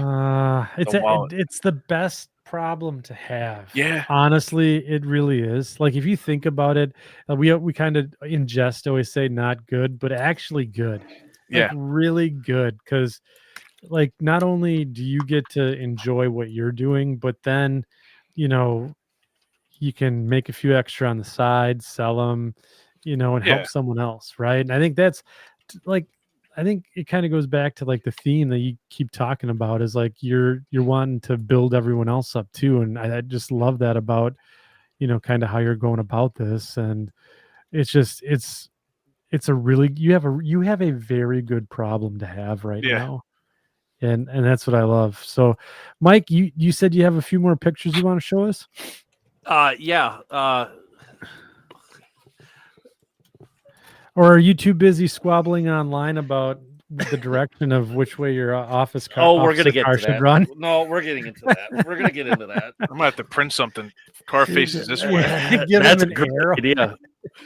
It's the best problem to have. Yeah. Honestly, it really is. Like if you think about it, we kind of in jest always say not good, but actually good. Like, really good, because like not only do you get to enjoy what you're doing, but then you can make a few extra on the side, sell them, and help someone else, right? And I think that's like, I think it kind of goes back to like the theme that you keep talking about is like you're wanting to build everyone else up too, and I just love that about kind of how you're going about this. And it's just it's a really you have a very good problem to have right now. And that's what I love. So Mike, you said you have a few more pictures you want to show us? Or are you too busy squabbling online about the direction of which way your office car we're gonna get to should that. run? No, we're getting into that. We're gonna get into that. I'm gonna have to print something. Car faces this way. That's a great idea.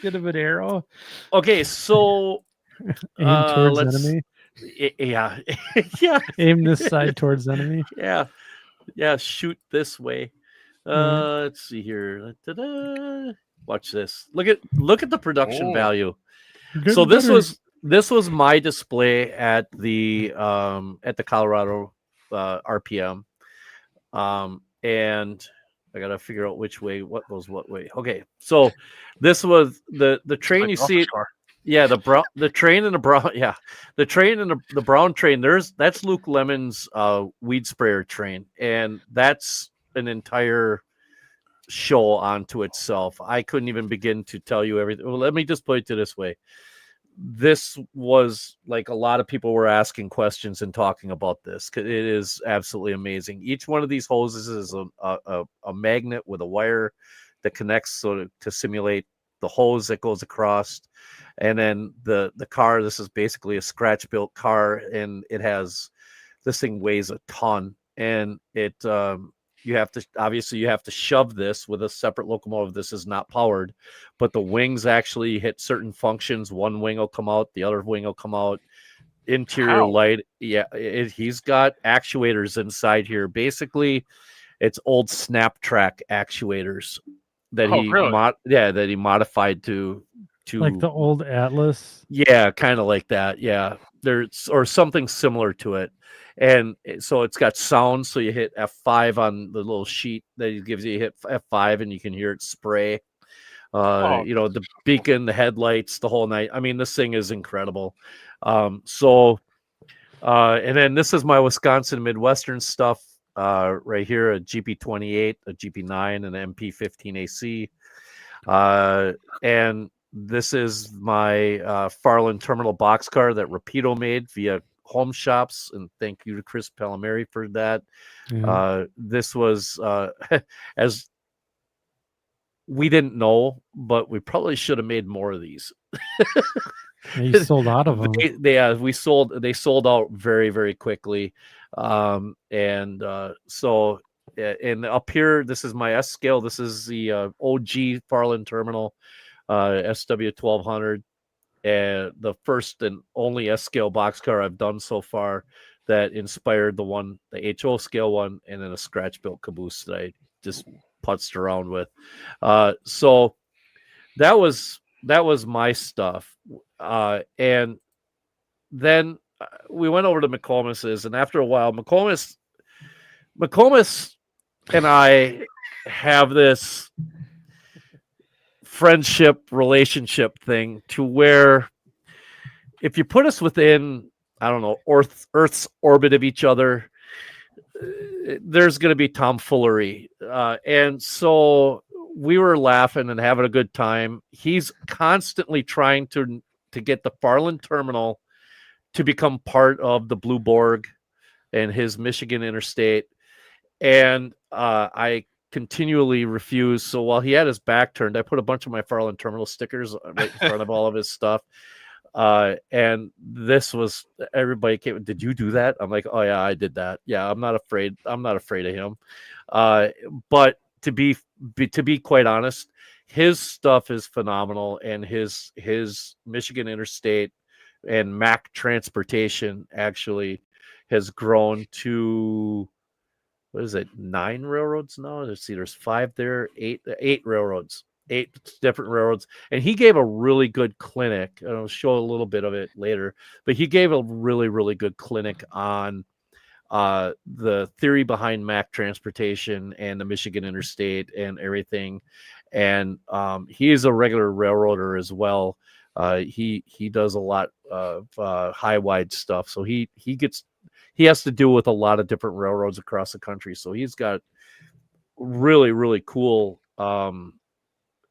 Get him an arrow. Okay, so aim towards enemy. Yeah. Aim this side towards enemy. Yeah. Shoot this way. Let's see here. Ta-da. Watch this. Look at the production value. So this was my display at the Colorado RPM, and I gotta figure out which way what goes what way. Okay, so this was the train you see. Yeah, the train and the brown. Yeah, the train and the brown train. That's Luke Lemon's weed sprayer train, and that's an entire show onto itself. I couldn't even begin to tell you everything. Well, let me just put it this way. This was like a lot of people were asking questions and talking about this. It is absolutely amazing. Each one of these hoses is a magnet with a wire that connects to simulate the hose that goes across. And then the car, this is basically a scratch built car, and this thing weighs a ton, and it you have to shove this with a separate locomotive. This is not powered, but the wings actually hit certain functions. One wing will come out, the other wing will come out. Interior light, yeah. He's got actuators inside here. Basically, it's old Snaptrack actuators that that he modified to like the old Atlas. Yeah, kind of like that. Yeah, there's or something similar to it. And so it's got sound. So you hit F5 on the little sheet that he gives you. You hit F5 and you can hear it spray. The beacon, the headlights, the whole night. I mean, this thing is incredible. And then this is my Wisconsin Midwestern stuff right here, a GP28, a GP9, and an MP15 AC. And this is my Farland terminal boxcar that Rapido made via Home Shops, and thank you to Chris Palomeri for that. Yeah. This was as we didn't know, but we probably should have made more of these. You sold out of them. They sold out very, very quickly. And up here, this is my S scale. This is the OG Farland terminal, SW1200, and the first and only S scale boxcar I've done so far that inspired the HO scale one, and then a scratch built caboose that I just putzed around with. So that was my stuff. And then we went over to McComas's, and after a while, McComas and I have this friendship relationship thing to where if you put us within, I don't know, Earth's orbit of each other, there's going to be tomfoolery. And so we were laughing and having a good time. He's constantly trying to get the Farland terminal to become part of the Blue Borg and his Michigan Interstate. And I continually refuse. So while he had his back turned, I put a bunch of my Farland terminal stickers right in front of all of his stuff. And this was, everybody came, did you do that? I'm like, oh yeah, I did that. Yeah, I'm not afraid of him. But to be quite honest, his stuff is phenomenal, and his Michigan Interstate and Mac Transportation actually has grown to, what is it, 9 railroads now? Let's see, there's 5 there, 8 railroads, 8 different railroads. And he gave a really good clinic, and I'll show a little bit of it later, but he gave a really, really good clinic on the theory behind Mac Transportation and the Michigan Interstate and everything. And he is a regular railroader as well. He does a lot of high wide stuff, so he has to deal with a lot of different railroads across the country. So he's got really, really cool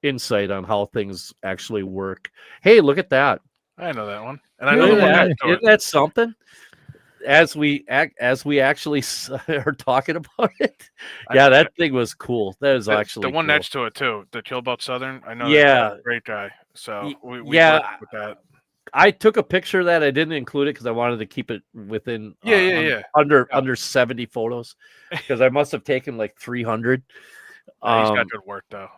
insight on how things actually work. Hey, look at that! I know that one, and I know the one next to it. Isn't that something? As we actually are talking about it, yeah, that thing was cool. That is actually the one cool. next to it too. The Killboat Southern. I know. Yeah, that's a great guy. So we yeah, worked with that. I took a picture of that. I didn't include it because I wanted to keep it within under 70 photos, because I must have taken like 300. He's got good work though.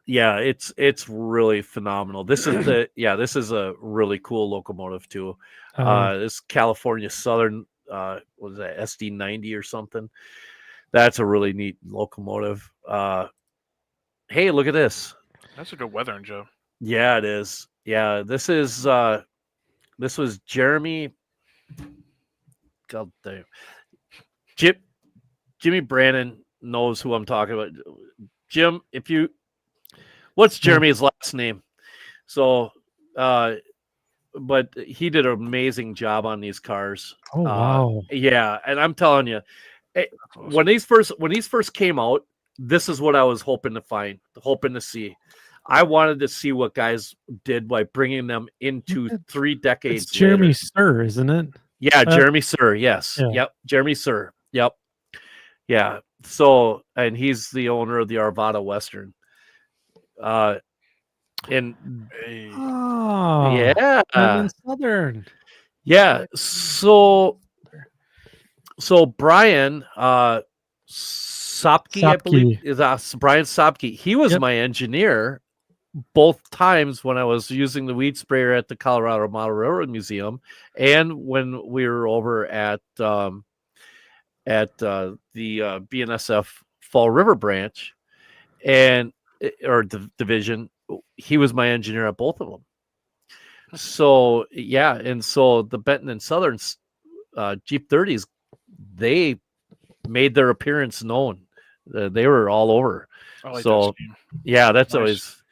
Yeah, it's really phenomenal. This is a really cool locomotive too. This California Southern, what is that, SD90 or something? That's a really neat locomotive. Hey, look at this. That's a good weathering, Joe. Yeah, it is. Yeah, this was Jeremy. God damn. Jimmy Brannon knows who I'm talking about. Jim, what's Jeremy's last name? So, but he did an amazing job on these cars. Oh wow! Yeah, and I'm telling you, when these first came out, this is what I was hoping to see. I wanted to see what guys did by bringing them into 3 decades. It's Jeremy later. Sir, isn't it? Yeah, Jeremy Sir. Yes. Yeah. Yep. Jeremy Sir. Yep. Yeah. So, and he's the owner of the Arvada Western. Yeah. Southern. Yeah. So Brian Sopke, I believe, is Brian Sopke. He was Yep. my engineer both times when I was using the weed sprayer at the Colorado Model Railroad Museum, and when we were over at the BNSF Fall River branch, or division. He was my engineer at both of them. So yeah, and so the Benton and Southern Jeep 30s, they made their appearance known. They were all over. So yeah, that's nice. Always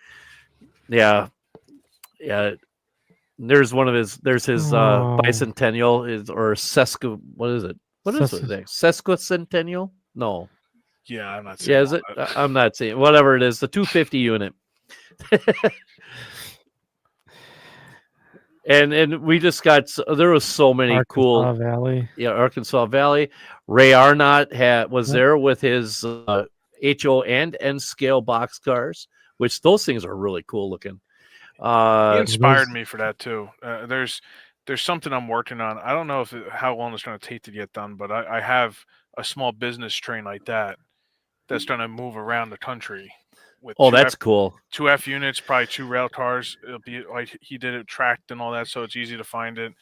yeah. There's one of his. There's his bicentennial or sesqu. What is it? What is it? Sesquicentennial? No. Yeah, I'm not saying. Yeah, is it? I'm not saying. Whatever it is, the 250 unit. and we just got. There was so many Arkansas Valley. Yeah, Arkansas Valley. Ray Arnott was there with his HO and N scale boxcars, which those things are really cool looking. He inspired me for that too. There's something I'm working on. I don't know how long it's going to take to get done, but I have a small business train like that's going to move around the country. With that's cool. 2F units, probably 2 rail cars. It'll be like he did it tracked and all that, so it's easy to find it.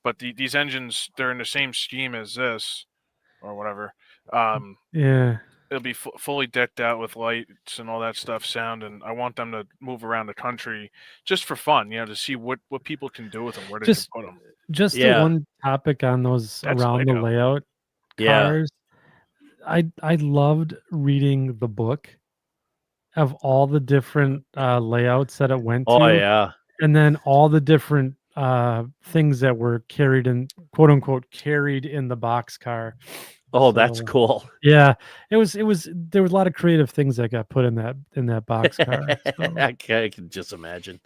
But these engines, they're in the same scheme as this or whatever. Yeah. It'll be fully decked out with lights and all that stuff, sound, and I want them to move around the country just for fun, to see what people can do with them, where they can put them. Just the one topic on those around the layout cars. I loved reading the book of all the different layouts that it went to. Oh yeah, and then all the different things that were carried in, quote unquote, carried in the boxcar. Oh, that's cool. Yeah, it was. There was a lot of creative things that got put in that boxcar. So. I can just imagine.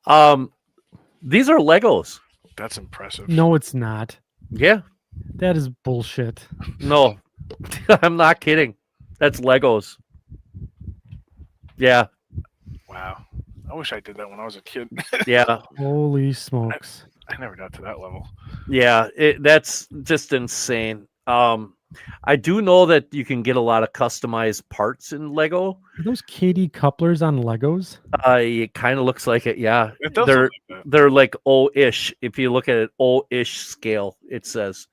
These are Legos. That's impressive. No, it's not. Yeah, that is bullshit. No, I'm not kidding. That's Legos. Yeah. Wow. I wish I did that when I was a kid. Yeah. Holy smokes! I never got to that level. Yeah, that's just insane. I do know that you can get a lot of customized parts in Lego. Are those KD couplers on Legos? It kind of looks like it. Yeah, it does they're like O-ish. If you look at it, O-ish scale, it says.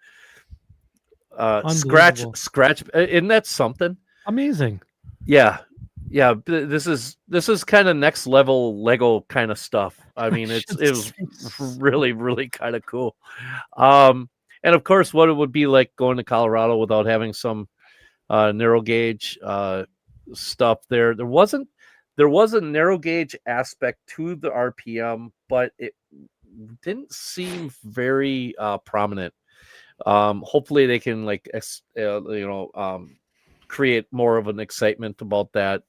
Scratch. Isn't that something? Amazing. Yeah. This is kind of next level Lego kind of stuff. I mean, it was really, really kind of cool. And of course, what it would be like going to Colorado without having some narrow gauge stuff there. There was a narrow gauge aspect to the RPM, but it didn't seem very prominent. Hopefully, they can create more of an excitement about that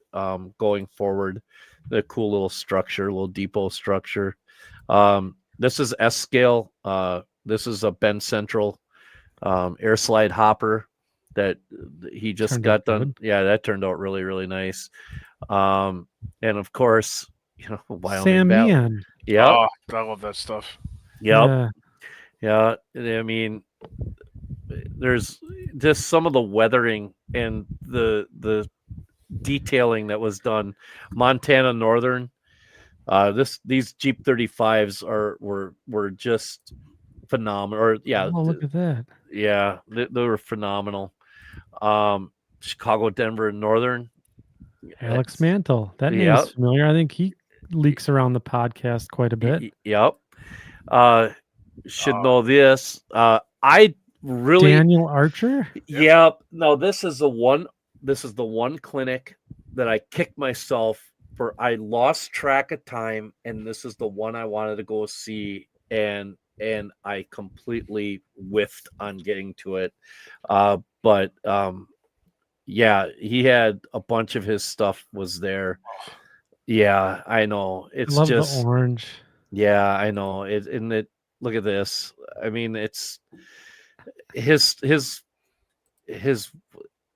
going forward. The cool little structure, little depot structure. This is S scale. This is a Bend Central air slide hopper that he just got done. Yeah, that turned out really, really nice. And of course, Wyoming Valley. Yeah, oh, I love that stuff. Yep. Yeah. I mean, there's just some of the weathering and the detailing that was done. Montana Northern. These Jeep 35s were just phenomenal. Or look at that. Yeah, they were phenomenal. Chicago, Denver, Northern. Alex Mantle. That name is familiar. I think he leaks around the podcast quite a bit. Yep. Should know this. I really Daniel Archer. Yep. No, this is the one clinic that I kicked myself for. I lost track of time, and this is the one I wanted to go see, and I completely whiffed on getting to it. But yeah, he had a bunch of his stuff was there. Yeah, I know. It's just the orange. Yeah, I know. Look at this. I mean, it's his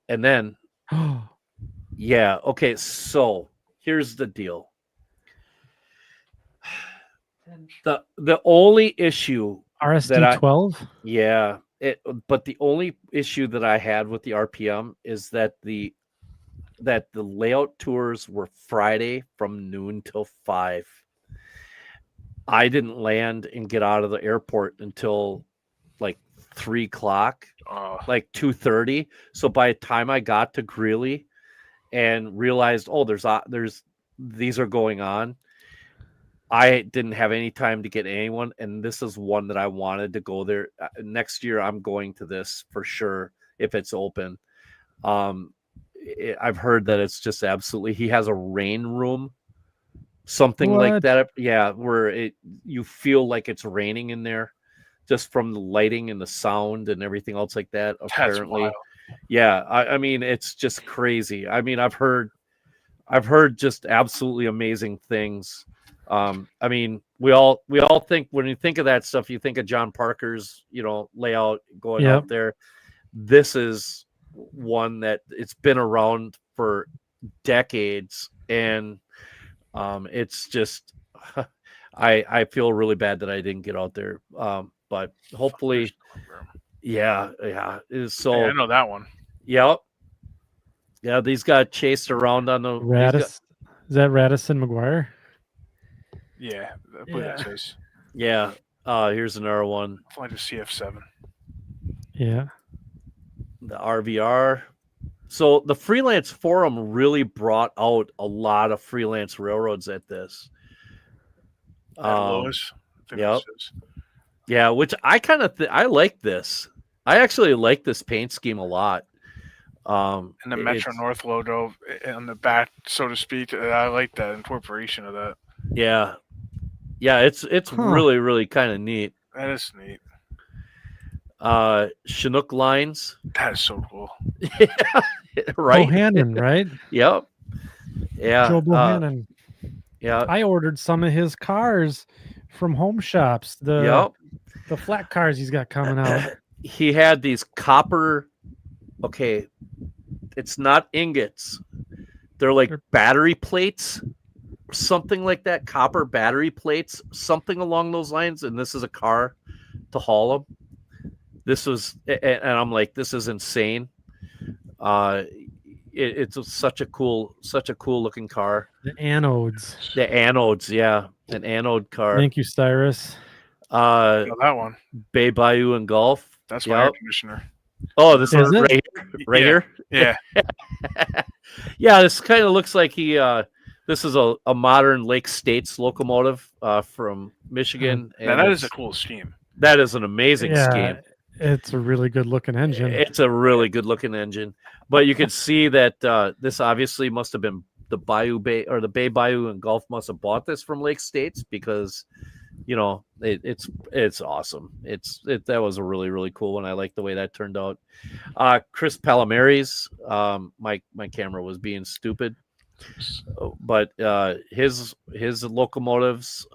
and then yeah, okay, so here's the deal. The only issue RSD 12? But the only issue that I had with the RPM is that the that the layout tours were Friday from noon till 5. I didn't land and get out of the airport until like 3 o'clock, like 2:30. So by the time I got to Greeley and realized, oh, there's these are going on, I didn't have any time to get anyone. And this is one that I wanted to go there. Next year, I'm going to this for sure if it's open. I've heard that it's just absolutely, he has a rain room, something like What? that. Yeah, where you feel like it's raining in there just from the lighting and the sound and everything else like that. Apparently, yeah. I mean, it's just crazy. I mean, I've heard just absolutely amazing things. I mean, we all think, when you think of that stuff, you think of John Parker's, layout going out there. This is one that it's been around for decades, and it's just I feel really bad that I didn't get out there, but hopefully, yeah. So I know that one. Yeah, these got chased around on the Is that Radisson McGuire? Yeah, I believe that's his. Yeah. Here's another one. I like the CF7. Yeah. The RVR. So the Freelance forum really brought out a lot of freelance railroads at this. Lois. Yep. Yeah, which I kind of I like this. I actually like this paint scheme a lot. And the Metro North logo on the back, so to speak. I like that incorporation of that. Yeah. Yeah, it's really, really kind of neat. That is neat. Chinook lines. That is so cool. Yeah, right? Bohannon, right? Yep. Yeah. Joe Bohannon. Yeah. I ordered some of his cars from Home Shops. The flat cars he's got coming out. He had these copper. Okay, it's not ingots. They're like battery plates, something like that. Copper battery plates, something along those lines. And this is a car to haul them. This was, and I'm like, this is insane. It's such a cool looking car. The anodes. Yeah, an anode car. Thank you, Cyrus. That one. Bay Bayou and Gulf. That's my air conditioner. Oh, this is it? right here. Yeah. Yeah, this kind of looks like this is a modern Lake States locomotive from Michigan. And that is a cool scheme. That is an amazing scheme. It's a really good looking engine. It's a really good looking engine. But you can see that this obviously must have been the Bay Bayou and Gulf must have bought this from Lake States, because it's awesome. That was a really, really cool one. I like the way that turned out. Chris Palomari's, my camera was being stupid, but his locomotives,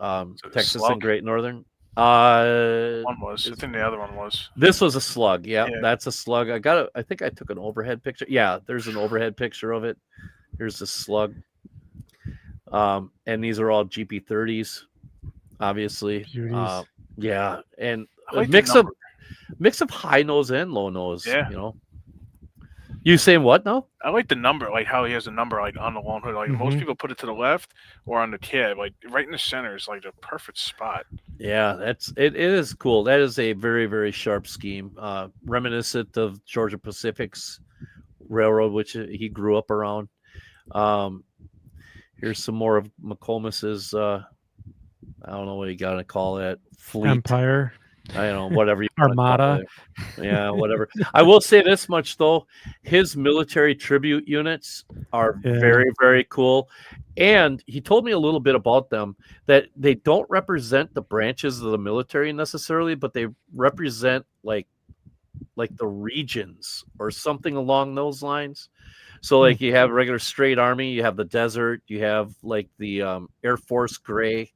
Texas and Great Northern. One was. I think the other one was. This was a slug. Yeah, that's a slug. I think I took an overhead picture. Yeah, there's an overhead picture of it. Here's the slug. And these are all GP30s, obviously. Yeah, and like a mix of high nose and low nose. Yeah. You saying what now? I like the number, like how he has a number like on the long hood. Like most people put it to the left or on the cab, like right in the center is like the perfect spot. Yeah, it is cool. That is a very, very sharp scheme, reminiscent of Georgia Pacific's railroad, which he grew up around. Here's some more of McComas's. I don't know what you gotta call that. Fleet Empire. I don't know, whatever you Armada. Yeah, whatever. I will say this much though: his military tribute units are very, very cool. And he told me a little bit about them, that they don't represent the branches of the military necessarily, but they represent like the regions or something along those lines. So like you have regular straight army, you have the desert, you have like the Air Force gray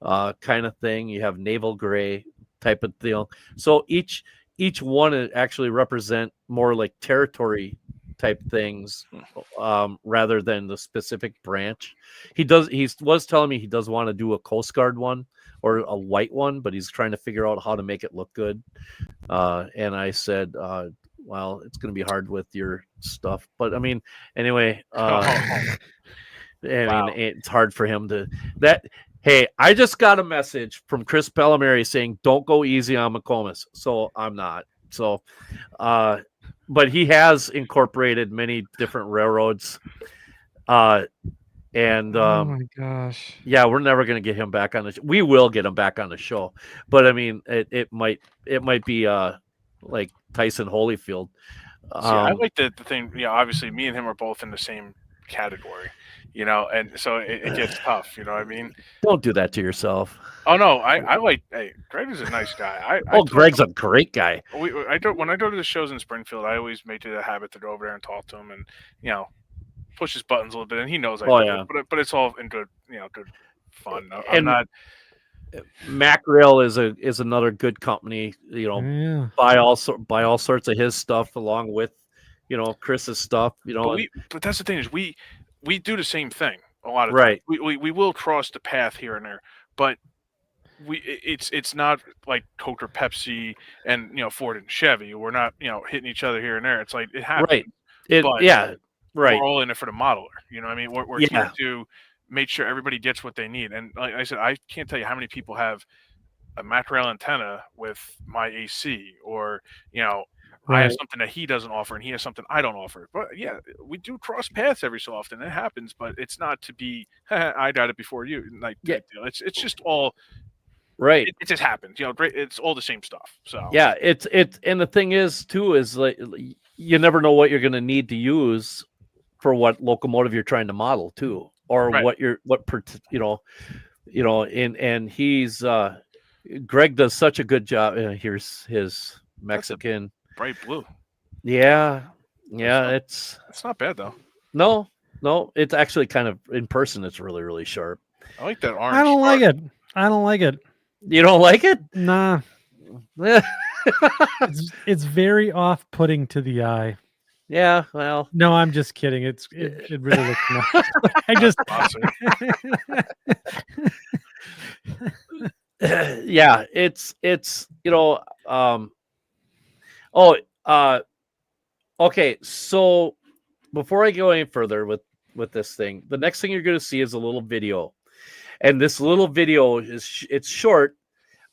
kind of thing, you have naval gray type of deal. So each one actually represent more like territory type things rather than the specific branch. He was telling me he does want to do a Coast Guard one or a white one, but he's trying to figure out how to make it look good. And I said, well, it's going to be hard with your stuff. But I mean, anyway, Wow. it's hard for him to that. Hey, I just got a message from Chris Palomari saying, don't go easy on McComas. So I'm not. So, but he has incorporated many different railroads. Oh my gosh. Yeah, we're never going to get him back on the show. We will get him back on the show. But I mean, it might be like Tyson Holyfield. See, I like the thing, obviously me and him are both in the same category, and so it gets tough, you know what I mean? Don't do that to yourself. Oh no, I like, hey, Greg is a nice guy. Greg's a great guy. When I go to the shows in Springfield, I always make it a habit to go over there and talk to him and, push his buttons a little bit, and he knows I do it, but it's all in good, good fun. I'm not. Macrail is another good company, buy all sorts of his stuff along with, Chris's stuff, But that's the thing is we do the same thing a lot of right. times. We will cross the path here and there, but it's not like Coke or Pepsi and Ford and Chevy. We're not hitting each other here and there. It's like it happens. Right. We're all in it for the modeler. You know what I mean? We're here to make sure everybody gets what they need. And like I said, I can't tell you how many people have a Macrail antenna with my AC, or I have something that he doesn't offer and he has something I don't offer. But yeah, we do cross paths every so often. It happens, but it's not to be I got it before you. Like it's just all right. It just happens. It's all the same stuff. So yeah, it's and the thing is too is like you never know what you're going to need to use for what locomotive you're trying to model too, or and he's Greg does such a good job. Here's his Mexican bright blue. Yeah, it's not bad though. No, it's actually kind of in person. It's really, really sharp. I like that orange. I don't like it. You don't like it? Nah. it's very off-putting to the eye. Yeah, well. No, I'm just kidding. It really looks nice. I just. Yeah, it's okay. So before I go any further with this thing, the next thing you're going to see is a little video, and this little video it's short,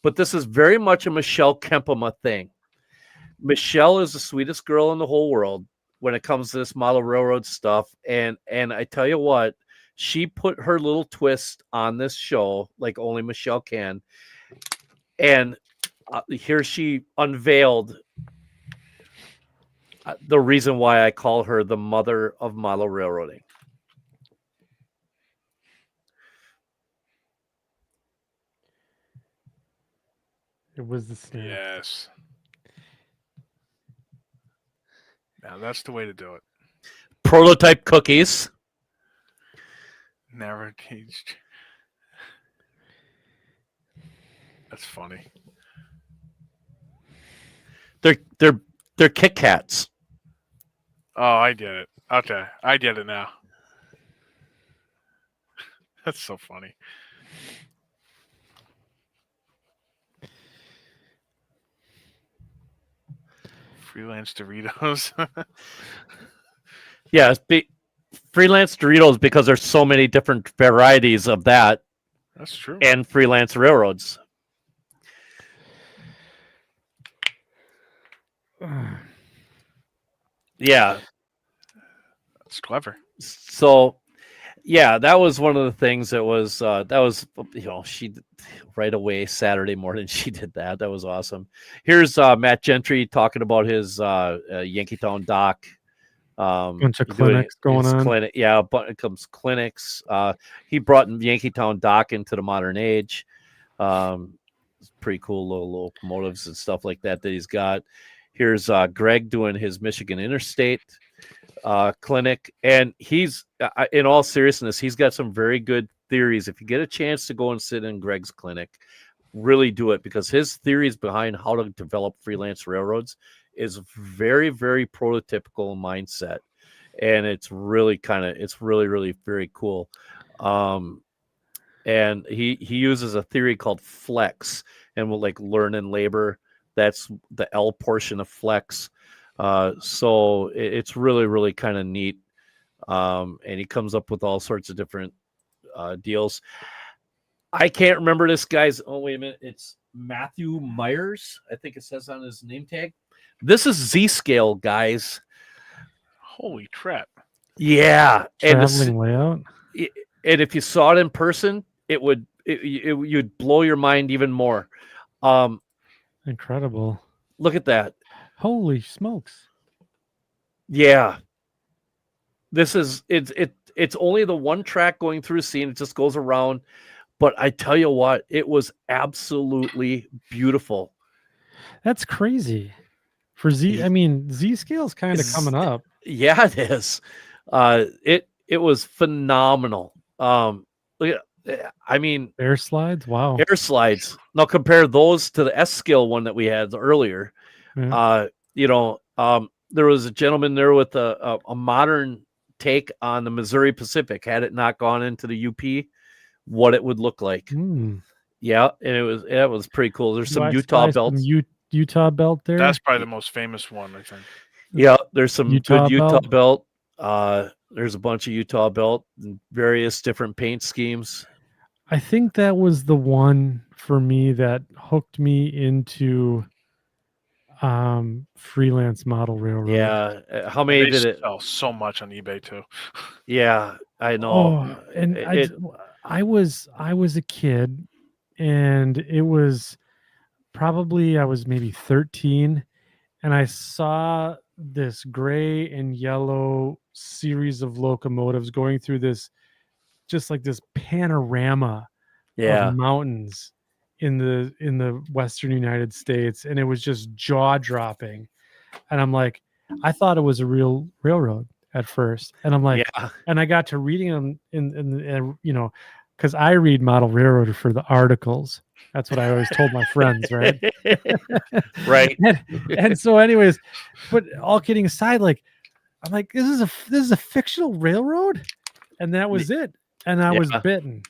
but this is very much a Michelle Kempema thing. Michelle is the sweetest girl in the whole world when it comes to this model railroad stuff. And I tell you what, she put her little twist on this show like only Michelle can. And here she unveiled the reason why I call her the mother of model railroading. It was the snap. Yes. Now that's the way to do it. Prototype cookies. Never teached. That's funny. They're Kit Kats. Oh, I get it. Okay, I get it now. That's so funny. Freelance Doritos. Yeah, Freelance Doritos because there's so many different varieties of that. That's true. And freelance railroads. Yeah. That's clever. So, yeah, that was one of the things that was she right away Saturday morning she did that. That was awesome. Here's Matt Gentry talking about his Yankeetown dock. Bunch of clinics going on. But it comes clinics. He brought Yankeetown dock into the modern age. It's pretty cool little locomotives and stuff like that he's got. Here's Greg doing his Michigan Interstate clinic, and he's in all seriousness, he's got some very good theories. If you get a chance to go and sit in Greg's clinic, really do it, because his theories behind how to develop freelance railroads is very, very prototypical mindset, and it's really really very cool. And he uses a theory called flex, and will like learn and labor. That's the L portion of flex. So it's really, really kind of neat. And he comes up with all sorts of different deals. I can't remember this guy's. Oh, wait a minute. It's Matthew Myers. I think it says on his name tag. This is Z-Scale, guys. Holy crap. Yeah. Traveling layout. And if you saw it in person, you'd blow your mind even more. Incredible. Look at that. Holy smokes. Yeah. This is it's only the one track going through a scene. It just goes around. But I tell you what, it was absolutely beautiful. That's crazy. For Z, I mean, Z-Scale's kind of coming up. Yeah, it is. It was phenomenal. I mean, Air slides. Wow. air slides. Now compare those to the S-Scale one that we had earlier. Yeah. There was a gentleman there with a modern take on the Missouri Pacific. Had it not gone into the UP, what it would look like. Yeah, and it was pretty cool. There's some Utah belts. Utah belt there. That's probably the most famous one, I think. Yeah, there's some good Utah belt. There's a bunch of Utah belt and various different paint schemes. I think that was the one for me that hooked me into freelance model railroad. Yeah, how many did it sell? So much on eBay too. Yeah, I know. Oh, and I was a kid, and it was probably I was maybe 13, and I saw this gray and yellow series of locomotives going through this, just like this panorama of mountains in the Western United States, and it was just jaw dropping. And I'm like, I thought it was a real railroad at first, and I'm like, and I got to reading them in because I read Model Railroader for the articles. That's what I always told my friends, right? Right. and so, anyways, but all kidding aside, like, I'm like, this is a fictional railroad, and that was it. And I was bitten.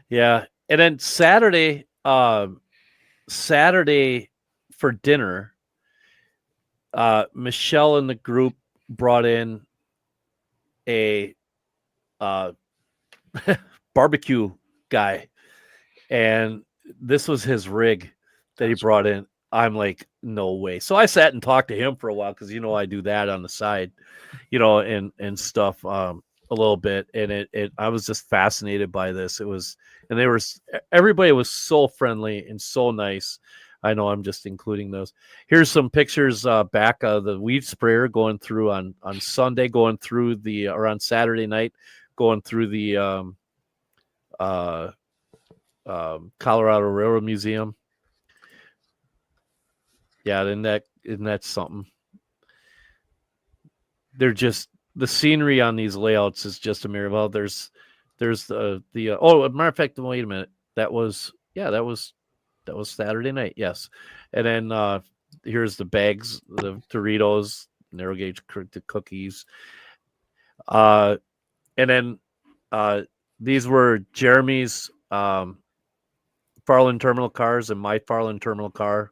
Yeah, and then Saturday for dinner, Michelle and the group brought in a barbecue guy, and this was his rig that he brought in. I'm like, no way. So I sat and talked to him for a while because I do that on the side, and stuff a little bit, and I was just fascinated by this. Everybody was so friendly and so nice. I know I'm just including those. Here's some pictures back of the weed sprayer going through on Sunday, going through or on Saturday night, going through the Colorado Railroad Museum. Yeah, isn't that something? They're just, the scenery on these layouts is just a miracle. Well, there's the oh, as a matter of fact, wait a minute. That was Saturday night. Yes. And then here's the bags, the Doritos, narrow gauge cookies. And then these were Jeremy's Farland terminal cars and my Farland terminal car.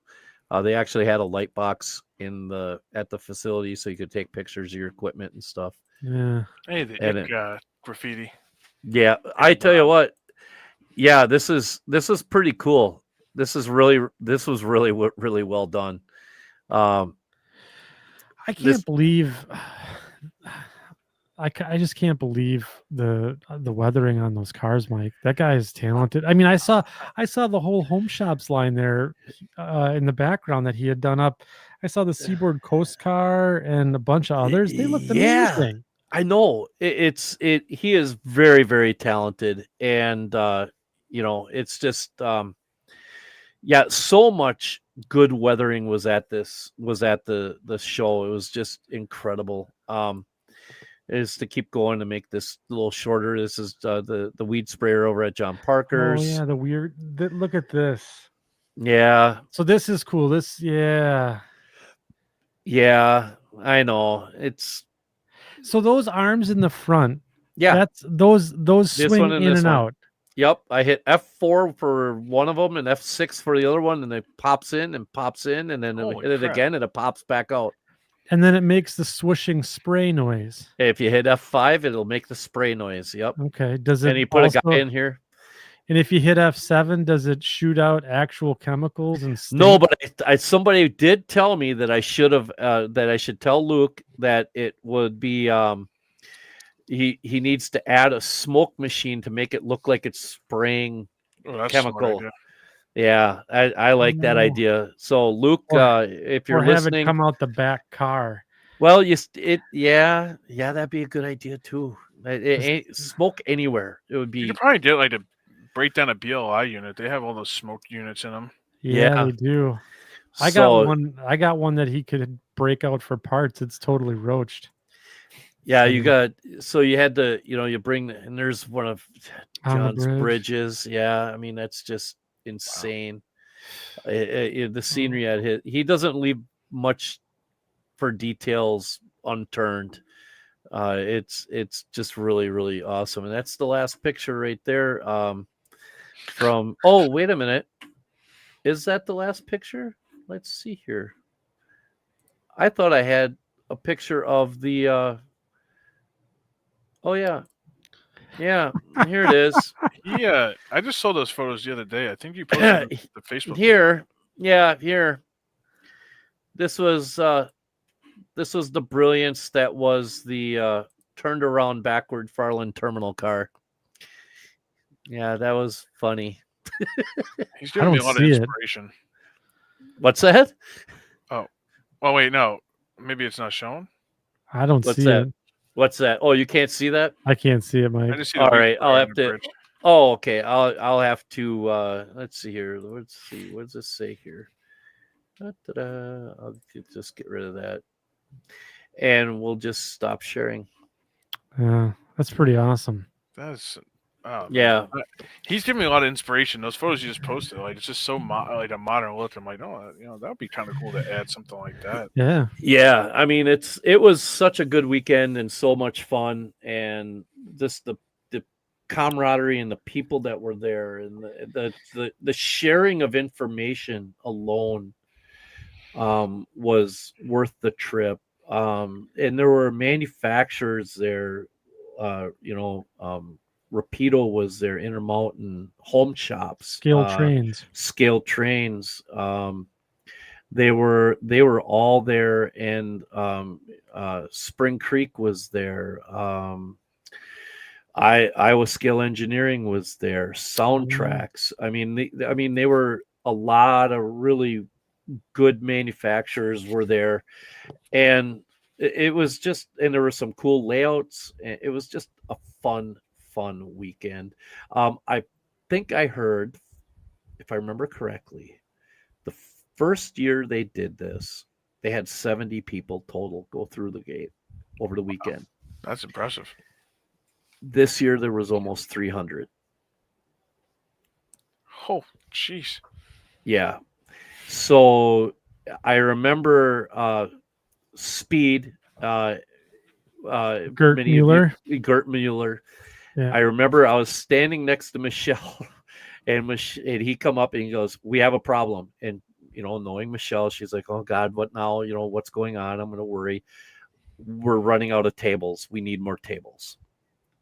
They actually had a light box at the facility, so you could take pictures of your equipment and stuff. Yeah. Hey, the graffiti. Yeah, I tell you what. Yeah, this is pretty cool. This was really well done. I can't believe. I just can't believe the weathering on those cars, Mike. That guy is talented. I mean, I saw the whole Home Shops line there in the background that he had done up. I saw the Seaboard Coast car and a bunch of others. They looked amazing. I know. He is very, very talented, and it's just so much good weathering was at the show. It was just incredible. Is to keep going to make this a little shorter. This is the weed sprayer over at John Parker's. Oh yeah, look at this. Yeah. So this is cool. Yeah, I know. It's so those arms in the front. Yeah, that's those swing in and out. Yep, I hit F4 for one of them and F6 for the other one, and it pops in, and then we hit it again, and it pops back out. And then it makes the swooshing spray noise. If you hit F5, it'll make the spray noise. Yep. Okay. Does it And you put also, a guy in here. and if you hit F7, does it shoot out actual chemicals and No, stink? but somebody did tell me that I should have that I should tell Luke that it would be he needs to add a smoke machine to make it look like it's spraying Oh, that's a smart chemical. idea. Yeah, I like that Oh. idea. So Luke, Or- if you're or have it listening, come out the back car. well, yeah, that'd be a good idea too. Smoke anywhere. It would You be could probably get like to break down a BLI unit. They have all those smoke units in them. Yeah, Yeah. they do. I so, got one that he could break out for parts. It's totally roached. Yeah, So you got so you had to, you bring and there's one of on the John's bridge. bridges. Yeah, I mean that's just insane. The scenery at he doesn't leave much for details unturned. It's just really, really awesome. And that's the last picture right there. From wait a minute. Is that the last picture? Let's see here. I thought I had a picture of the oh yeah. Yeah, here it is. Yeah, I just saw those photos the other day. I think you posted the Facebook. Here. Yeah, here. This was the brilliance that was the turned around backward Farland terminal car. Yeah, that was funny. He's giving me a don't lot of see it. inspiration. What's that? Oh wait, no, maybe it's not shown. I don't What's see that? it. What's that? Oh, you can't see that? I can't see it, I Mike. just see. All the right, big I'll fire have on the to. bridge. Oh, okay. I'll have to. Let's see here. Let's see. What does this say here? Da-da-da. I'll just get rid of that, and we'll just stop sharing. Yeah, that's pretty awesome. That's Yeah. man. He's giving me a lot of inspiration. Those photos you just posted, like it's just so like a modern look. I'm like, oh, that would be kind of cool to add something like that. Yeah. Yeah, I mean it was such a good weekend and so much fun, and just the camaraderie and the people that were there and the sharing of information alone was worth the trip. And there were manufacturers there, Rapido was there, Intermountain, Home Shops, Scale trains. Scale Trains. They were all there, and Spring Creek was there. Iowa Scale Engineering was there. Soundtracks. I mean, they were a lot of really good manufacturers were there, and it was just, and there were some cool layouts. It was just a fun weekend. I think I heard, if I remember correctly, the first year they did this, they had 70 people total go through the gate over the weekend. That's impressive. This year there was almost 300. Oh, jeez. Yeah. So I remember Speed, Gert Mueller. Gert Mueller. Yeah. I remember I was standing next to Michelle, and he come up and he goes, "We have a problem." And knowing Michelle, she's like, "Oh God, what now? What's going on? I'm going to worry. We're running out of tables. We need more tables.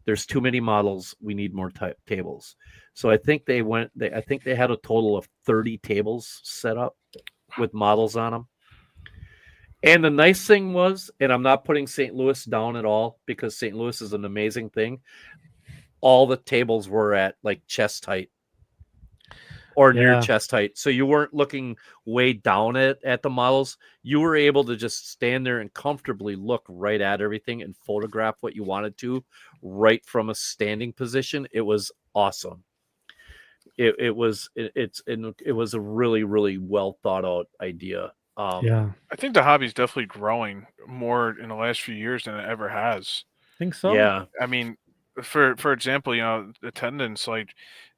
There's too many models. We need more tables." So I think they had a total of 30 tables set up with models on them. And the nice thing was, and I'm not putting St. Louis down at all, because St. Louis is an amazing thing. All the tables were at like chest height or near chest height. So you weren't looking way down at the models. You were able to just stand there and comfortably look right at everything and photograph what you wanted to right from a standing position. It was awesome. It was a really, really well thought out idea. Yeah. I think the hobby's definitely growing more in the last few years than it ever has. Think so? Yeah. I mean, for example, attendance, like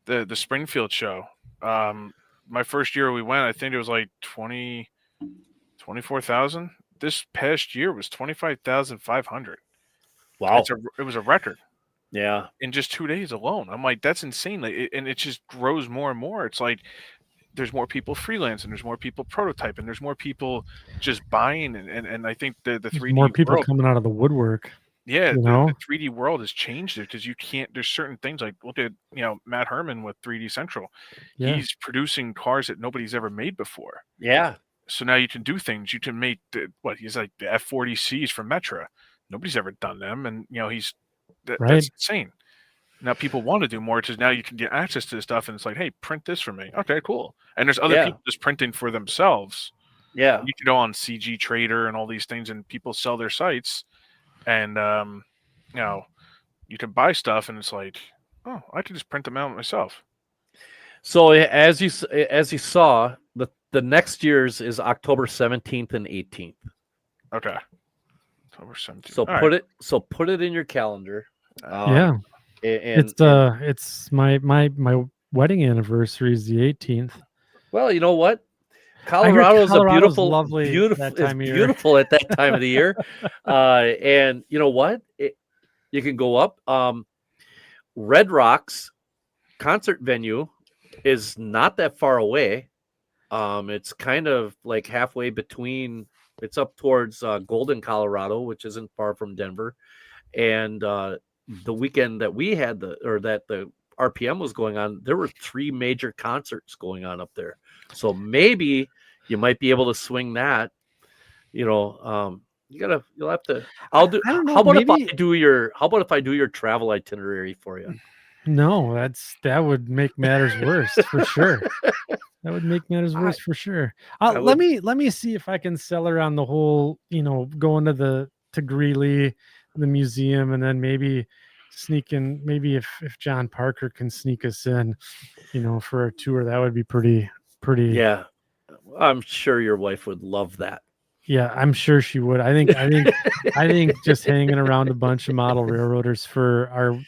the Springfield show. My first year we went, I think it was like 24,000. This past year was 25,500. Wow. It was a record. Yeah. In just 2 days alone. I'm like, that's insane. And it just grows more and more. It's like there's more people freelancing, there's more people prototyping, there's more people just buying, and I think the There's 3D more people world, coming out of the woodwork. yeah, You the know, 3D world has changed it because you can't. There's certain things like look at Matt Herman with 3D Central. yeah, He's producing cars that nobody's ever made before. Yeah. So now you can do things. You can make he's like the F40Cs from Metra. Nobody's ever done them, and he's right. that's insane. Now people want to do more because now you can get access to this stuff, and it's like, hey, print this for me. Okay, cool. And there's other Yeah. people just printing for themselves. Yeah. You can go on CG Trader and all these things, and people sell their sites, and you can buy stuff, and it's like, oh, I can just print them out myself. So as you saw, the next year's is October 17th and 18th. Okay. October 17th. So All put it in your calendar. Yeah, And it's my wedding anniversary is the 18th. well, you know what? Colorado's Colorado's lovely that it's time of year. beautiful at that time of the year. And you know what? You can go up. Red Rocks concert venue is not that far away. It's kind of like halfway between. It's up towards Golden, Colorado, which isn't far from Denver. And the weekend that we had that the RPM was going on, there were 3 major concerts going on up there. So maybe you might be able to swing that. You'll have to. I don't know. How about if I do your travel itinerary for you? No, that would make matters worse for sure. That would make matters worse for sure. Let me see if I can sell her on the whole, going to Greeley, the museum, and then maybe sneak in. Maybe if John Parker can sneak us in, for a tour, that would be pretty. Yeah, I'm sure your wife would love that. Yeah, I'm sure she would. I think just hanging around a bunch of model railroaders for our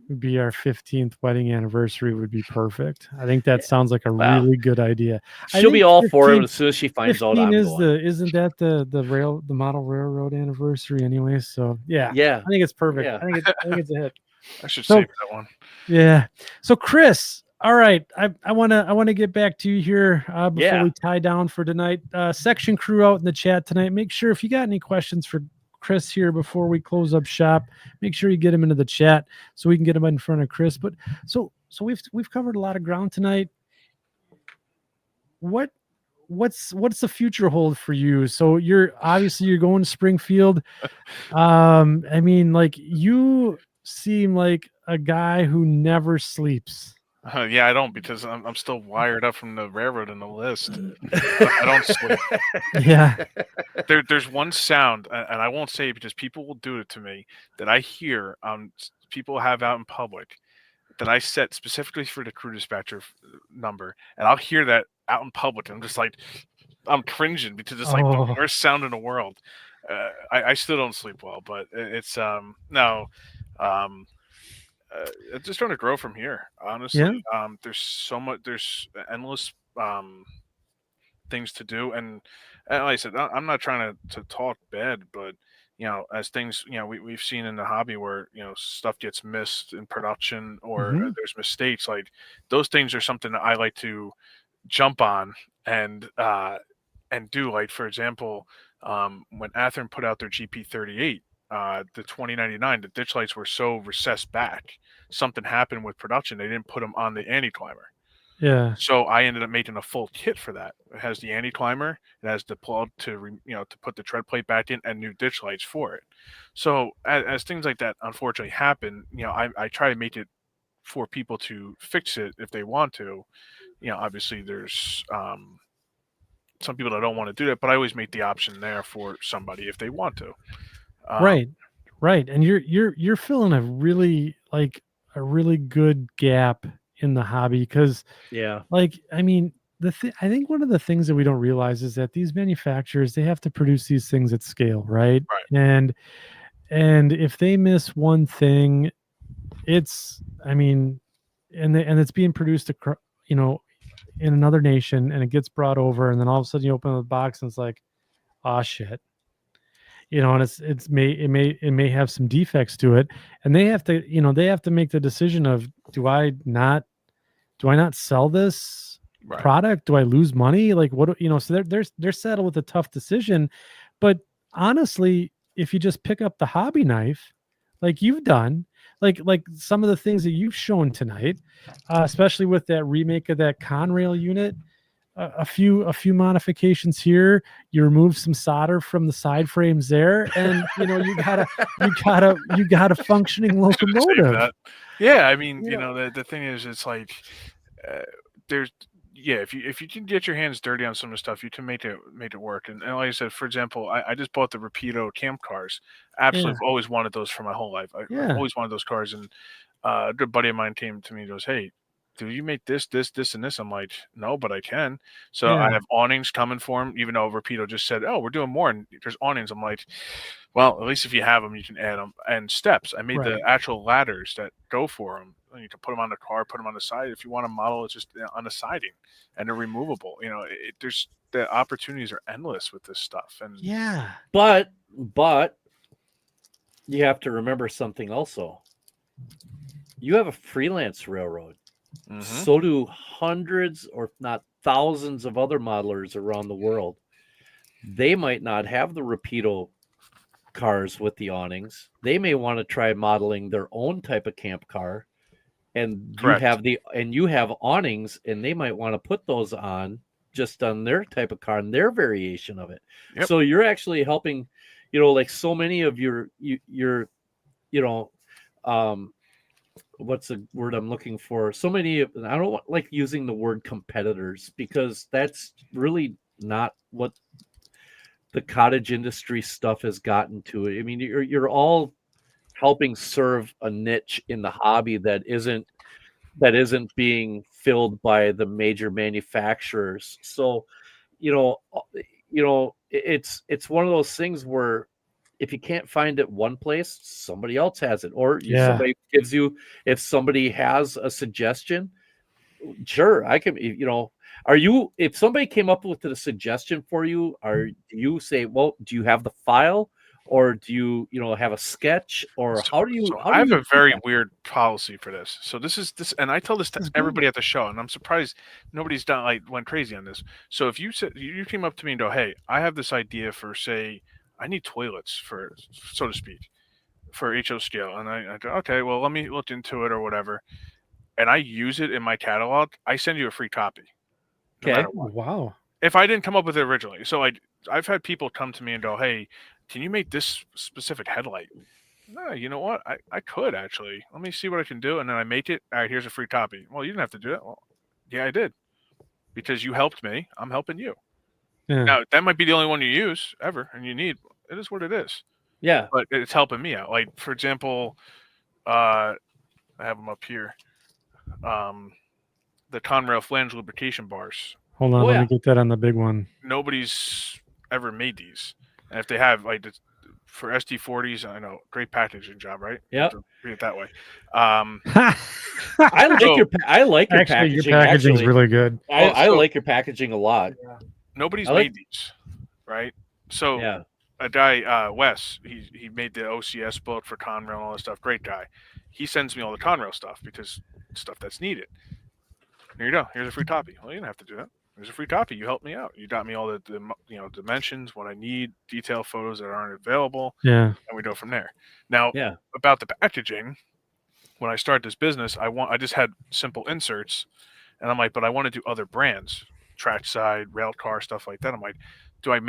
15th wedding anniversary would be perfect. I think that sounds like a really good idea. She'll be all for it as soon as she finds out I'm going. Isn't that the model railroad anniversary anyway? So yeah, I think it's perfect. Yeah. I think it's a hit. I should save that one. Yeah. So Chris, all right, I want to get back to you here before we tie down for tonight. Section crew out in the chat tonight. Make sure if you got any questions for Chris here before we close up shop, make sure you get him into the chat so we can get him in front of Chris. But so we've covered a lot of ground tonight. What's the future hold for you? So you're going to Springfield. I mean, like, you seem like a guy who never sleeps. Yeah, I don't, because I'm still wired up from the railroad and the list. I don't sleep. Yeah. There's one sound, and I won't say it because people will do it to me, that I hear people have out in public that I set specifically for the crew dispatcher number, and I'll hear that out in public, and I'm just like, I'm cringing because it's like the worst sound in the world. I still don't sleep well, but it's it's just trying to grow from here, honestly. Yeah. There's endless things to do, and like I said, I'm not trying to talk bad, but as things we've seen in the hobby where stuff gets missed in production, or there's mistakes, like those things are something that I like to jump on and do. Like, for example, when Athearn put out their GP38, the 2099, the ditch lights were so recessed back. Something happened with production. They didn't put them on the anti-climber. Yeah. So I ended up making a full kit for that. It has the anti-climber. It has the plug to put the tread plate back in, and new ditch lights for it. So as things like that unfortunately happen, I try to make it for people to fix it if they want to. Obviously there's some people that don't want to do that, but I always make the option there for somebody if they want to. Right. And you're filling a really good gap in the hobby, because I mean, I think one of the things that we don't realize is that these manufacturers, they have to produce these things at scale, right? And if they miss one thing, it's it's being produced in another nation, and it gets brought over, and then all of a sudden you open the box and it's like, oh shit. And it may have some defects to it, and they have to make the decision of, do I not sell this, product? Do I lose money? Like, what, so they're settled with a tough decision. But honestly, if you just pick up the hobby knife, like you've done, like some of the things that you've shown tonight, especially with that remake of that Conrail unit, a few modifications here, you remove some solder from the side frames there, and you got a functioning locomotive. Yeah, I mean, the thing is, it's like there's if you can get your hands dirty on some of the stuff, you can make it work. And like I said, for example, I just bought the Rapido camp cars. Absolutely, I've always wanted those for my whole life. I've always wanted those cars, and a good buddy of mine came to me and goes, "Hey, do you make this, and this?" I'm like, "No, but I can." So I have awnings coming for them, even though Rapido just said, "Oh, we're doing more," and there's awnings. I'm like, well, at least if you have them, you can add them. And steps. I made the actual ladders that go for them. You can put them on the car, put them on the side. If you want to model, it's just on the siding, and they're removable. There's the opportunities are endless with this stuff. And but you have to remember something also. You have a freelance railroad. Mm-hmm. So do hundreds, or not thousands, of other modelers around the world. They might not have the Rapido cars with the awnings. They may want to try modeling their own type of camp car, and you have awnings, and they might want to put those on just on their type of car and their variation of it. Yep. So you're actually helping, like so many of your what's the word I'm looking for? So many of, I don't like using the word competitors, because that's really not what the cottage industry stuff has gotten to. I mean, you're all helping serve a niche in the hobby that isn't being filled by the major manufacturers. So, it's one of those things where if you can't find it one place, somebody else has it, or somebody gives you. If somebody has a suggestion, sure, I can. If somebody came up with a suggestion for you, do you say, well, do you have the file, or do you have a sketch, or how do you? I have a very weird policy for this. So this, and I tell this to everybody at the show, and I'm surprised nobody's went crazy on this. So if you said, you came up to me and go, "Hey, I have this idea for, say, I need toilets for, so to speak, for HO scale," and I go, "Okay, well, let me look into it," or whatever, and I use it in my catalog, I send you a free copy. Okay. Wow. If I didn't come up with it originally. So I've had people come to me and go, "Hey, can you make this specific headlight?" No, you know what? I could actually. Let me see what I can do. And then I make it. All right, here's a free copy. Well, you didn't have to do that. Well, yeah, I did. Because you helped me. I'm helping you. Yeah. Now, that might be the only one you use ever, and you need. It is what it is. Yeah. But it's helping me out. Like, for example, I have them up here. The Conrail flange lubrication bars. Hold on, let me get that on the big one. Nobody's ever made these. And if they have, for SD40s, I know, great packaging job, right? Yeah. Read it that way. I like your packaging. Your packaging is really good. I like your packaging a lot. Nobody's made these, right? So a guy, Wes, he made the OCS book for Conrail and all that stuff. Great guy. He sends me all the Conrail stuff, because stuff that's needed. Here you go. Here's a free copy. Well, you didn't have to do that. There's a free copy. You helped me out. You got me all the dimensions, what I need, detail photos that aren't available. Yeah. And we go from there. Now, about the packaging, when I started this business, I just had simple inserts, and I'm like, but I want to do other brands, Trackside, Railcar, stuff like that. I'm like, do I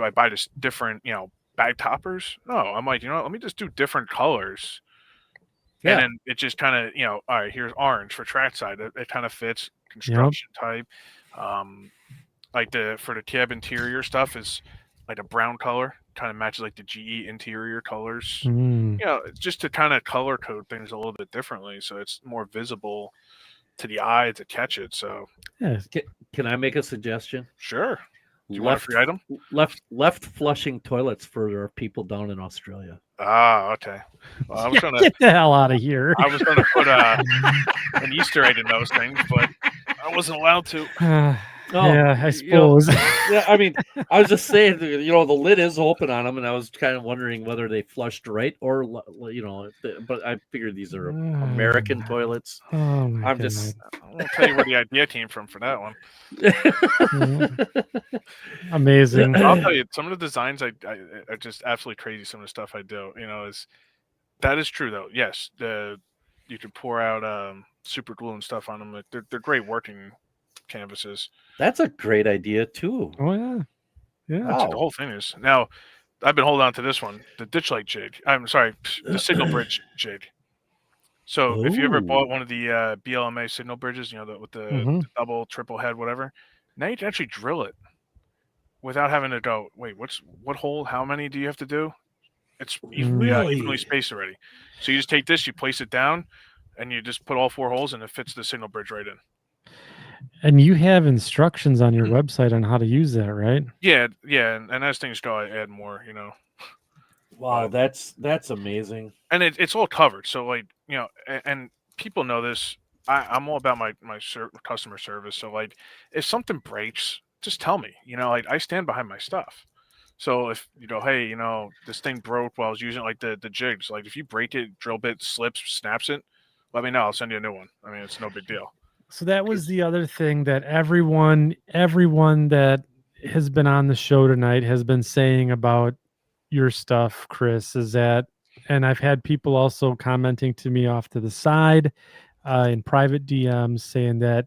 buy this different, bag toppers? No. I'm like, let me just do different colors. Yeah. And then it just kind of, all right, here's orange for Trackside. It kind of fits construction type. For the cab interior stuff is like a brown color, kind of matches like the GE interior colors. Just to kind of color code things a little bit differently, so it's more visible to the eye to catch it. So, can I make a suggestion? Sure. Do you want a free item? Left flushing toilets for people down in Australia. Ah, okay. Well, I was gonna get the hell out of here. I was gonna put an Easter egg in those things, but I wasn't allowed to. Yeah, I you know, suppose. yeah, I mean, I was just saying, the lid is open on them, and I was kind of wondering whether they flushed right or, but I figured these are American toilets. Oh my I'm goodness. just I won't tell you where the idea came from for that one. Amazing. I'll tell you, some of the designs I are just absolutely crazy. Some of the stuff I do, that is true though. Yes, you can pour out super glue and stuff on them. Like, they're great working canvases. That's a great idea too. Oh yeah. Yeah. That's what the whole thing is. Now, I've been holding on to this one, the ditch light jig. I'm sorry, the signal bridge jig. So if you ever bought one of the BLMA signal bridges, with the Mhm. double, triple head, whatever, now you can actually drill it without having to go, wait, what hole? How many do you have to do? It's evenly spaced already. So you just take this, you place it down, and you just put all 4 holes, and it fits the signal bridge right in. And you have instructions on your website on how to use that, right? Yeah, and as things go, I add more, Wow, that's amazing. and it's all covered. So and people know this. I'm all about my customer service. So if something breaks, just tell me. I stand behind my stuff. So if you go, hey, this thing broke while I was using the jigs. Like if you break it, drill bit slips, snaps it, let me know. I'll send you a new one. I mean, it's no big deal. So that was the other thing that everyone that has been on the show tonight has been saying about your stuff, Chris, is that, and I've had people also commenting to me off to the side in private DMs saying that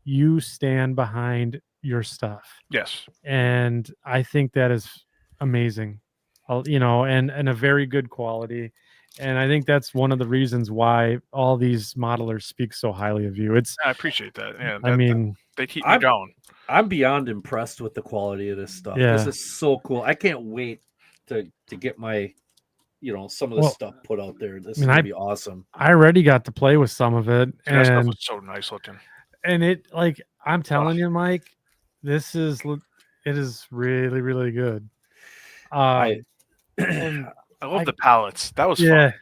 you stand behind your stuff. Yes. And I think that is amazing, and a very good quality. And I think that's one of the reasons why all these modelers speak so highly of you. I appreciate that. Yeah, they keep me I'm- going. I'm beyond impressed with the quality of this stuff. Yeah. This is so cool. I can't wait to get my, some of this stuff put out there. This is gonna be awesome. I already got to play with some of it, That stuff and was so nice looking. and it, like, I'm telling you, Mike, it is really, really good. And I love the palettes. That was yeah, fun.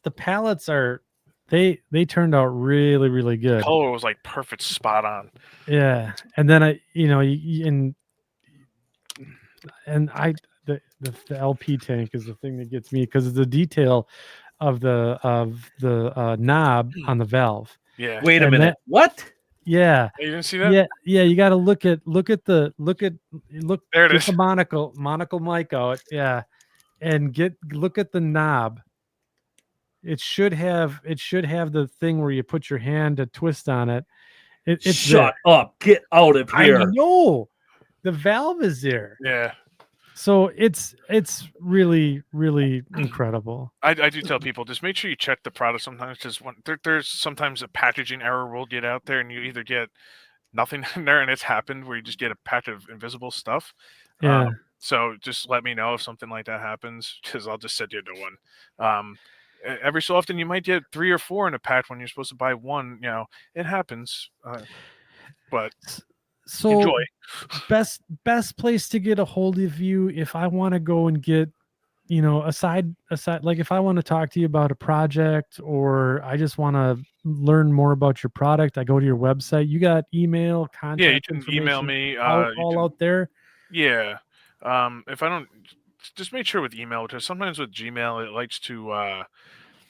the palettes are they turned out really, really good. Color was like perfect, spot on. Yeah, and then the LP tank is the thing that gets me, because it's the detail of the knob on the valve. Yeah. Wait a And minute. What? Yeah. You didn't see that? Yeah. You got to look There it get is. the monocle mic out. Yeah, and look at the knob. It should have the thing where you put your hand to twist on it. It's Shut up. Get out of here. I know. The valve is there. Yeah. So it's really, really incredible. I do tell people, just make sure you check the product sometimes, because there's sometimes a packaging error will get out there, and you either get nothing in there, and it's happened where you just get a pack of invisible stuff. Yeah. So just let me know if something like that happens, because I'll just send you a new one. Every so often you might get 3 or 4 in a pack when you're supposed to buy one. It happens. But So enjoy. best place to get a hold of you if I want to go and get, aside, like if I want to talk to you about a project, or I just want to learn more about your product, I go to your website. You got email, contact Yeah, you can information email me. all out there. Yeah. If I don't, just make sure with email, because sometimes with Gmail it likes to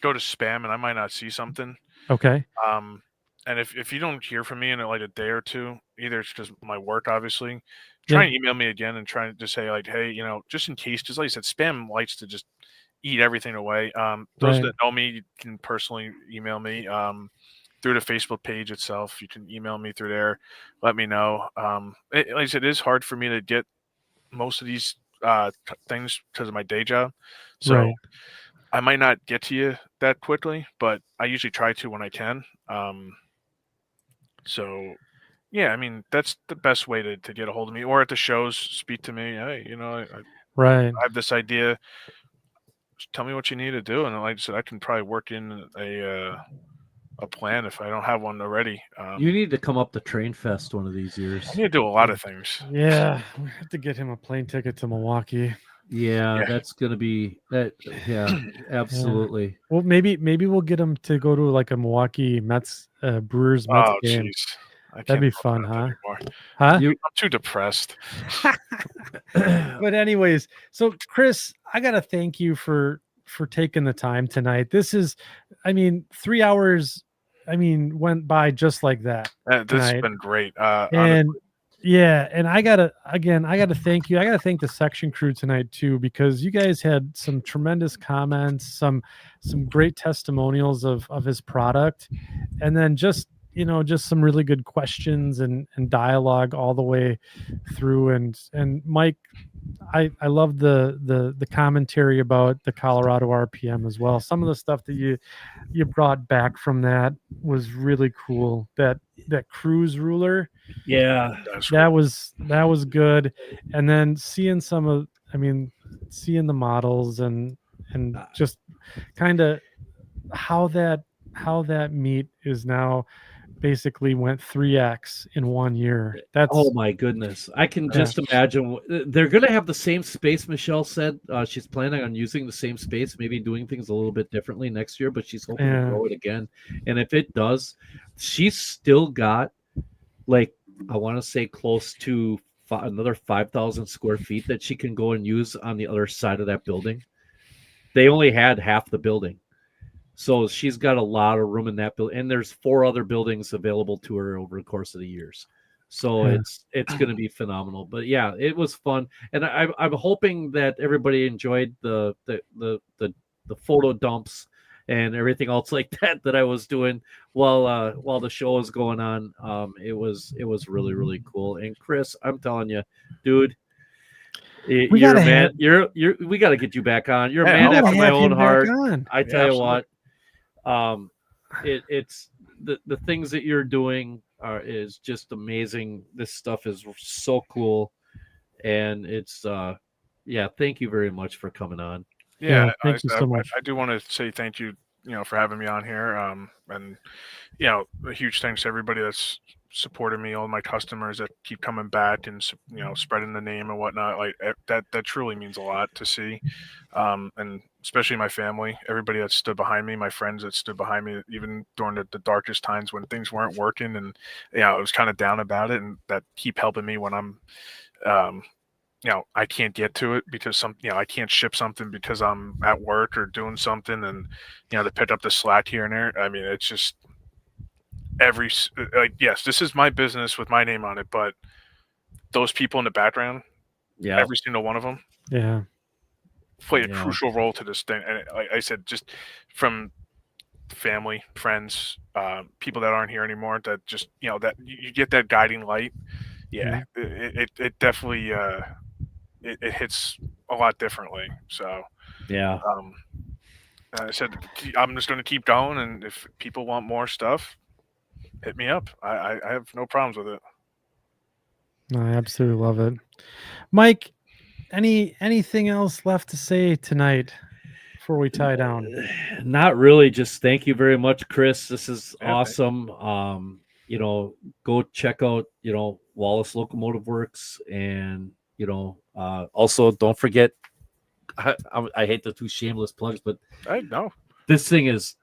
go to spam, and I might not see something. Okay. And if you don't hear from me in like a day or two, either it's because my work, obviously, try and email me again, and try and just say like, hey, just in case, because like I said, spam likes to just eat everything away. Those that know me, you can personally email me through the Facebook page itself. You can email me through there. Let me know. Like I said, it is hard for me to get most of these things because of my day job, so I might not get to you that quickly, but I usually try to when I can. So yeah, I mean, that's the best way to get a hold of me, or at the shows, speak to me. Hey, I have this idea. Just tell me what you need to do, and like I said, I can probably work in a plan if I don't have one already. You need to come up to Train Fest one of these years. I need to do a lot of things. Yeah, we have to get him a plane ticket to Milwaukee. Yeah, that's gonna be that. Yeah, absolutely. Yeah. Well, maybe we'll get him to go to like a Milwaukee Brewers Mets game. Geez. I can't That'd be talk fun, about huh? that anymore. Huh? I'm too depressed. But anyways, so Chris, I gotta thank you for taking the time tonight. This is, I mean, 3 hours, I mean, went by just like that This has tonight. been great. And Honestly. yeah, and I gotta thank you. I gotta thank the section crew tonight too, because you guys had some tremendous comments, some great testimonials of his product, and then just some really good questions and dialogue all the way through. And Mike, I love the commentary about the Colorado RPM as well. Some of the stuff that you brought back from that was really cool. That cruise ruler, Yeah. that was good. And then seeing seeing the models and just kind of how that meet is now basically went 3x in 1 year. That's Oh my goodness. I can just imagine they're going to have the same space. Michelle said she's planning on using the same space, maybe doing things a little bit differently next year, but she's hoping to grow it again. And if it does, she's still got, like, I want to say close to another 5,000 square feet that she can go and use on the other side of that building. They only had half the building. So she's got a lot of room in that building, and there's 4 other buildings available to her over the course of the years. So it's going to be phenomenal. But yeah, it was fun, and I'm hoping that everybody enjoyed the photo dumps and everything else like that I was doing while the show was going on. It was really, really cool. And Chris, I'm telling you, dude, we got to get you back on. You're a man after my own heart. I tell you what. It's the things that you're doing is just amazing. This stuff is so cool, and it's thank you very much for coming on. Thank you so much. I do want to say thank you, for having me on here. And a huge thanks to everybody that's supported me, all my customers that keep coming back and spreading the name and whatnot. Like that truly means a lot to see. And especially my family, everybody that stood behind me, my friends that stood behind me, even during the darkest times when things weren't working, and I was kind of down about it, and that keep helping me when I'm I can't get to it because I can't ship something because I'm at work or doing something, and to pick up the slack here and there. I mean, it's just yes, this is my business with my name on it, but those people in the background, every single one of them, play a crucial role to this thing. And like I said, just from family, friends, people that aren't here anymore, that just that you get that guiding light. It definitely it hits a lot differently. So I said I'm just going to keep going, and if people want more stuff, hit me up. I have no problems with it. No, I absolutely love it. Mike, anything else left to say tonight before we tie down? Not really. Just thank you very much, Chris. This is awesome. Go check out Wallace Locomotive Works, and also don't forget. I hate the 2 shameless plugs, but I know this thing is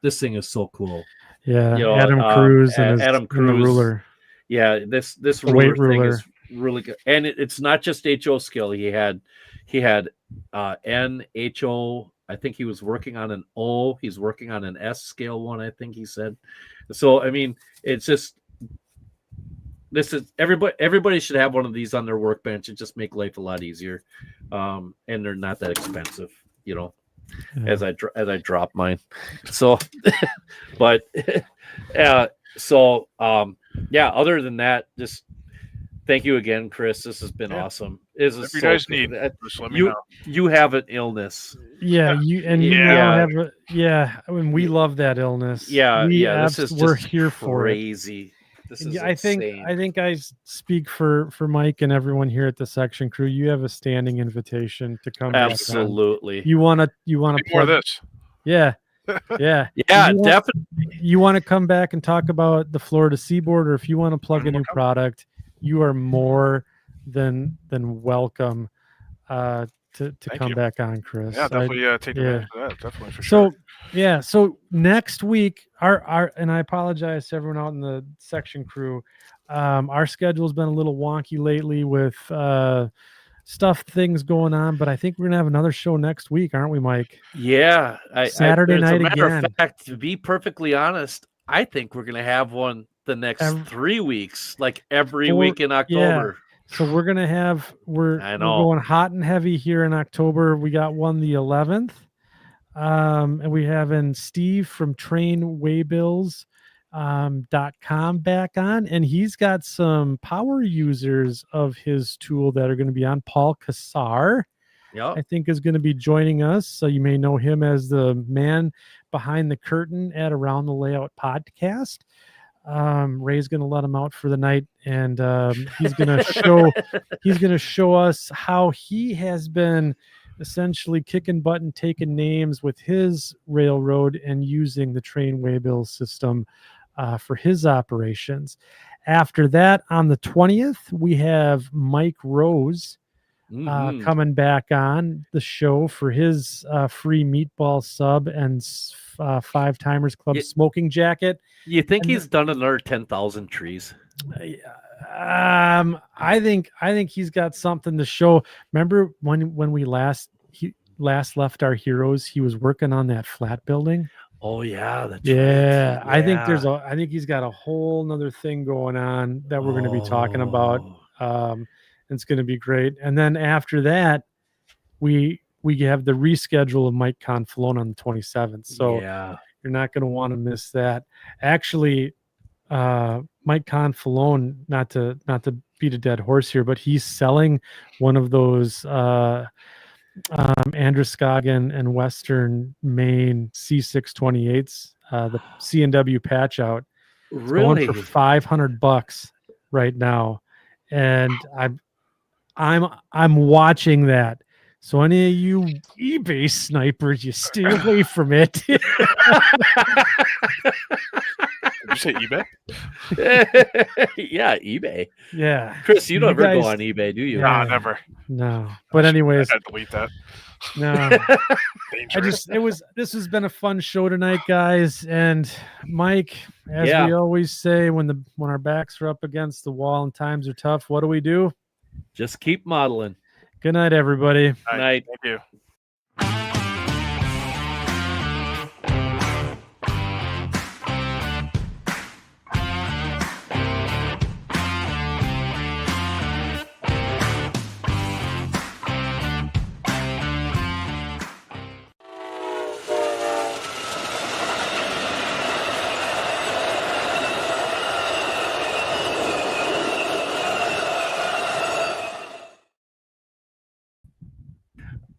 so cool. Yeah, Adam Cruz and Adam Cruz, and the ruler. Yeah, this ruler thing is really good, and it's not just HO skill. He had N, HO. I think he was working on an O. He's working on an S scale one, I think he said. So I mean, it's just everybody should have one of these on their workbench and just make life a lot easier. And they're not that expensive, as I drop mine. So, but other than that, just thank you again, Chris. This has been awesome. If you guys need, just let me know. You have an illness. Yeah, you now have I mean, we love that illness. We're here for it. Crazy. This is insane. I think I speak for Mike and everyone here at the section crew. You have a standing invitation to come. Absolutely. You want to plug this? Yeah. Definitely. You want to come back and talk about the Florida Seaboard, or if you want to plug a new product, you are more than welcome. to Thank come you. back on, Chris. Yeah, definitely take yeah. advantage of that. Definitely for sure. So next week, our and I apologize to everyone out in the section crew. Our schedule's been a little wonky lately with things going on, but I think we're gonna have another show next week, aren't we, Mike? Yeah, Saturday night as a matter again. of fact, to be perfectly honest, I think we're gonna have one the next 3 weeks, like every week in October. So we're gonna have we're I know. going hot and heavy here in October. We got one the 11th, and we having Steve from trainwaybills.com back on, and he's got some power users of his tool that are going to be on. Paul Kassar, I think, is going to be joining us. So you may know him as the man behind the curtain at Around the Layout podcast. Ray's going to let him out for the night, and he's going to show us how he has been essentially kicking butt and taking names with his railroad and using the train waybill system for his operations. After that, on the 20th, we have Mike Rose coming back on the show for his free meatball sub and 5 Timers Club smoking jacket. You think he's done another 10,000 trees? I think he's got something to show. Remember when we last left our heroes, he was working on that flat building. Oh yeah, that's right. Yeah. I think he's got a whole nother thing going on that we're going to be talking about. It's going to be great. And then after that, we have the reschedule of Mike Confalone on the 27th. So you're not going to want to miss that. Actually, Mike Confalone, not to beat a dead horse here, but he's selling one of those Androscoggin and Western Maine C628s, the C&W patch out. It's going for $500 right now, and I'm watching that. So any of you eBay snipers, you stay away from it. Did you say eBay? Yeah, eBay. Yeah, Chris, you never go on eBay, do you? No, never. No, but anyways, I delete that. No, Dangerous. this has been a fun show tonight, guys. And Mike, as we always say, when our backs are up against the wall and times are tough, what do? Just keep modeling. Good night, everybody. Night. Thank you.